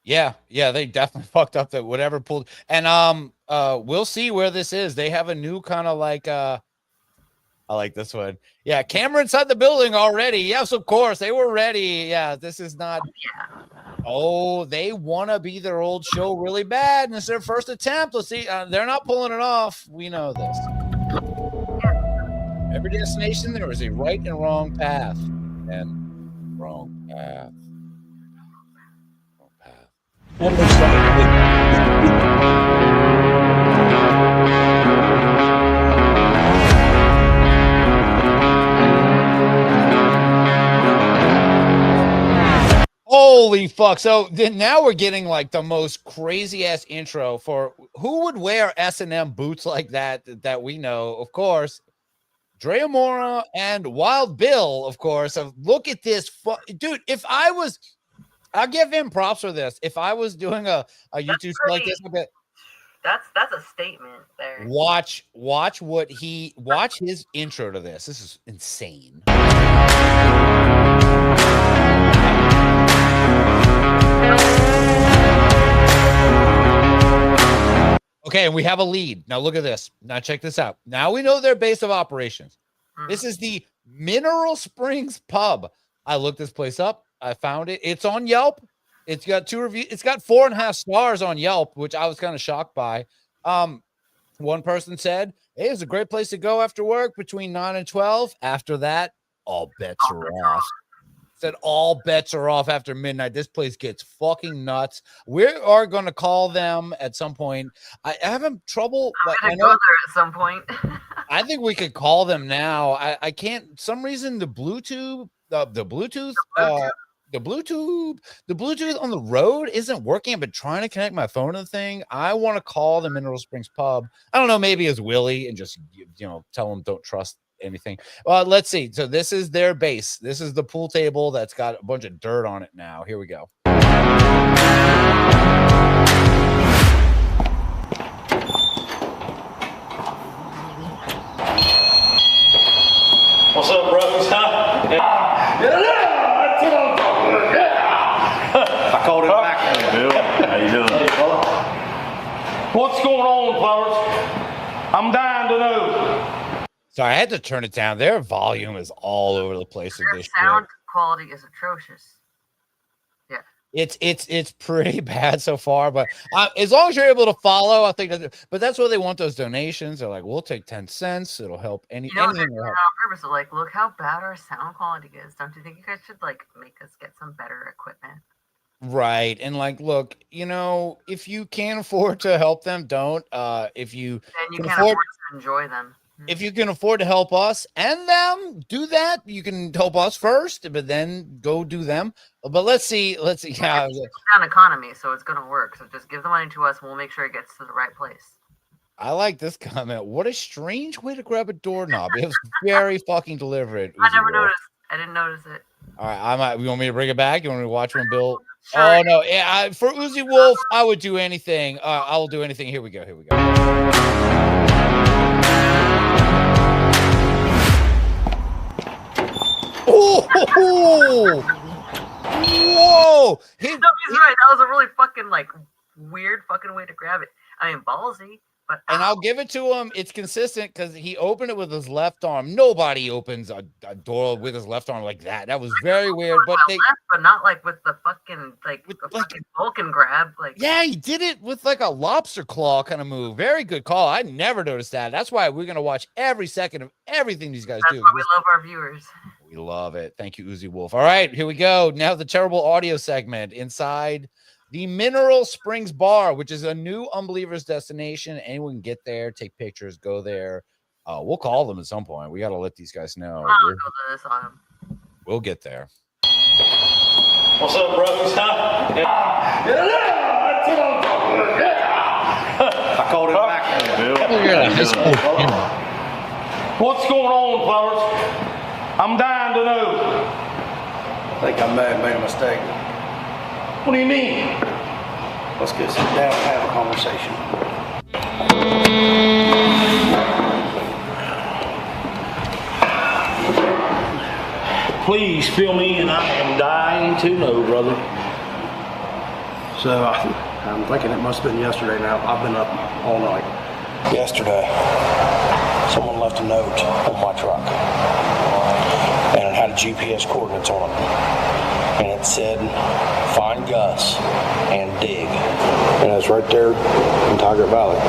Yeah, they definitely fucked up that whatever pulled. And we'll see where this is. They have a new kind of like I like this one. Yeah, camera inside the building already. Yes, of course. They were ready. Yeah, this is not. Oh, they want to be their old show really bad. And it's their first attempt. Let's see. They're not pulling it off. We know this. Every destination, there is a right and wrong path. And wrong path. That looks like Holy fuck. So then now we're getting like the most crazy ass intro for who would wear S&M boots like that we know. Of course, Drea Mora and Wild Bill, of course. Look at this. Dude, if I was, I'll give him props for this. If I was doing a YouTube show like this, That's a statement there. watch his intro to this. This is insane. Okay, and we have a lead. Now look at this. Now check this out. Now we know their base of operations. This is the Mineral Springs Pub. I looked this place up. I found it. It's on Yelp. It's got 2 reviews. It's got 4.5 stars on Yelp, which I was kind of shocked by. One person said, "Hey, it's a great place to go after work between 9 and 12. After that, all bets are off." Said all bets are off after midnight. This place gets fucking nuts. We are going to call them at some point. I have trouble. I know go there at some point. I think we could call them now. I can't. Some reason the Bluetooth on the road isn't working. I've been trying to connect my phone to the thing. I want to call the Mineral Springs Pub. I don't know. Maybe as Willie and just tell them don't trust anything. Let's see. So this is their base. This is the pool table that's got a bunch of dirt on it now. Here we go. What's up, brothers? Huh? That's what I'm talking about. I called it back. Bill, how you doing? Hey, fella. What's going on, fellas? I'm dying to know. So I had to turn it down. Their volume is all over the place with this sound quality is atrocious. Yeah. It's pretty bad so far, but as long as you're able to follow, I think but that's why they want those donations. They're like, we'll take 10 cents. It'll help anything. On purpose, like, look how bad our sound quality is. Don't you think you guys should like make us get some better equipment? Right. And like, look, if you can't afford to help them, don't. If you can afford to enjoy them. If you can afford to help us and them, do that. You can help us first, but then go do them. But let's see. Yeah, it's an economy, so it's gonna work. So just give the money to us, and we'll make sure it gets to the right place. I like this comment. What a strange way to grab a doorknob. It was very fucking deliberate. I never noticed. I didn't notice it. All right, you want me to bring it back? You want me to watch when Bill? Sure. Oh no, yeah. For Uzi Wolf, I would do anything. I will do anything. Here we go. Oh! Whoa! He's right. That was a really fucking weird fucking way to grab it. I mean, ballsy, but I'll give it to him. It's consistent because he opened it with his left arm. Nobody opens a door with his left arm like that. That was very weird. But not like with the fucking fucking Vulcan grab. Yeah, he did it with like a lobster claw kind of move. Very good call. I never noticed that. That's why we're gonna watch every second of everything these guys do. That's why we love our viewers. We love it. Thank you, Uzi Wolf. All right, here we go. Now the terrible audio segment inside the Mineral Springs Bar, which is a new Unbelievers destination. Anyone can get there, take pictures, go there. We'll call them at some point. We got to let these guys know. We'll get there. What's up, brothers? Huh? That's what I'm talking about. I called it back. Bill, What's going on, fellas? I'm dying to know. I think I may have made a mistake. What do you mean? Let's get sit down and have a conversation. Please fill me in. I am dying to know, brother. So I'm thinking it must have been yesterday now. I've been up all night. Yesterday, someone left a note on my truck. And it had GPS coordinates on it. And it said, find Gus and dig. And it's right there in Tiger Valley.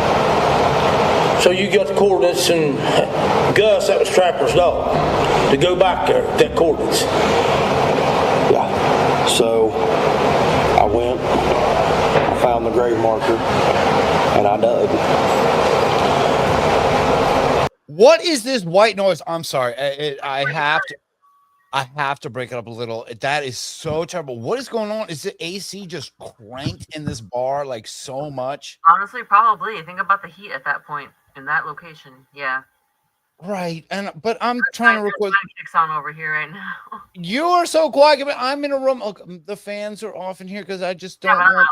So you got the coordinates, and Gus, that was Trapper's dog, to go back there, that coordinates. Yeah. So I went, I found the grave marker, and I dug. What is this white noise? I'm sorry. I I have to break it up a little. That is so terrible. What is going on? Is the AC just cranked in this bar like so much? Honestly, probably. Think about the heat at that point in that location. Yeah. Right. But I'm trying to record. Kicks on over here right now. You are so quiet. I'm in a room. Look, the fans are off in here because I just don't want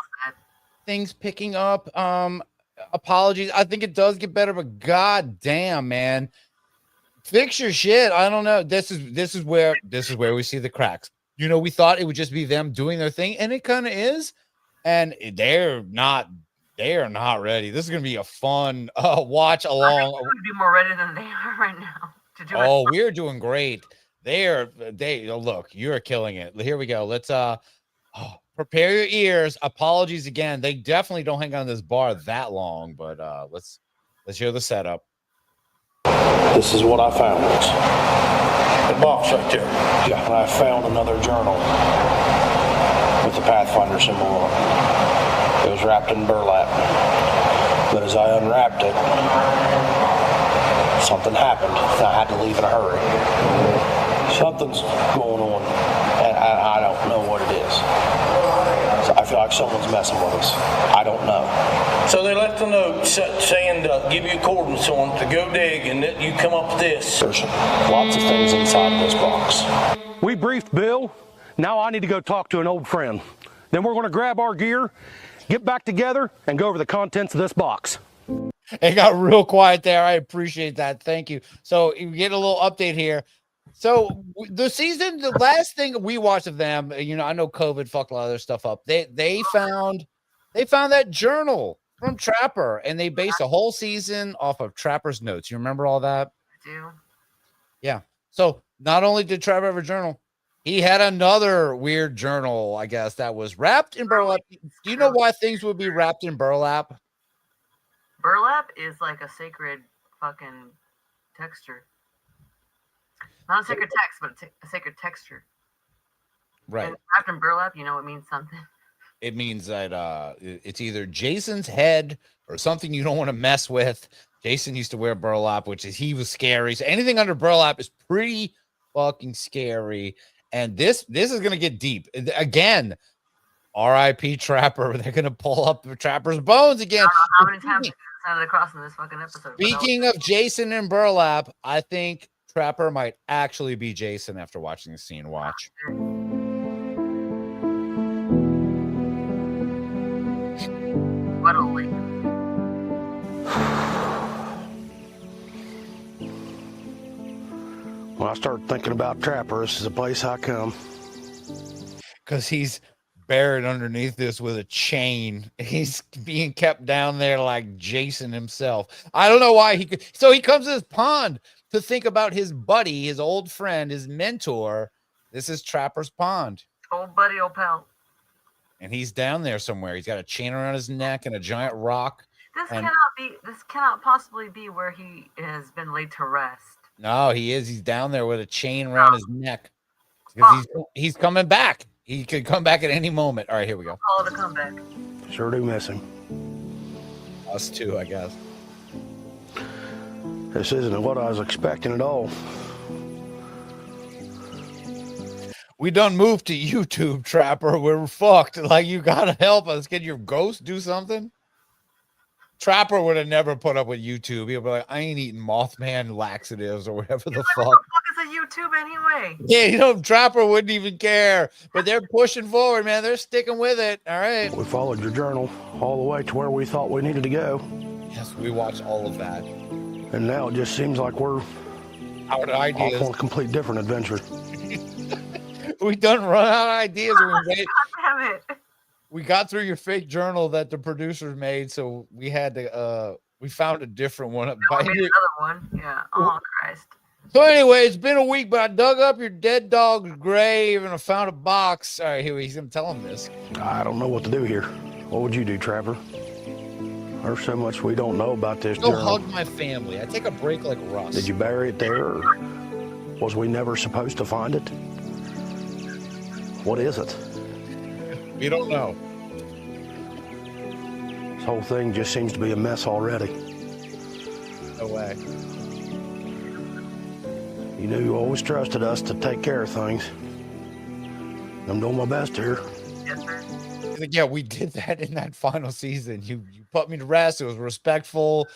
things picking up. Apologies. I think it does get better, but god damn, man. Fix your shit. I don't know. This is where we see the cracks. You know, we thought it would just be them doing their thing, and it kind of is. And they're not ready. This is gonna be a fun watch along. I think we would be more ready than they are right now to do it. We're doing great. Look, you're killing it. Here we go. Let's prepare your ears. Apologies again. They definitely don't hang on this bar that long, but let's hear the setup. This is what I found. The box right there. Yeah, and I found another journal with the Pathfinder symbol on it. It was wrapped in burlap. But as I unwrapped it, something happened, and I had to leave in a hurry. Something's going on, and I don't know what it is. So I feel like someone's messing with us. I don't know. So they left a note saying to give you coordinates on to go dig, and that you come up with this. There's lots of things inside of this box. We briefed Bill. Now I need to go talk to an old friend. Then we're going to grab our gear, get back together, and go over the contents of this box. It got real quiet there. I appreciate that. Thank you. So you get a little update here. So the last thing we watched of them, you know, I know COVID fucked a lot of their stuff up. They found that journal from Trapper, and they based a whole season off of Trapper's notes. You remember all that? I do. Yeah. So not only did Trapper have a journal, he had another weird journal, I guess, that was wrapped in burlap. Do you know why things would be wrapped in burlap? Burlap is like a sacred fucking texture. Not a sacred text, but a sacred texture. Right. And wrapped in burlap, you know, it means something. It means that it's either Jason's head or something you don't want to mess with. Jason used to wear burlap, he was scary. So anything under burlap is pretty fucking scary. And this is gonna get deep again. R.I.P. Trapper. They're gonna pull up the Trapper's bones again. How many times have sounded across in this fucking episode? Speaking of Jason and burlap, I think Trapper might actually be Jason after watching the scene. Watch. What a leap. When I start thinking about Trapper, this is a place I come. Because he's buried underneath this with a chain. He's being kept down there like Jason himself. I don't know why he could. So he comes to this pond to think about his buddy, his old friend, his mentor. This is Trapper's Pond. Old buddy, old pal. And he's down there somewhere. He's got a chain around his neck and a giant rock. This cannot possibly be where he has been laid to rest. No, he is. He's down there with a chain around his neck. Because he's coming back. He could come back at any moment. All right, here we go. Call it a comeback. Sure do miss him. Us too, I guess. This isn't what I was expecting at all. We done moved to YouTube, Trapper. We're fucked. Like, you gotta help us. Can your ghost do something? Trapper would have never put up with YouTube. He'll be like, I ain't eating Mothman laxatives or whatever the fuck. What the fuck is a YouTube anyway? Yeah, you know, Trapper wouldn't even care. But they're pushing forward, man. They're sticking with it. All right. We followed your journal all the way to where we thought we needed to go. Yes, we watched all of that. And now it just seems like we're out of ideas. Off on a complete different adventure. We done run out of ideas. God damn it. We got through your fake journal that the producers made, so we had to we found a different one. Made another one. Yeah. Oh Christ. So anyway, it's been a week, but I dug up your dead dog's grave and I found a box. All right, here he's gonna tell him this. I don't know what to do here. What would you do, Trapper? There's so much we don't know about this Go journal. hug my family. I take a break like Russ. Did you bury it there, or was we never supposed to find it? What is it? We don't know. This whole thing just seems to be a mess already. No way. You know you always trusted us to take care of things. I'm doing my best here. Yes, sir. Yeah, we did that in that final season. You put me to rest. It was respectful.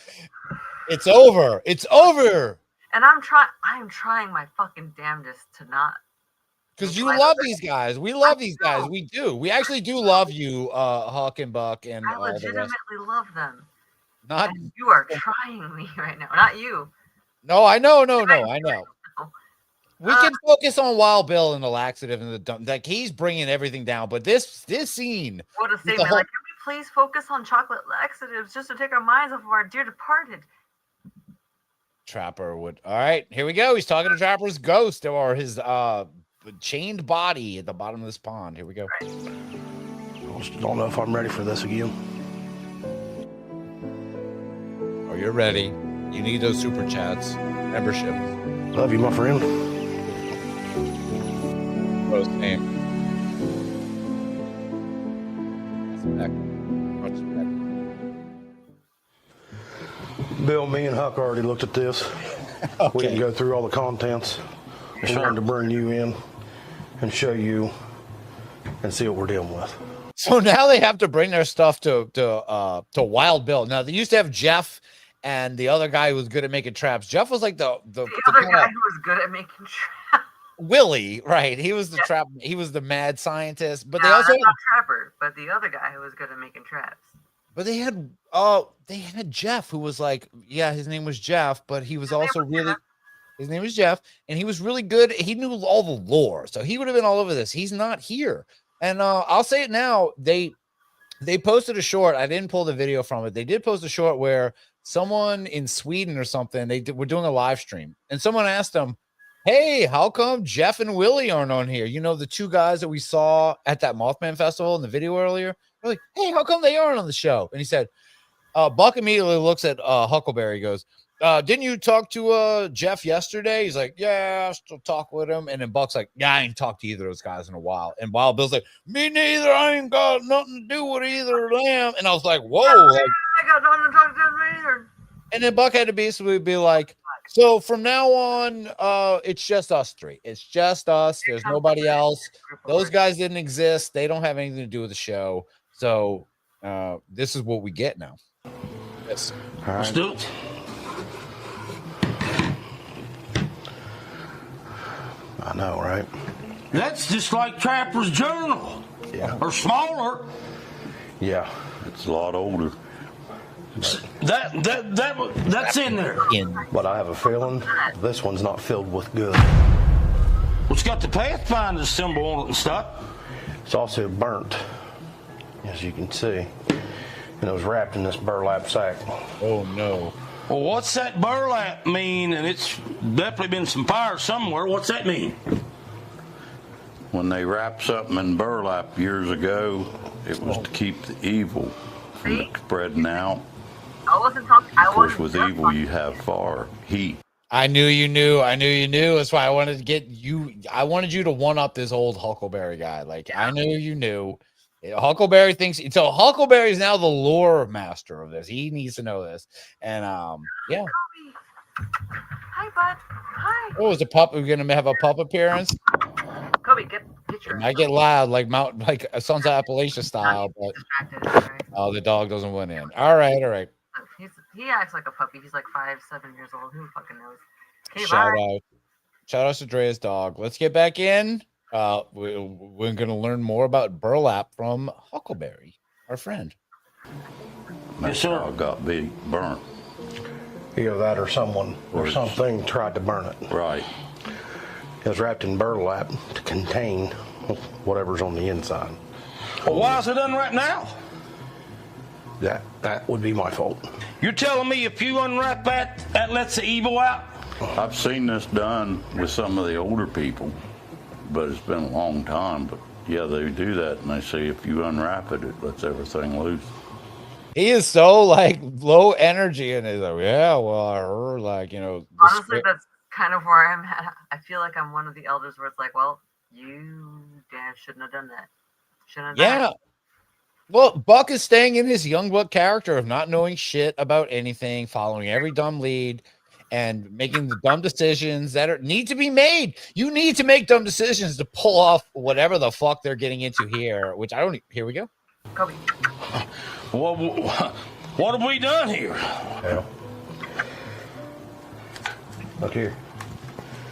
It's over. It's over. And I'm trying my fucking damnedest to not. Because you love these guys. We love these guys. We do. We actually do love you, Huck and Buck and I all the rest. legitimately love them. Not And you are trying me right now. Not you. No, I know. I know. We can focus on Wild Bill and the laxative and the dump. Like he's bringing everything down, but this scene. What a statement! Like, can we please focus on chocolate laxatives just to take our minds off of our dear departed? Trapper would. All right, here we go. He's talking to Trapper's ghost or his chained body at the bottom of this pond. Here we go. I don't know if I'm ready for this again. Oh, you're ready. You need those super chats, membership. Love you, my friend. Post name. Bill, me and Huck already looked at this. Okay. We didn't go through all the contents. We wanted to bring you in and show you and see what we're dealing with. So now they have to bring their stuff to Wild Bill. Now they used to have Jeff and the other guy who was good at making traps. Jeff was like the other guy who was good at making traps. Willie, right? He was the trap. He was the mad scientist. But No, they also that's not Trapper, but the other guy who was good at making traps. But they had Jeff who was like, yeah, his name was Jeff, but he was also really his name was Jeff, and he was really good. He knew all the lore, so he would have been all over this. He's not here. And I'll say it now, they posted a short. I didn't pull the video from it. They did post a short where someone in Sweden or something, were doing a live stream, and someone asked them, hey, how come Jeff and Willie aren't on here? You know, the two guys that we saw at that Mothman Festival in the video earlier. They're like, hey, how come they aren't on the show? And he said, Buck immediately looks at Huckleberry, goes, didn't you talk to Jeff yesterday? He's like, yeah, I still talk with him. And then Buck's like, yeah, I ain't talked to either of those guys in a while. And Wild Bill's like, me neither. I ain't got nothing to do with either of them. And I was like, whoa. Like, I got nothing to talk to them either. and then Buck had to basically be like, so from now on, it's just us three. It's just us. There's nobody else. Those guys didn't exist. They don't have anything to do with the show. So this is what we get now. Yes. All right. Let's do it. I know, right? That's just like Trapper's Journal. Yeah. Or smaller. Yeah. It's a lot older. That's in there. But I have a feeling this one's not filled with good. Well, it's got the Pathfinder symbol on it and stuff. It's also burnt, as you can see. And it was wrapped in this burlap sack. Oh, no. Well, what's that burlap mean? And it's definitely been some fire somewhere. What's that mean? When they wrapped something in burlap years ago, it was to keep the evil from spreading out. I wasn't talking. Of course, with evil, you have fire, heat. I knew you knew. I knew you knew. That's why I wanted to get you. I wanted you to one up this old Huckleberry guy. Like, I knew you knew. Huckleberry thinks so. Huckleberry is now the lore master of this. He needs to know this. And yeah. Hi, bud. Hi. Oh, is a pup? We're gonna have a pup appearance. Kobe, get your. It might get loud, like Sons of Appalachia style, but oh, the dog doesn't win in. All right. He acts like a puppy. He's like 5, 7 years old. Who fucking knows? Okay, Shout out to Dre's dog. Let's get back in. We're going to learn more about burlap from Huckleberry, our friend. Yes, sir. Got burnt. Either that or someone or something tried to burn it. Right. It was wrapped in burlap to contain whatever's on the inside. Well, why is it unwrapped now? That would be my fault. You're telling me if you unwrap that lets the evil out? I've seen this done with some of the older people, but it's been a long time. But yeah, they do that, and they say if you unwrap it, it lets everything loose. He is so like low energy, and he's like, yeah, well, I heard Honestly, that's kind of where I'm at. I feel like I'm one of the elders where it's like, well, you shouldn't have done that. Shouldn't have done that. Well, Buck is staying in his young Buck character of not knowing shit about anything, following every dumb lead. and making the dumb decisions that need to be made. You need to make dumb decisions to pull off whatever the fuck they're getting into here, which I don't. Here we go. What have we done here? Hell. Look here.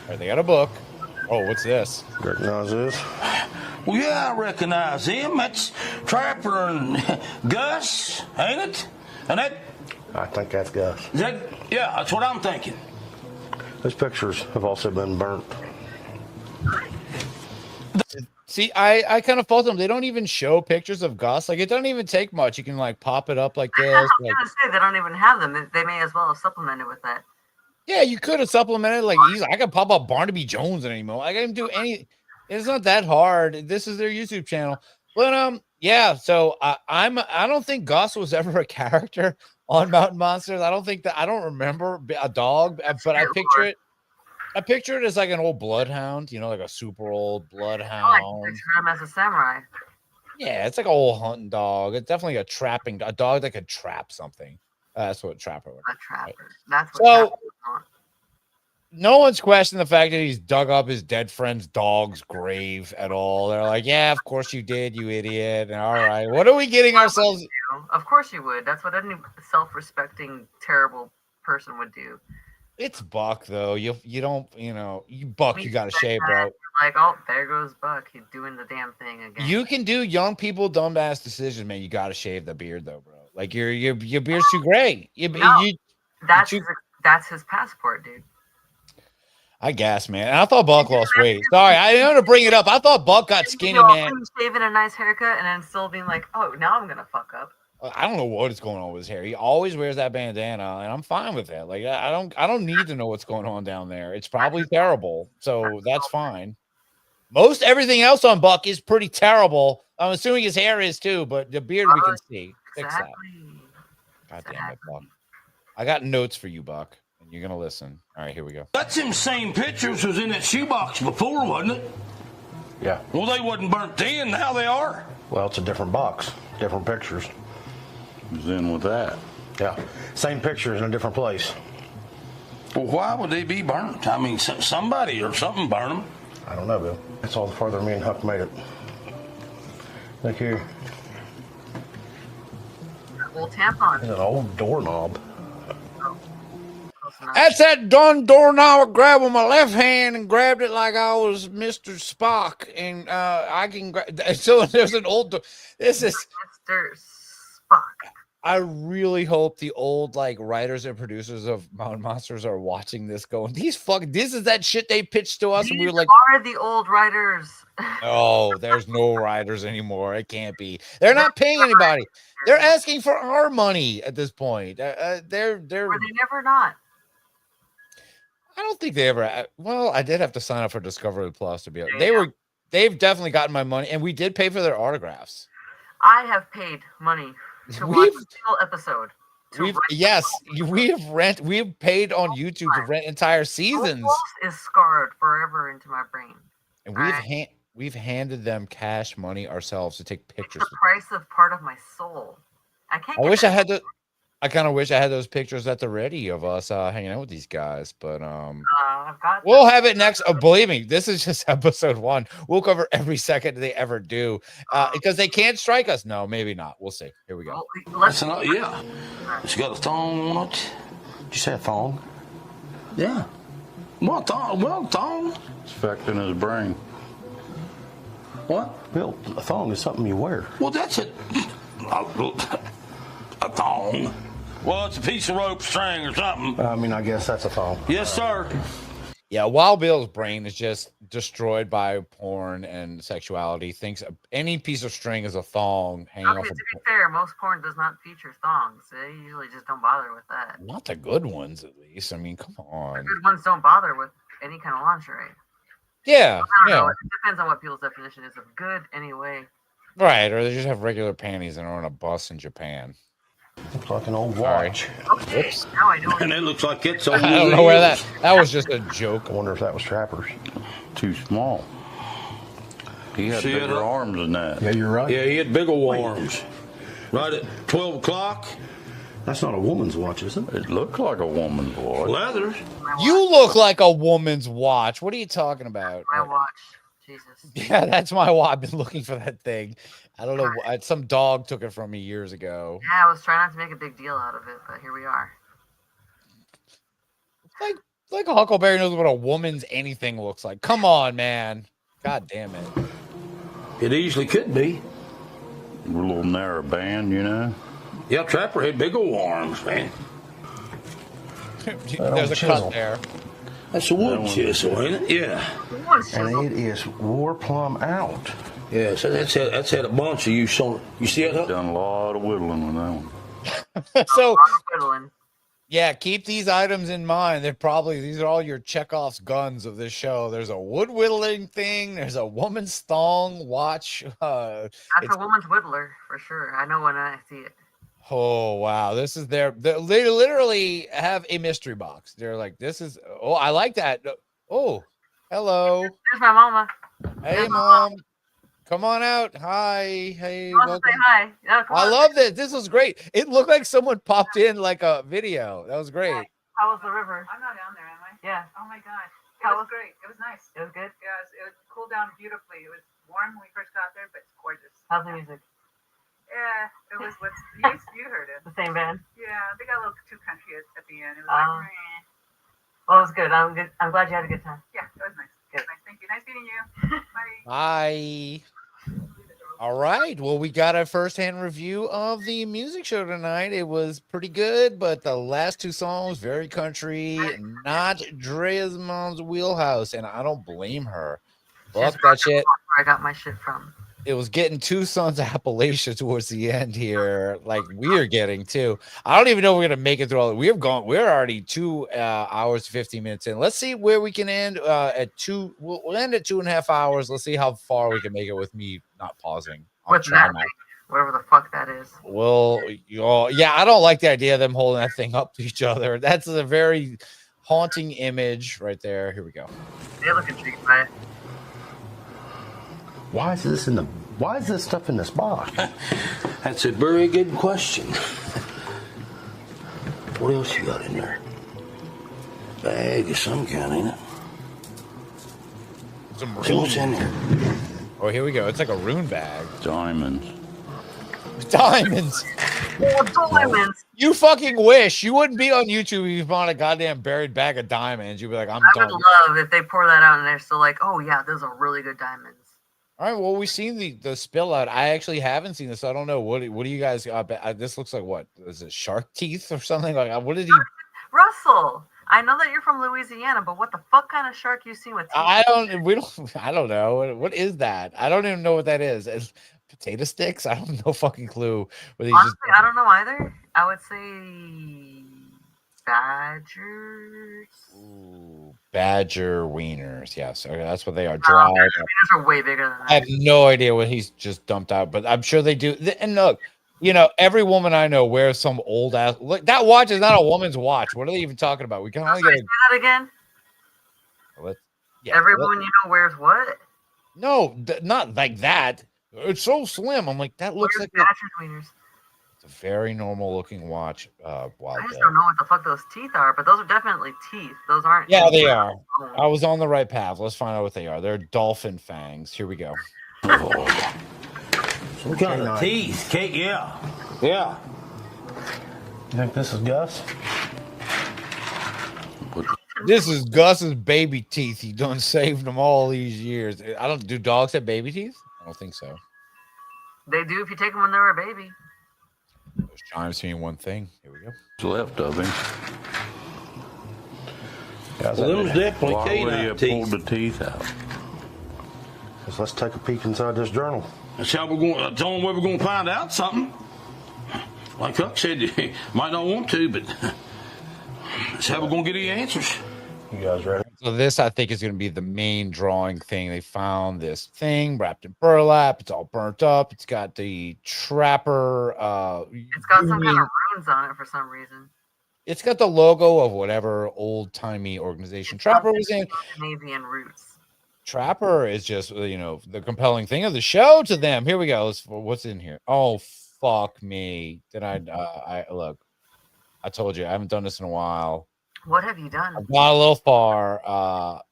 All right, they got a book. Oh, what's this? Recognize this? Well, yeah, I recognize him. That's Trapper and Gus, ain't it? And that. I think that's Gus. Yeah, that's what I'm thinking. Those pictures have also been burnt. See, I kind of fault them. They don't even show pictures of Gus. Like, it doesn't even take much. You can, like, pop it up like this. I was Like, going to say, they don't even have them. They may as well have supplemented with that. yeah, you could have supplemented. Like, easily. I could pop up Barnaby Jones anymore. I can do any. It's not that hard. This is their YouTube channel. But, yeah, so I don't think Gus was ever a character on Mountain Monsters. I don't remember a dog, but I picture it as like an old bloodhound, like a super old bloodhound. I like to picture him as a samurai. Yeah, it's like an old hunting dog. It's definitely a dog that could trap something. That's what Trapper would. A trapper. Right? That's what Trapper would want. No one's questioning the fact that he's dug up his dead friend's dog's grave at all. They're like, yeah, of course you did, you idiot. And all right, what are we getting ourselves? Of course you would. That's what any self-respecting, terrible person would do. It's Buck, though. You don't, Buck, you got to shave, bro. Like, oh, there goes Buck. He's doing the damn thing again. You can do young people dumbass decisions, man. You got to shave the beard, though, bro. Like, your beard's too gray. That's his passport, dude. I guess, man. And I thought Buck lost weight. Sorry, I didn't want to bring it up. I thought Buck got skinny, man. Shaving a nice haircut and then still being like, oh, now I'm gonna fuck up. I don't know what is going on with his hair. He always wears that bandana, and I'm fine with that. Like, I don't need to know what's going on down there. It's probably terrible, so that's fine. Most everything else on Buck is pretty terrible. I'm assuming his hair is too, but the beard we can see. Fix that. God damn it, Buck. I got notes for you, Buck. You're gonna listen. All right, here we go. That's them same pictures was in that shoebox before, wasn't it? Yeah. Well, they wasn't burnt then. Now they are. Well, it's a different box, different pictures. Who's in with that? Yeah. Same pictures in a different place. Well, why would they be burnt? I mean, somebody or something burned them. I don't know, Bill. That's all the farther me and Huck made it. Look here. Old tampon. It's an old doorknob. That's that done doorknob I grabbed with my left hand and grabbed it like I was Mr. Spock. And I can grab. So there's an old door. This is Mr. Spock. I really hope the old writers and producers of Mountain Monsters are watching this going, this is that shit they pitched to us. These and we were like, are the old writers. oh, there's no writers anymore. It can't be. They're not paying anybody. They're asking for our money at this point. Were they never not? I don't think they ever. Well, I did have to sign up for Discovery Plus to be able. They've definitely gotten my money, and we did pay for their autographs. I have paid money to watch a single episode. We've paid on YouTube to rent entire seasons. Is scarred forever into my brain, and we've handed them cash money ourselves to take pictures. It's the price of part of my soul. I can't. I kind of wish I had those pictures at the ready of us hanging out with these guys, but I've got we'll have it next. Believe me, this is just episode 1. We'll cover every second they ever do because they can't strike us. No, maybe not. We'll see. Here we go. Yeah, it's got a thong on it. Did you say a thong? Yeah. What thong? Well, thong. It's affecting his brain. What? Bill, a thong is something you wear. Well, that's a thong. Well, it's a piece of rope, string, or something. I mean, I guess that's a thong. Yes, sir. Yeah, Wild Bill's brain is just destroyed by porn and sexuality. Thinks any piece of string is a thong hanging off. To be fair, most porn does not feature thongs. They usually just don't bother with that. Not the good ones, at least. I mean, come on. The good ones don't bother with any kind of lingerie. Yeah, I don't know. It depends on what people's definition is of good, anyway. Right, or they just have regular panties and are on a bus in Japan. Looks like an old watch. Okay, Oops. now I know. And it looks like it's I don't know where that was just a joke. I wonder if that was Trapper's. Too small. He had bigger arms than that. Yeah, you're right. Yeah, he had big old arms. Right at 12 o'clock, That's not a woman's watch, is it? It looked like a woman's watch. Leather. You look like a woman's watch. What are you talking about? My watch. Jesus. Yeah, that's my watch. I've been looking for that thing. I don't know. Some dog took it from me years ago. Yeah, I was trying not to make a big deal out of it, but here we are. Like Huckleberry knows what a woman's anything looks like. Come on, man. God damn it. It easily could be. A little narrow band, you know. Yeah, Trapper had big old arms, man. There's a cut there. That's a wood chisel, ain't it? Yeah. And it is wore plumb out. Yeah, so that's had a bunch of use on it. You see it? Done a lot of whittling with that one. So, Whittling. yeah, keep these items in mind. These are all your Chekhov's guns of this show. There's a wood whittling thing. There's a woman's thong watch. That's a woman's whittler for sure. I know when I see it. Oh, wow. This is they literally have a mystery box. They're like, this is, oh, I like that. Oh, hello. There's my mama. Hey, Mom. Come on out. Hi. Hey, welcome. Say hi. Yeah, I love this. This was great. It looked like someone popped in like a video. That was great. How was the river? I'm not down there, am I? Yeah. Oh my God. It was great. It was nice. It was good? Yeah, it cooled down beautifully. It was warm when we first got there, but it's gorgeous. How's the music? Yeah, it was what's you heard it. The same band? Yeah, they got a little too country at the end. It was like, well, it was good. I'm good. I'm glad you had a good time. yeah, it was nice. Good. Nice. Thank you. Nice meeting you. Bye. Bye. All right. Well, we got a first-hand review of the music show tonight. It was pretty good, but the last two songs, very country, not Drea's mom's wheelhouse, and I don't blame her. Fuck that shit. Where I got my shit from. It was getting Two Sons of Appalachia towards the end here, like we're getting too. I don't even know if we're gonna make it through all. We're already 2 hours 15 minutes in. Let's see where we can end at 2. We'll end at 2.5 hours. Let's see how far we can make it with me not pausing. What's that? Whatever the fuck that is. Well, yeah, I don't like the idea of them holding that thing up to each other. That's a very haunting image right there. Here we go. They look intrigued by it. Why is this stuff in this box? That's a very good question. What else you got in there? Bag of some kind, ain't it? See what's in there. Oh, here we go. It's like a rune bag. Diamonds. Diamonds. More diamonds. You fucking wish. You wouldn't be on YouTube if you found a goddamn buried bag of diamonds. You'd be like, I'm I done. would love if they pour that out and they're still like, oh yeah, those are really good diamonds. All right, well, we've seen the spill out. I actually haven't seen this, so I don't know. What do you guys this looks like? What is it, shark teeth or something? Like, what did he? Russell, I know that you're from Louisiana, but what the fuck kind of shark you seen with teeth? I don't know. What is that? I don't even know what that is. It's potato sticks? I have no fucking clue. Honestly, I don't know either. I would say badgers. Ooh, badger wieners. Yes, okay, that's what they are. Dry. Badger wieners are way bigger than that. I have no idea what he's just dumped out, but I'm sure they do. And look, every woman I know wears some old ass. Look, that watch is not a woman's watch. What are they even talking about? We can only get say that again. Every woman you know wears what? No, not like that. It's so slim. I'm like, that looks like badger wieners. It's a very normal looking watch. I just don't know what the fuck those teeth are, but those are definitely teeth. Those aren't. Yeah, they are. I was on the right path. Let's find out what they are. They're dolphin fangs. Here we go. Some kind of teeth. Yeah. You think this is Gus? This is Gus's baby teeth. He done saved them all these years. Do dogs have baby teeth? I don't think so. They do if you take them when they're a baby. Those chimes mean one thing. Here we go. What's left of him? Well, them's definitely Why would he canine have teeth. pulled the teeth out? So let's take a peek inside this journal. That's how we're going. That's the only way we're going to find out something. Like Huck said, you might not want to, but that's how we're going to get the answers. You guys ready? So this, I think, is going to be the main drawing thing. They found this thing wrapped in burlap. It's all burnt up. It's got the trapper. It's got some kind of runes on it for some reason. It's got the logo of whatever old-timey organization Trapper was in. Scandinavian roots. Trapper is just, the compelling thing of the show to them. Here we go. What's in here? Oh, fuck me. Did I look? I told you I haven't done this in a while. What have you done? I've got a little far.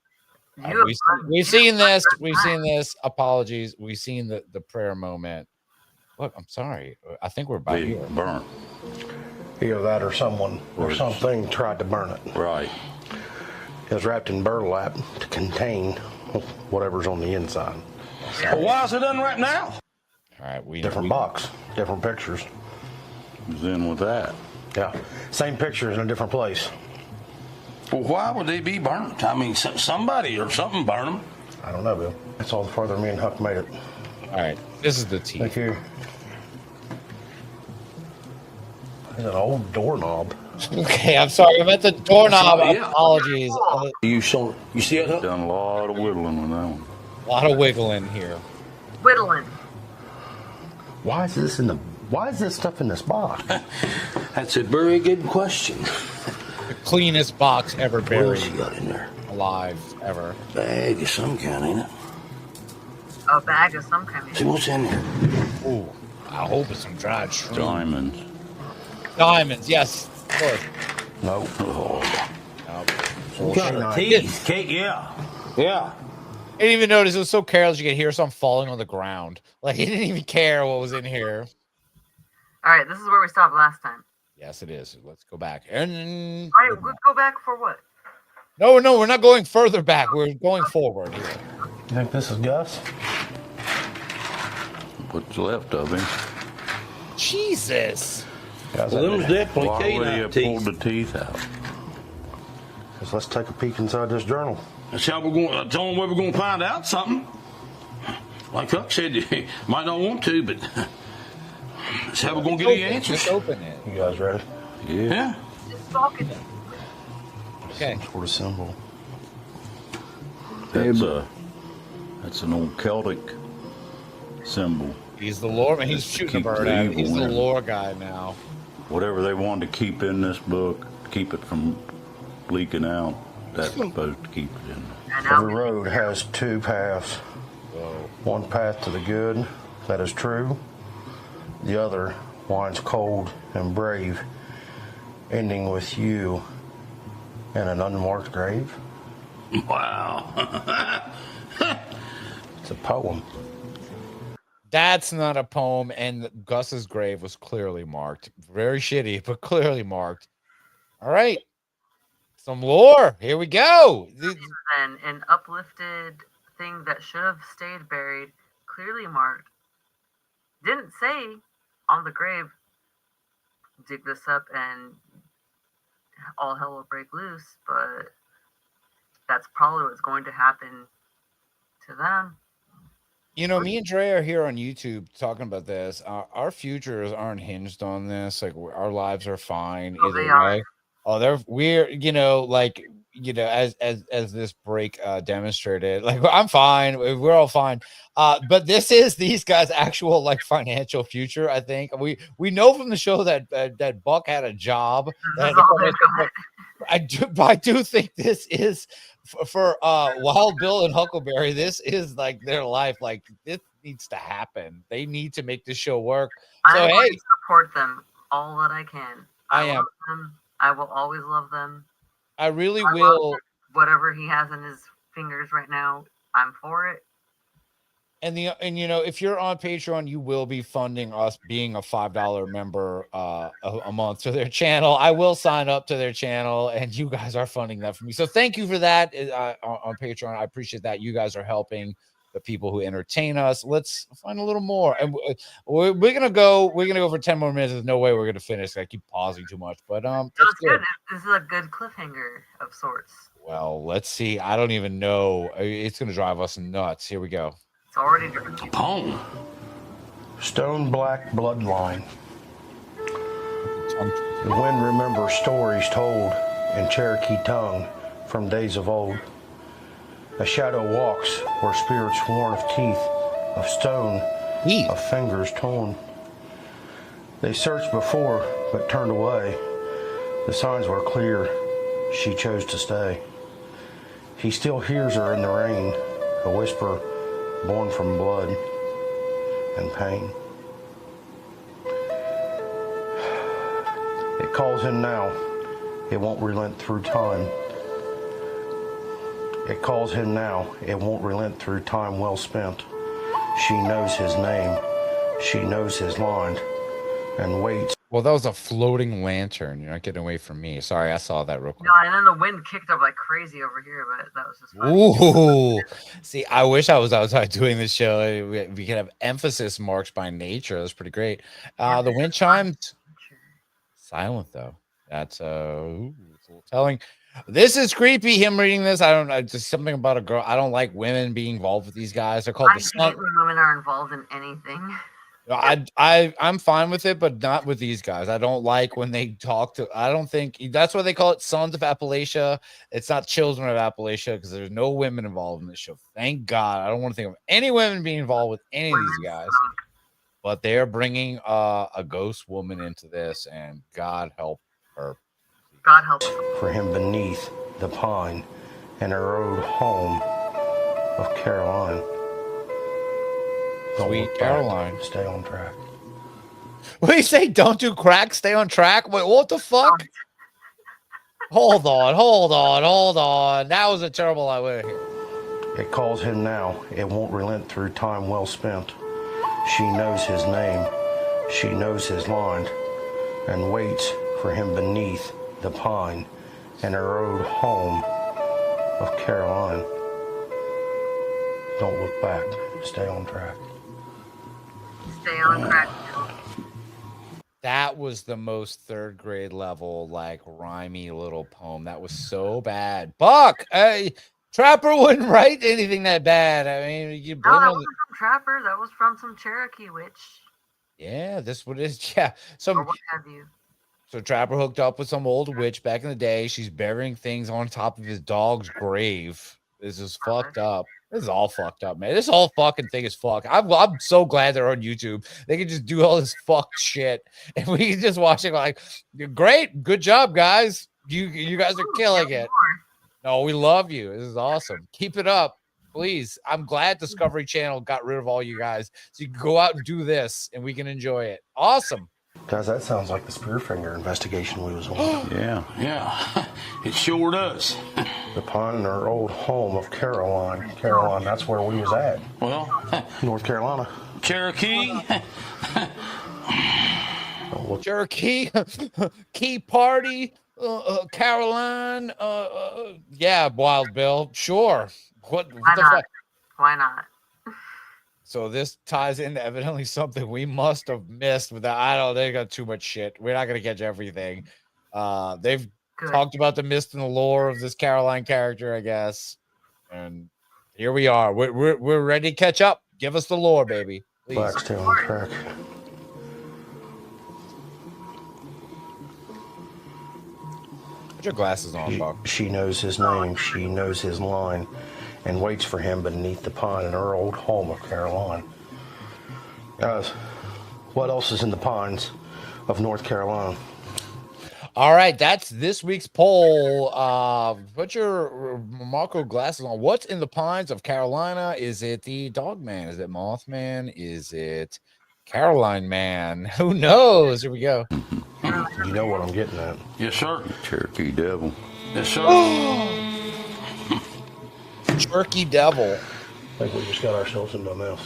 We've seen this. We've seen this. Apologies. We've seen the prayer moment. Look, I'm sorry. I think we're about here. Burnt. Either that or someone or something tried to burn it. Right. It was wrapped in burlap to contain whatever's on the inside. Well, why is it unwrapped now? All right, different box, different pictures. Who's in with that? Yeah, same pictures in a different place. Well, why would they be burnt? I mean, somebody or something burned them. I don't know, Bill. That's all the farther me and Huck made it. All right, this is the tea. Thank you. There's an old doorknob. Okay, I'm sorry about the doorknob. Apologies. You see it? Done a lot of whittling with that one. A lot of wiggling here. Whittling. Why is this stuff in this box? That's a very good question. The cleanest box ever buried. What else you got in there? Alive ever. Bag of some kind, ain't it? A bag of some kind. See what's in there. Ooh, I hope it's some dried shrimp. Diamonds. Diamonds, yes. Of course. Nope. Some kind of teeth. Cake, yeah. Yeah. I didn't even notice. It was so careless. You could hear something falling on the ground. Like, he didn't even care what was in here. All right, this is where we stopped last time. Yes, it is. Let's go back. And all right, let's go back for what? No, we're not going further back. We're going forward here. You think this is Gus? What's left of him? Jesus. Well, them's definitely Why would he canine have teeth. pulled the teeth out? So let's take a peek inside this journal. That's how we're going. That's the only way we're going to find out something. Like Huck said, you might not want to, but that's how we're going to get the answers. Just open it. You guys ready? Yeah. Just talking. Okay. Some sort of symbol. That's an old Celtic symbol. He's the lore man. He's shooting a bird at him. He's the lore guy now. Whatever they wanted to keep in this book, keep it from leaking out. That's supposed to keep it in there. Every road has two paths. One path to the good, that is true. The other winds cold and brave, ending with you in an unmarked grave. Wow. It's a poem. That's not a poem, and Gus's grave was clearly marked. Very shitty, but clearly marked. All right. Some lore. Here we go. Then an uplifted thing that should have stayed buried, clearly marked. Didn't say on the grave, dig this up and all hell will break loose, but that's probably what's going to happen to them. You know, me and Dre are here on YouTube talking about this. Our futures aren't hinged on this. Like, our lives are fine either way. Oh, we're, as this break demonstrated, like, I'm fine. We're all fine. But this is these guys' actual, like, financial future. I think we know from the show that Buck had a job. I do think this is for Wild Bill and Huckleberry. This is like their life. Like, this needs to happen. They need to make this show work. So I hey, support them all that I can. I am. Love them. I will always love them. I really will. Whatever he has in his fingers right now, I'm for it. And you know, if you're on Patreon, you will be funding us being a $5 member a month to their channel. I will sign up to their channel, and you guys are funding that for me. So thank you for that on Patreon. I appreciate that. You guys are helping the people who entertain us. Let's find a little more, and we're gonna go for 10 more minutes. There's no way we're gonna finish. I keep pausing too much, but That's good. This is a good cliffhanger of sorts. Well, let's see. I don't even know. It's gonna drive us nuts. Here we go. It's already driven. Poem. Stone black bloodline. The wind remembers stories told in Cherokee tongue from days of old. A shadow walks where spirits worn of teeth, of stone, of fingers torn. They searched before, but turned away. The signs were clear. She chose to stay. He still hears her in the rain, a whisper born from blood and pain. It It calls him now. It won't relent through time. It calls him now. It won't relent through time well spent. She knows his name. She knows his line and waits. Well, that was a floating lantern. You're not getting away from me. Sorry, I saw that real quick. No, and then the wind kicked up like crazy over here, but that was just funny. Ooh, see, I wish I was outside doing this show. We could have emphasis marks by nature. That's pretty great. The wind chimes silent though. That's it's a little telling. This is creepy. Him reading this, I don't know. Just something about a girl. I don't like women being involved with these guys. They're called I hate when women are involved in anything. I'm fine with it, but not with these guys. I don't like when they talk to. I don't think that's why they call it Sons of Appalachia. It's not Children of Appalachia because there's no women involved in this show. Thank God. I don't want to think of any women being involved with any of these guys. But they are bringing a ghost woman into this, and God help her. God help for him beneath the pine in her old home of Caroline. Sweet Caroline. Stay on track. What do you say? Don't do crack. Stay on track. Wait, what the fuck? Hold on. That was a terrible idea here. It calls him now. It won't relent through time well spent. She knows his name. She knows his line and waits for him beneath the pine in her old home of Caroline. Don't look back. Stay on track. Stay on track. That was the most third grade level, like rhymey little poem. That was so bad. Buck, Trapper wouldn't write anything that bad. I mean, you blame No, that on wasn't from Trapper. That was from some Cherokee witch. yeah, this what is yeah. Some Or what have you. So Trapper hooked up with some old witch back in the day. She's burying things on top of his dog's grave. This is fucked up. This is all fucked up, man. This whole fucking thing is fucked. I'm so glad they're on YouTube. They can just do all this fucked shit, and we can just watch it. Like, great, good job, guys. You guys are killing it. No, we love you. This is awesome. Keep it up, please. I'm glad Discovery Channel got rid of all you guys, so you can go out and do this, and we can enjoy it. Awesome. Guys, that sounds like the Spearfinger investigation we was on. Yeah, it sure does. The pine in her old home of Caroline. Caroline, that's where we was at. Well, North Carolina. Cherokee. Cherokee, Key Party, Caroline. Yeah, Wild Bill. Sure. What the fuck? Why not? So this ties into evidently something we must have missed. With I don't. They got too much shit. We're not gonna catch everything. They've talked about the mist and the lore of this Caroline character, I guess. And here we are. We're ready to catch up. Give us the lore, baby. Please. Black, stay on track. Put your glasses on, Bob. She knows his name. She knows his line, and waits for him beneath the pine in her old home of Caroline. Guys, what else is in the pines of North Carolina? All right, that's this week's poll. Put your Marco glasses on. What's in the pines of Carolina? Is it the Dogman? Is it Mothman? Is it Caroline Man? Who knows? Here we go. You know what I'm getting at. Yes, sir. Cherokee Devil. Yes, sir. Turkey Devil. I think we just got ourselves into a mess.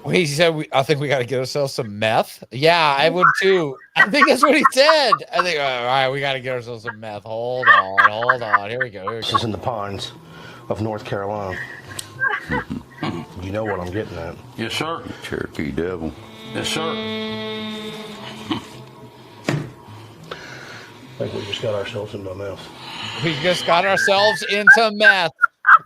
He said, I think we got to get ourselves some meth. Yeah, I would too. I think that's what he said. I think, all right, we got to get ourselves some meth. Hold on. Here we go. This is in the pines of North Carolina. You know what I'm getting at. Yes, sir. Cherokee Devil. Yes, sir. I think we just got ourselves into a mess. We just got ourselves into meth.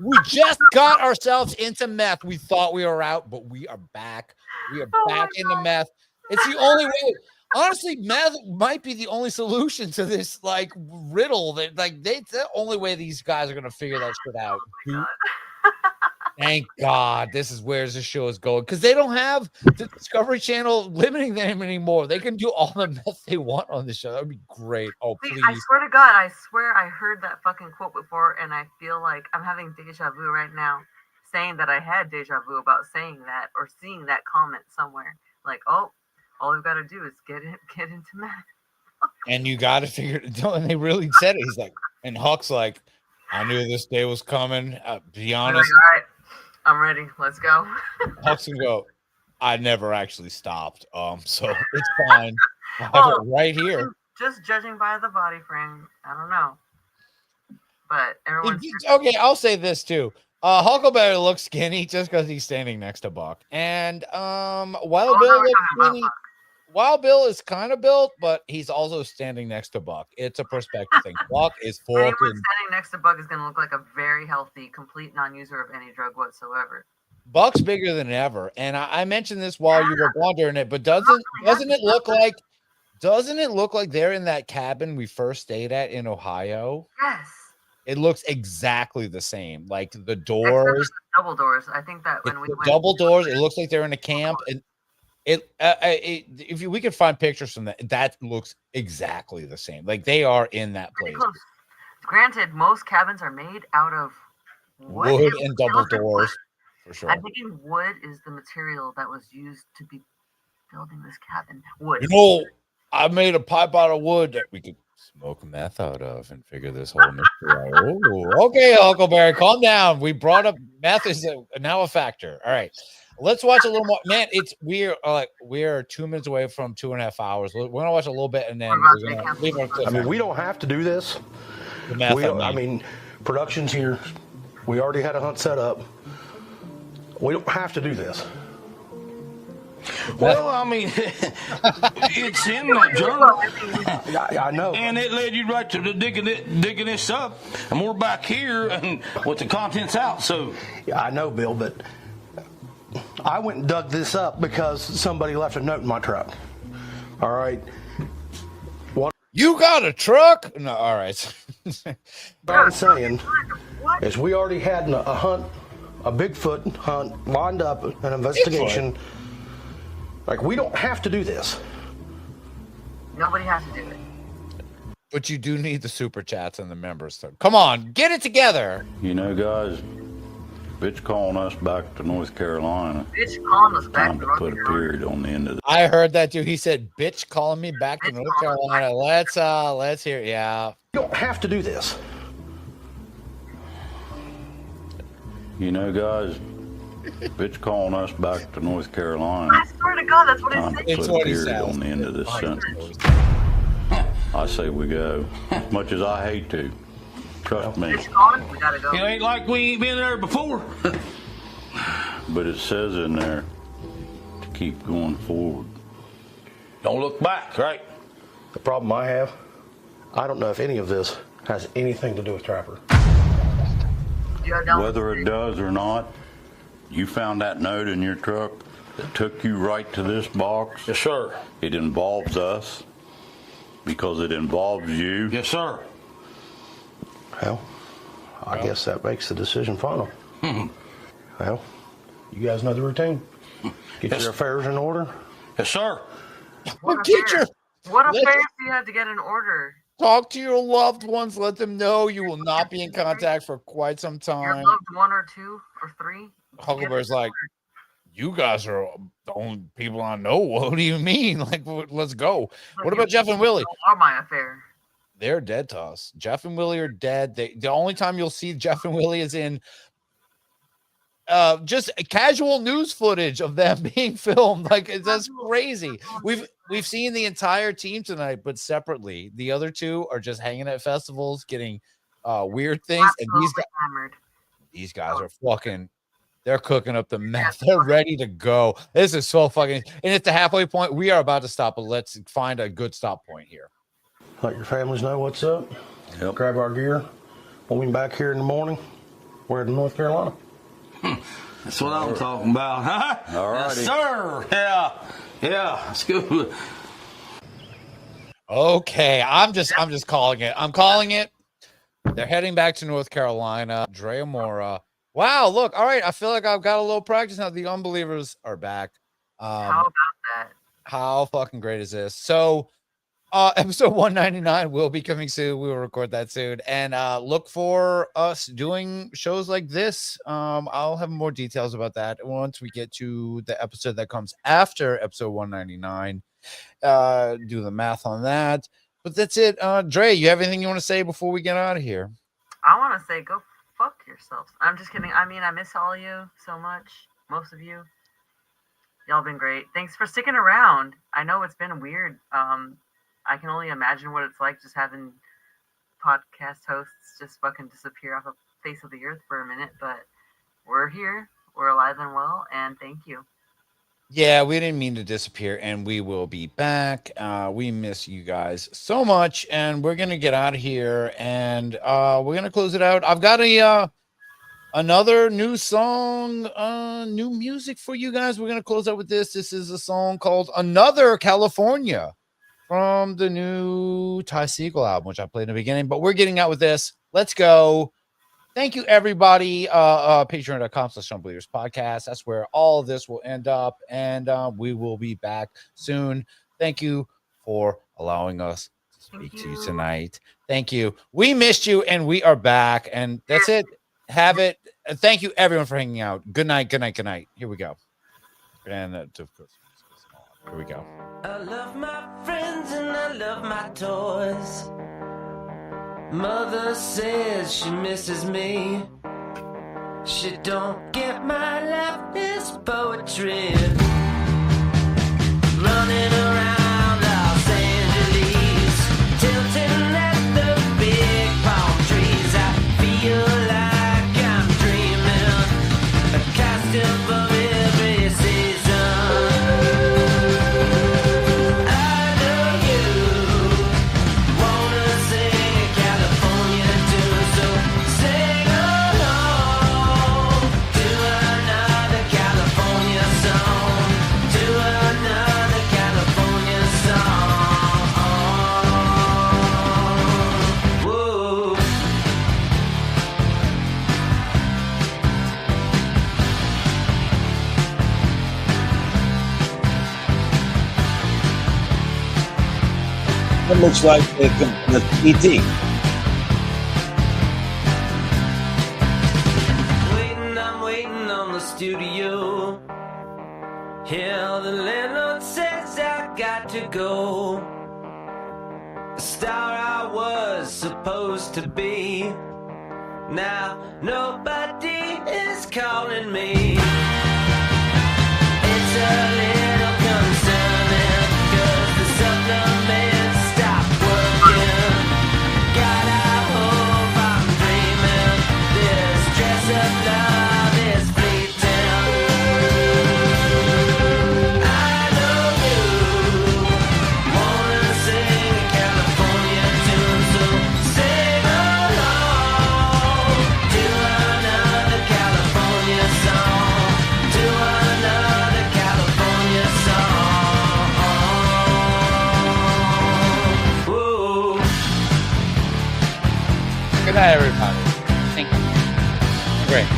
We just got ourselves into meth. We thought we were out, but we are back. We are back into meth. It's the only way. Honestly, meth might be the only solution to this like riddle. That like it's the only way these guys are gonna figure that shit out. Thank God this is where the show is going, because they don't have the Discovery Channel limiting them anymore. They can do all the meth they want on the show. That would be great. Oh, See, please. I swear to God, I swear I heard that fucking quote before, and I feel like I'm having deja vu right now, saying that I had deja vu about saying that or seeing that comment somewhere. Like, oh, all we've got to do is get into meth. And you got to figure it out. And they really said it. He's like, and Huck's like, I knew this day was coming. Be honest. All right, I'm ready. Let's go. Huck's gonna go, I never actually stopped. So it's fine. I have it right here. Just judging by the body frame, I don't know. But everyone's Okay, I'll say this too. Huckleberry looks skinny just because he's standing next to Buck. And Wild Bill looks skinny. Wild Bill is kind of built, but he's also standing next to Buck. It's a perspective thing. Buck is anyone fucking. standing next to Buck is going to look like a very healthy, complete non-user of any drug whatsoever. Buck's bigger than ever, and I mentioned this while you were wondering it, but doesn't it look like they're in that cabin we first stayed at in Ohio? Yes. It looks exactly the same, like the doors, double doors. I think that when we went, double doors, it looks like they're in a camp, and if we could find pictures from that looks exactly the same. Like they are in that place. Close. Granted, most cabins are made out of wood and double doors, for sure. I'm thinking wood is the material that was used to be building this cabin. Wood. You know, I made a pipe out of wood that we could smoke meth out of and figure this whole mystery out. Oh, okay, Huckleberry, calm down. We brought up meth is now a factor. All right. Let's watch a little more. Man, we're 2 minutes away from 2.5 hours. We're gonna watch a little bit and then we're gonna leave our clip. I mean, we don't have to do this. I mean, production's here. We already had a hunt set up. We don't have to do this. Well, I mean, it's in that journal. I know. And it led you right to the digging this up, and we're back here and with the contents out. So yeah, I know, Bill, but I went and dug this up because somebody left a note in my truck. All right. You got a truck? No, all right. What I'm saying is we already had a hunt, a Bigfoot hunt lined up, an investigation. Bigfoot. Like, we don't have to do this. Nobody has to do it. But you do need the super chats and the members. So come on, get it together. You know, guys, bitch calling us back to North Carolina. Bitch calling us back Time to put a period on the end of I heard that too. He said, "Bitch, calling me back to North Carolina." Let's hear. Yeah, you don't have to do this. You know, guys, bitch calling us back to North Carolina. I swear to God, that's what Time it to said. put a period on the end of this sentence. I say we go. As much as I hate to. Trust me. Bitch calling, we gotta go. it ain't like we ain't been there before. But it says in there to keep going forward. Don't look back, right? The problem I have, I don't know if any of this has anything to do with Trapper. Whether it does or not, you found that note in your truck that took you right to this box. Yes, sir. It involves us because it involves you. Yes, sir. Well, I guess that makes the decision final. Well, you guys know the routine. Get your affairs in order. Yes, sir. What teacher. What affairs do you have to get in order? Talk to your loved ones. Let them know you will not be in contact for quite some Your time. loved one or two or three? Huckleberry's like, you guys are the only people I know. What do you mean? Like, let's go. What about Jeff and Willie? Are my affair. They're dead to us. Jeff and Willie are dead. The only time you'll see Jeff and Willie is in just casual news footage of them being filmed. Like, that's crazy. We've seen the entire team tonight, but separately. The other two are just hanging at festivals, getting weird things. And these guys are fucking. They're cooking up the meth. They're ready to go. This is so fucking. And at the halfway point, we are about to stop, but let's find a good stop point here. Let your families know what's up. Yep. Grab our gear. We'll be back here in the morning. We're in North Carolina. That's what I'm talking about, huh? All right. Yes, sir. Yeah. It's good. Okay, I'm just calling it. I'm calling it. They're heading back to North Carolina. Drea Mora. Wow, look. All right, I feel like I've got a little practice now. The Unbelievers are back. How about that? How fucking great is this? So, episode 199 will be coming soon. We will record that soon. And look for us doing shows like this. I'll have more details about that once we get to the episode that comes after episode 199. Do the math on that. But that's it. Dre, you have anything you want to say before we get out of here? I want to say go fuck yourselves. I'm just kidding. I mean, I miss all you so much. Most of you. Y'all been great. Thanks for sticking around. I know it's been weird. I can only imagine what it's like just having podcast hosts just fucking disappear off the face of the earth for a minute, but we're here. We're alive and well, and thank you. Yeah, we didn't mean to disappear, and we will be back. We miss you guys so much, and we're gonna get out of here, and we're gonna close it out. I've got another new song, new music for you guys. We're gonna close out with this. This is a song called "Another California" from the new Ty Segall album, which I played in the beginning. But we're getting out with this. Let's go. Thank you, everybody. Patreon.com/Unbelievers podcast. That's where all of this will end up, and we will be back soon. Thank you for allowing us to speak to you tonight. Thank you. We missed you, and we are back. And that's it. Have it. Thank you, everyone, for hanging out. Good night. Good night. Good night. Here we go. And of course, here we go. I love my friends and I love my toys. Mother says she misses me. She don't get my life is poetry. Running around Los Angeles, tilting at the big palm trees. I feel like I'm dreaming, a costume for every season. I know you wanna sing California too, so sing along to another California song, to another California song. Whoa. It looks like the ET. I'm waiting on the studio. Here the landlord says I got to go. The star I was supposed to be. Now nobody is calling me. It's a little concerning, 'cause the supplements stop working. God, I hope I'm dreaming. This dress of love is fleeting. I know you wanna sing a California tune, so sing along to another California song, to another California song. Whoa. Good night, everybody. Thank you. Great.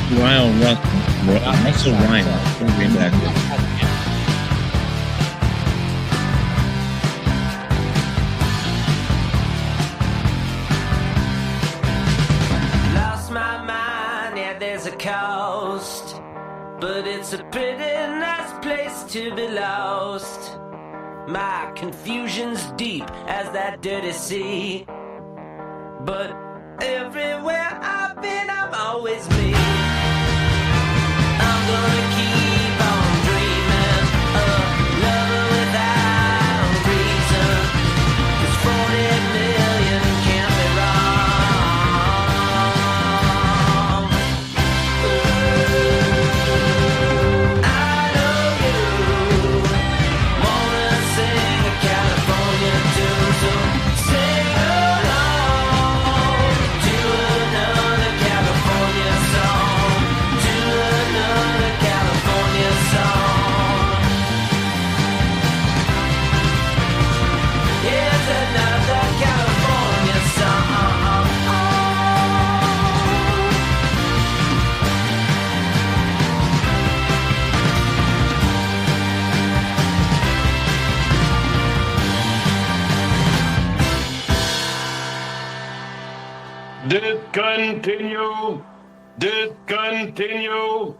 Russell Ryan. Bring back Lost my mind, yeah, there's a coast, but it's a pretty nice place to be lost. My confusion's deep as that dirty sea, but everywhere I've been, I'm always me. I'm gonna keep on dreaming of love without a reason, 'cause 40 million can't be wrong. I know you wanna sing a California tune, so sing along to another California song, to another California song. Here's another California song. Discontinue. Discontinue.